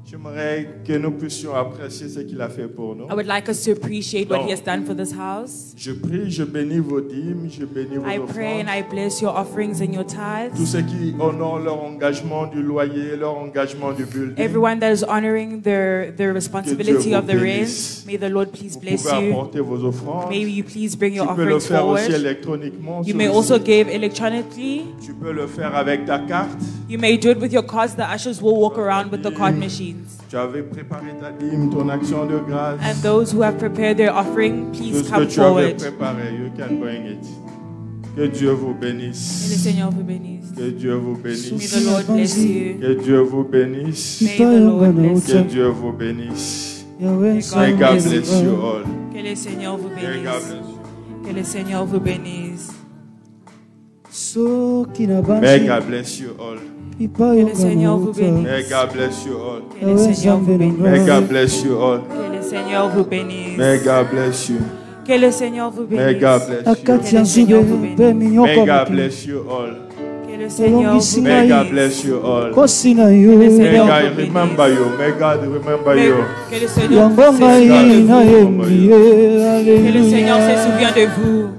Speaker 3: J'aimerais que nous puissions apprécier ce qu'il a fait pour nous.
Speaker 4: I would like us to appreciate what he has done for this house.
Speaker 3: Je prie, je bénis vos dîmes, je bénis vos
Speaker 4: I pray and
Speaker 3: offrandes.
Speaker 4: I bless your offerings and your
Speaker 3: Tous
Speaker 4: tithes.
Speaker 3: ceux qui honorent leur engagement du loyer, leur engagement du building.
Speaker 4: Everyone that is honoring their responsibility
Speaker 3: vous
Speaker 4: of the
Speaker 3: bénisse.
Speaker 4: rent, may the Lord please
Speaker 3: Vous
Speaker 4: bless
Speaker 3: pouvez
Speaker 4: you.
Speaker 3: apporter vos offrandes.
Speaker 4: May you please bring your
Speaker 3: Tu peux le
Speaker 4: offerings
Speaker 3: faire aussi
Speaker 4: forward.
Speaker 3: électroniquement.
Speaker 4: You
Speaker 3: sur
Speaker 4: may
Speaker 3: le
Speaker 4: also
Speaker 3: site.
Speaker 4: give electronically.
Speaker 3: Tu peux le faire avec ta carte.
Speaker 4: You may do it with your cards. The ushers will walk around with the card machines.
Speaker 3: Tu avais préparé ta dîme, ton action de grâce.
Speaker 4: And those who have prepared their offering,
Speaker 3: Tout
Speaker 4: please
Speaker 3: ce
Speaker 4: come
Speaker 3: que tu avais
Speaker 4: forward.
Speaker 3: préparé, you can bring it. Que Dieu vous
Speaker 4: Que le
Speaker 3: bénisse.
Speaker 4: Seigneur vous bénisse.
Speaker 3: Que Dieu vous
Speaker 4: May
Speaker 3: bénisse.
Speaker 4: the Lord bless you.
Speaker 3: Que Dieu vous bénisse.
Speaker 4: May the Lord bless
Speaker 3: Que
Speaker 4: you.
Speaker 3: Dieu vous bénisse.
Speaker 4: May
Speaker 3: May
Speaker 4: God
Speaker 3: God
Speaker 4: bless
Speaker 3: bless
Speaker 4: you.
Speaker 3: you all.
Speaker 4: Que le Seigneur vous
Speaker 3: May God
Speaker 4: bénisse.
Speaker 3: bless you.
Speaker 4: Que le Seigneur vous bénisse.
Speaker 3: May God bless you all.
Speaker 4: Que le Seigneur vous
Speaker 3: May
Speaker 4: bénisse.
Speaker 3: God bless you all.
Speaker 4: Que le Seigneur vous bénisse.
Speaker 3: May God bless you all.
Speaker 4: Que le Seigneur vous bénisse.
Speaker 3: May God bless you.
Speaker 4: Que le Seigneur vous
Speaker 3: May
Speaker 4: bénisse.
Speaker 3: God bless you.
Speaker 4: Que le Seigneur vous bénisse.
Speaker 3: May God bless you all.
Speaker 4: Que le Seigneur vous
Speaker 3: May God
Speaker 4: bénisse.
Speaker 3: bless you all.
Speaker 4: Que le
Speaker 3: May
Speaker 4: Seigneur
Speaker 3: God
Speaker 4: vous bénisse.
Speaker 3: remember you. May God remember
Speaker 4: Mais
Speaker 3: you.
Speaker 4: que le Seigneur se souvienne de vous. Que le Seigneur se souvient de vous.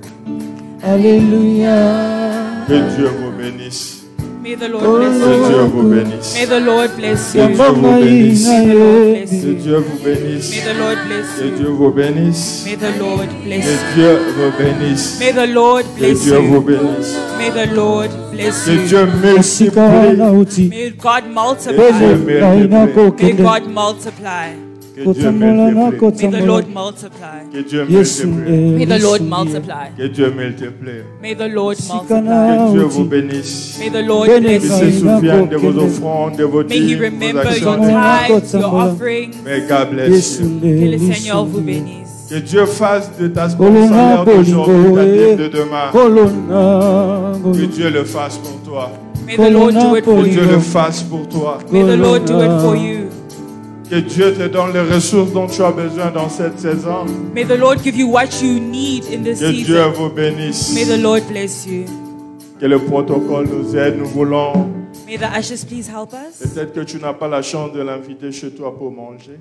Speaker 3: Que Dieu vous bénisse.
Speaker 4: May the Lord bless
Speaker 3: Que Dieu
Speaker 4: you.
Speaker 3: vous bénisse.
Speaker 4: May the Lord bless
Speaker 3: Que
Speaker 4: you.
Speaker 3: Dieu vous bénisse.
Speaker 4: May the Lord bless
Speaker 3: Que
Speaker 4: you.
Speaker 3: Dieu vous bénisse.
Speaker 4: May the Lord bless
Speaker 3: Que
Speaker 4: you.
Speaker 3: Dieu vous bénisse.
Speaker 4: May the Lord bless
Speaker 3: Que
Speaker 4: you.
Speaker 3: Dieu vous bénisse.
Speaker 4: May the Lord
Speaker 3: Que
Speaker 4: bless
Speaker 3: Dieu vous
Speaker 4: you.
Speaker 3: bénisse.
Speaker 4: May the Lord bless
Speaker 3: Que
Speaker 4: you.
Speaker 3: Dieu multiplie.
Speaker 4: May God
Speaker 3: Que
Speaker 4: multiply.
Speaker 3: Dieu multiplie.
Speaker 4: May God multiply.
Speaker 3: Que Dieu multiplie.
Speaker 4: May the Lord multiply.
Speaker 3: Que Dieu multiplie.
Speaker 4: May the Lord multiply.
Speaker 3: Que Dieu multiplie.
Speaker 4: May the Lord multiply.
Speaker 3: Que Dieu vous bénisse.
Speaker 4: May the Lord
Speaker 3: Qu'il
Speaker 4: bless
Speaker 3: se
Speaker 4: you.
Speaker 3: souvienne de vos offrandes, de vos
Speaker 4: May He
Speaker 3: dîmes, vos
Speaker 4: remember your
Speaker 3: actions.
Speaker 4: tithes, your offerings.
Speaker 3: May God bless you.
Speaker 4: Que le Seigneur vous bénisse.
Speaker 3: Que Dieu fasse de ta salaire d'aujourd'hui ta dîme de demain. Que Dieu le fasse pour toi.
Speaker 4: May the Lord do it for
Speaker 3: Que Dieu le
Speaker 4: you.
Speaker 3: fasse pour toi.
Speaker 4: May the Lord do it for you.
Speaker 3: Que Dieu te donne les ressources dont tu as besoin dans cette saison.
Speaker 4: May the Lord give you what you need in this
Speaker 3: Que Dieu
Speaker 4: season.
Speaker 3: vous bénisse.
Speaker 4: May the Lord bless you.
Speaker 3: Que le protocole nous aide. Nous voulons.
Speaker 4: May the ushers please help us.
Speaker 3: Peut-être que tu n'as pas la chance de l'inviter chez toi pour manger.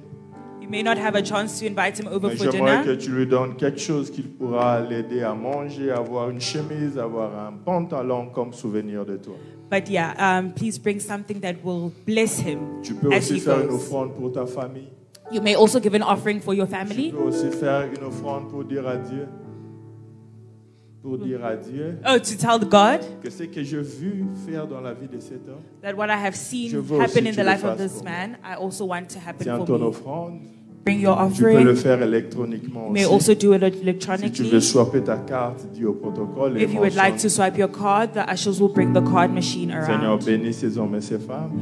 Speaker 4: You may not have a chance to invite him over
Speaker 3: Mais
Speaker 4: for
Speaker 3: j'aimerais que
Speaker 4: dinner,
Speaker 3: tu lui donnes quelque chose qui pourra l'aider à manger, avoir une chemise, avoir un pantalon comme souvenir de toi.
Speaker 4: but yeah, please bring something that will bless him
Speaker 3: Tu peux
Speaker 4: as
Speaker 3: aussi
Speaker 4: he
Speaker 3: faire une
Speaker 4: goes.
Speaker 3: offrande pour ta famille.
Speaker 4: You may also give an offering for your
Speaker 3: Tu
Speaker 4: family.
Speaker 3: peux aussi faire une offrande pour dire à Dieu. Pour dire à Dieu
Speaker 4: Oh, to tell God
Speaker 3: que ce que j'ai vu faire dans la vie de cet homme,
Speaker 4: that what I have
Speaker 3: Je
Speaker 4: seen
Speaker 3: veux
Speaker 4: happen
Speaker 3: aussi
Speaker 4: in
Speaker 3: que
Speaker 4: the
Speaker 3: tu le
Speaker 4: life of
Speaker 3: fasses
Speaker 4: this
Speaker 3: pour
Speaker 4: man, I also want to happen
Speaker 3: tiens
Speaker 4: for
Speaker 3: ton
Speaker 4: me.
Speaker 3: offrande.
Speaker 4: Bring your
Speaker 3: Tu peux le
Speaker 4: offering.
Speaker 3: faire électroniquement
Speaker 4: You may
Speaker 3: aussi.
Speaker 4: also do it
Speaker 3: Si tu veux
Speaker 4: electronically.
Speaker 3: swapper ta carte, dis au protocole. et
Speaker 4: If you would like to
Speaker 3: mentionne.
Speaker 4: swipe your card, the ushers will bring the card machine
Speaker 3: Seigneur,
Speaker 4: around.
Speaker 3: bénis ces hommes et ces femmes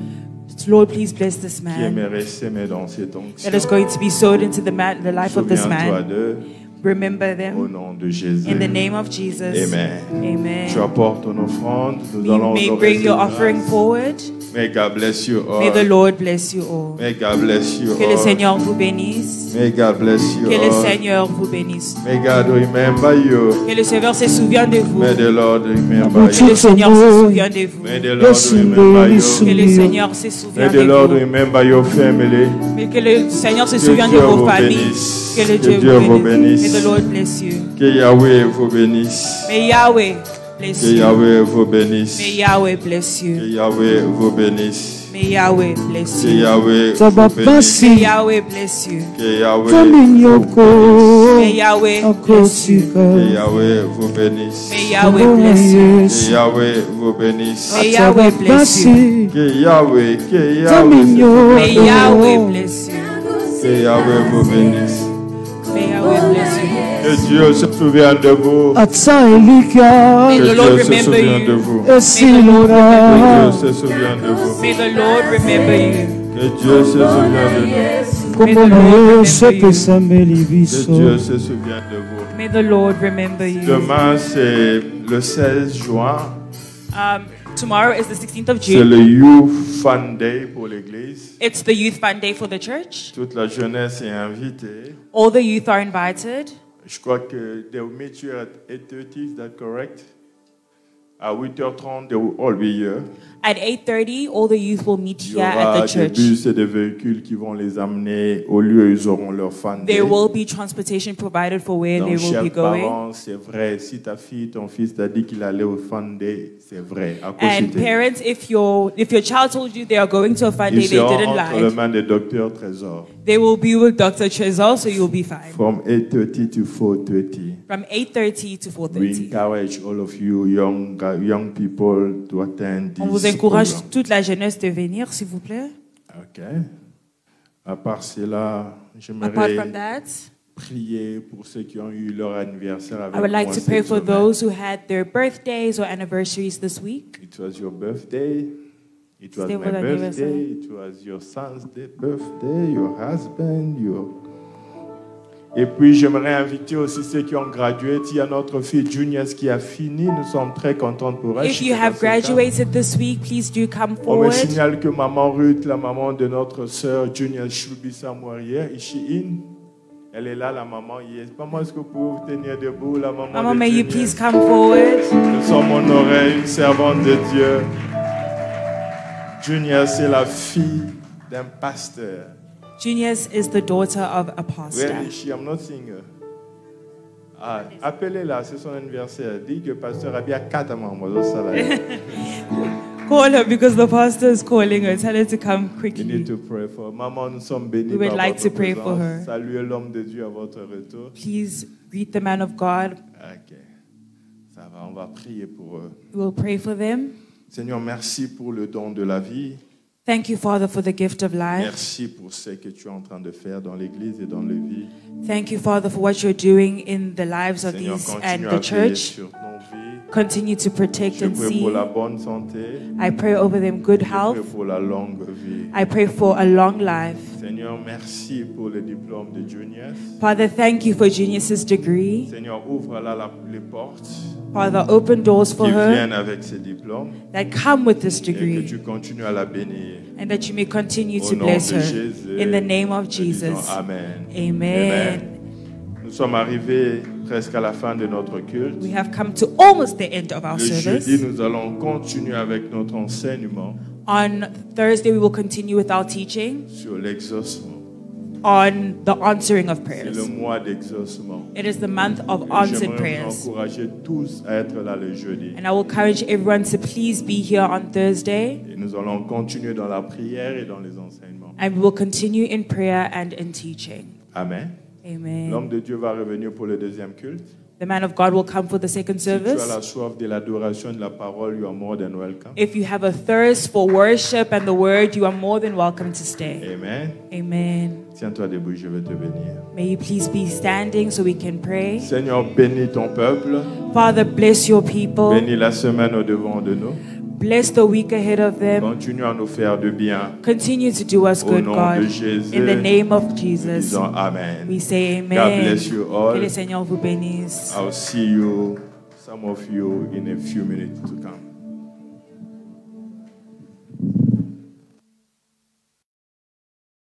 Speaker 4: Lord, please bless this
Speaker 3: qui
Speaker 4: man
Speaker 3: aimeraient s'aimer dans cette onction.
Speaker 4: that is going to be sowed into the life of this
Speaker 3: Souviens-toi
Speaker 4: man.
Speaker 3: d'eux.
Speaker 4: remember them.
Speaker 3: Au nom de Jésus.
Speaker 4: In the name of Jesus.
Speaker 3: Amen.
Speaker 4: Amen.
Speaker 3: Tu apportes ton offrande. Nous
Speaker 4: You
Speaker 3: allons
Speaker 4: may
Speaker 3: honorer
Speaker 4: bring
Speaker 3: ces
Speaker 4: your
Speaker 3: grâces.
Speaker 4: offering forward.
Speaker 3: May God bless you all.
Speaker 4: May the Lord bless you all.
Speaker 3: May God bless you
Speaker 4: Que le
Speaker 3: all.
Speaker 4: Seigneur vous bénisse.
Speaker 3: May God bless you
Speaker 4: Que le
Speaker 3: all.
Speaker 4: Seigneur vous bénisse.
Speaker 3: May God remember you.
Speaker 4: Que le Seigneur se souvienne de vous.
Speaker 3: May the Lord remember
Speaker 4: Que
Speaker 3: you.
Speaker 4: le Seigneur se souvienne de vous.
Speaker 3: May the Lord remember
Speaker 4: Que
Speaker 3: you.
Speaker 4: le Seigneur se
Speaker 3: May
Speaker 4: souvienne
Speaker 3: the
Speaker 4: de
Speaker 3: Lord
Speaker 4: vous.
Speaker 3: remember your family.
Speaker 4: Mais que le Seigneur se
Speaker 3: Que
Speaker 4: souvienne de
Speaker 3: Dieu
Speaker 4: vos
Speaker 3: vous
Speaker 4: familles.
Speaker 3: bénisse.
Speaker 4: Que le
Speaker 3: Que
Speaker 4: Dieu
Speaker 3: Dieu
Speaker 4: vous
Speaker 3: vous
Speaker 4: bénisse.
Speaker 3: bénisse.
Speaker 4: May the Lord bless you.
Speaker 3: Que Yahweh vous bénisse.
Speaker 4: May Yahweh bless
Speaker 3: Que
Speaker 4: you.
Speaker 3: Yahweh vous bénisse.
Speaker 4: May Yahweh bless
Speaker 3: Que
Speaker 4: you.
Speaker 3: Yahweh vous bénisse.
Speaker 4: May Yahweh bless
Speaker 3: Que
Speaker 4: you.
Speaker 3: Yahweh
Speaker 1: Ça va
Speaker 3: vous bénisse.
Speaker 1: passer.
Speaker 4: May Yahweh bless you.
Speaker 3: Que Yahweh
Speaker 1: Comme
Speaker 3: vous
Speaker 1: une
Speaker 3: bénisse.
Speaker 1: yoko.
Speaker 4: May Yahweh
Speaker 1: Encore
Speaker 4: bless you.
Speaker 3: Que Yahweh vous bénisse.
Speaker 4: May Yahweh bless you.
Speaker 3: Que Yahweh vous bénisse.
Speaker 4: May
Speaker 1: Ça va
Speaker 4: Yahweh bless you.
Speaker 1: passer.
Speaker 3: Que Yahweh, que
Speaker 1: Comme une
Speaker 3: Yahweh,
Speaker 4: May
Speaker 1: yoko.
Speaker 4: Yahweh bless you.
Speaker 3: que Yahweh vous bénisse.
Speaker 4: May Yahweh bless you.
Speaker 3: Que Dieu se souvienne de vous.
Speaker 1: Atsa Elika.
Speaker 4: May
Speaker 3: Que
Speaker 4: the Lord
Speaker 3: Dieu se
Speaker 4: remember
Speaker 3: souvienne de
Speaker 4: you.
Speaker 3: vous.
Speaker 1: Et
Speaker 3: Que
Speaker 1: Silura.
Speaker 3: Dieu se souvienne de vous.
Speaker 4: May the Lord remember you.
Speaker 3: Que Dieu se souvienne de nous.
Speaker 1: Como não se pensa
Speaker 3: Que
Speaker 1: meliviso.
Speaker 3: Dieu se souvienne de vous.
Speaker 4: May the Lord remember you.
Speaker 3: Demain, c'est le 16 juin.
Speaker 4: Tomorrow is the 16th of
Speaker 3: C'est
Speaker 4: June.
Speaker 3: le Youth Fun Day pour l'église.
Speaker 4: It's the Youth Fund Day for the church.
Speaker 3: Toute la jeunesse est invitée.
Speaker 4: All the youth are invited.
Speaker 3: Je crois que they will meet you at 8:30, is that correct? À 8h30, they will all be here.
Speaker 4: At 8:30, all the youth will meet
Speaker 3: Il y
Speaker 4: here at
Speaker 3: aura
Speaker 4: the
Speaker 3: des
Speaker 4: church.
Speaker 3: bus et des véhicules qui vont les amener au lieu où ils auront leur fan day.
Speaker 4: There will be transportation provided for where
Speaker 3: Donc,
Speaker 4: they will
Speaker 3: chers
Speaker 4: be going.
Speaker 3: parents, c'est vrai. Si ta fille, ton fils t'a dit qu'il allait au fan day, c'est vrai. À cause
Speaker 4: And
Speaker 3: de tes-
Speaker 4: parents, if your child told you they are going to a fun day,
Speaker 3: Ils
Speaker 4: they
Speaker 3: seront
Speaker 4: didn't
Speaker 3: entre les
Speaker 4: lie.
Speaker 3: mains des docteurs Trésor.
Speaker 4: They will be with Dr. Trezor, so you'll be fine.
Speaker 3: From 8:30 to 4:30.
Speaker 4: From 8:30 to
Speaker 3: We
Speaker 4: 4:30.
Speaker 3: encourage all of you young people to attend
Speaker 4: On vous
Speaker 3: this
Speaker 4: encourage
Speaker 3: program.
Speaker 4: toute la jeunesse de venir, s'il vous plaît.
Speaker 3: OK. À part cela,
Speaker 4: Apart
Speaker 3: j'aimerais
Speaker 4: from that,
Speaker 3: prier pour ceux qui ont eu leur anniversaire avec
Speaker 4: I would like
Speaker 3: moi
Speaker 4: to
Speaker 3: cette
Speaker 4: pray for
Speaker 3: semaine.
Speaker 4: those who had their birthdays or anniversaries this week.
Speaker 3: It was your birthday. It was
Speaker 4: C'était
Speaker 3: my
Speaker 4: votre anniversaire.
Speaker 3: birthday. It was your son's birthday, your husband, your... Et puis, j'aimerais inviter aussi ceux qui ont gradué. Il y a notre fille Junior qui a fini. Nous sommes très contents pour elle.
Speaker 4: If you have graduated this week, please do come
Speaker 3: On me
Speaker 4: forward.
Speaker 3: signale que maman Ruth, la maman de notre sœur Junior Shubisa Moirier, elle est là, la maman. Yes. Maman, est-ce que vous pouvez vous tenir debout, la maman
Speaker 4: Mama,
Speaker 3: de
Speaker 4: may you
Speaker 3: Junior?
Speaker 4: please come forward.
Speaker 3: Nous sommes honorés, une servante de Dieu. Junior, c'est la fille d'un pasteur.
Speaker 4: Junius is the daughter of a pastor.
Speaker 3: Where is she? I'm not seeing her. Ah, appelez-la, c'est son anniversaire. Dis que pasteur a bien 4 membres.
Speaker 4: Call her because the pastor is calling her. Tell her to come
Speaker 3: We
Speaker 4: quickly.
Speaker 3: need to pray for her. Maman, nous sommes bénis
Speaker 4: We would
Speaker 3: par
Speaker 4: like
Speaker 3: votre
Speaker 4: to pray for
Speaker 3: présence.
Speaker 4: her.
Speaker 3: Saluez l'homme de Dieu à votre retour.
Speaker 4: Please greet the man of God.
Speaker 3: Ok, ça va, on va prier pour eux.
Speaker 4: We'll pray for them.
Speaker 3: Seigneur, merci pour le don de la vie.
Speaker 4: Thank you, Father, for the gift of life.
Speaker 3: Merci pour ce que tu es en train de faire dans l'Église et dans les vies.
Speaker 4: Thank you, Father, for what you're doing in the lives of
Speaker 3: Seigneur,
Speaker 4: these and
Speaker 3: continue à
Speaker 4: the
Speaker 3: veiller
Speaker 4: church.
Speaker 3: sur nos vies.
Speaker 4: Continue to protect
Speaker 3: Je
Speaker 4: and
Speaker 3: prie
Speaker 4: see.
Speaker 3: pour la bonne santé.
Speaker 4: I pray over them good
Speaker 3: Je prie
Speaker 4: health.
Speaker 3: pour la longue vie.
Speaker 4: I pray for a long life.
Speaker 3: Seigneur, merci pour le diplôme de Junior.
Speaker 4: Father, thank you for Junius's degree.
Speaker 3: Seigneur, ouvre-la les portes
Speaker 4: Father, open doors for
Speaker 3: qui
Speaker 4: her
Speaker 3: viennent avec ces diplômes
Speaker 4: that come with this
Speaker 3: et que
Speaker 4: degree,
Speaker 3: tu continues à la bénir.
Speaker 4: and that you may continue
Speaker 3: Au
Speaker 4: to
Speaker 3: nom
Speaker 4: bless
Speaker 3: de
Speaker 4: her.
Speaker 3: Jésus,
Speaker 4: In the name of
Speaker 3: nous disons
Speaker 4: Jesus.
Speaker 3: Amen.
Speaker 4: Amen.
Speaker 3: Nous sommes arrivés presque à la fin de notre culte.
Speaker 4: We have come to almost the end of our
Speaker 3: Le jeudi,
Speaker 4: service.
Speaker 3: nous allons continuer avec notre enseignement
Speaker 4: On Thursday, we will continue with our teaching
Speaker 3: sur l'exaucement.
Speaker 4: on the answering of
Speaker 3: C'est
Speaker 4: prayers.
Speaker 3: le mois d'exaucement.
Speaker 4: It is the month of
Speaker 3: Et
Speaker 4: answered
Speaker 3: j'aimerais
Speaker 4: prayers.
Speaker 3: vous encourager tous à être là le jeudi.
Speaker 4: And I will encourage everyone to please be here on Thursday.
Speaker 3: Et nous allons continuer dans la prière et dans les enseignements.
Speaker 4: And we will continue in prayer and in teaching.
Speaker 3: Amen.
Speaker 4: Amen.
Speaker 3: L'homme de Dieu va revenir pour le deuxième culte.
Speaker 4: The man of God will come for the second
Speaker 3: Si tu as
Speaker 4: service.
Speaker 3: la soif de l'adoration et de la parole, you are more than welcome.
Speaker 4: If you have a thirst for worship and the word, you are more than welcome to stay.
Speaker 3: Amen.
Speaker 4: Amen.
Speaker 3: Tiens-toi debout, je vais te bénir.
Speaker 4: May you please be standing so we can pray.
Speaker 3: Seigneur, bénis ton peuple.
Speaker 4: Father, bless your people.
Speaker 3: Bénis la semaine au devant de nous.
Speaker 4: Bless the week ahead of them.
Speaker 3: Continue à nous faire de bien.
Speaker 4: Continue to do us good,
Speaker 3: Au nom
Speaker 4: God.
Speaker 3: de Jésus,
Speaker 4: In the name of
Speaker 3: nous
Speaker 4: Jesus,
Speaker 3: disons Amen.
Speaker 4: we say
Speaker 3: God
Speaker 4: amen.
Speaker 3: bless you all.
Speaker 4: Que le Seigneur vous bénisse.
Speaker 3: I'll see you, some of you, in a few minutes to come.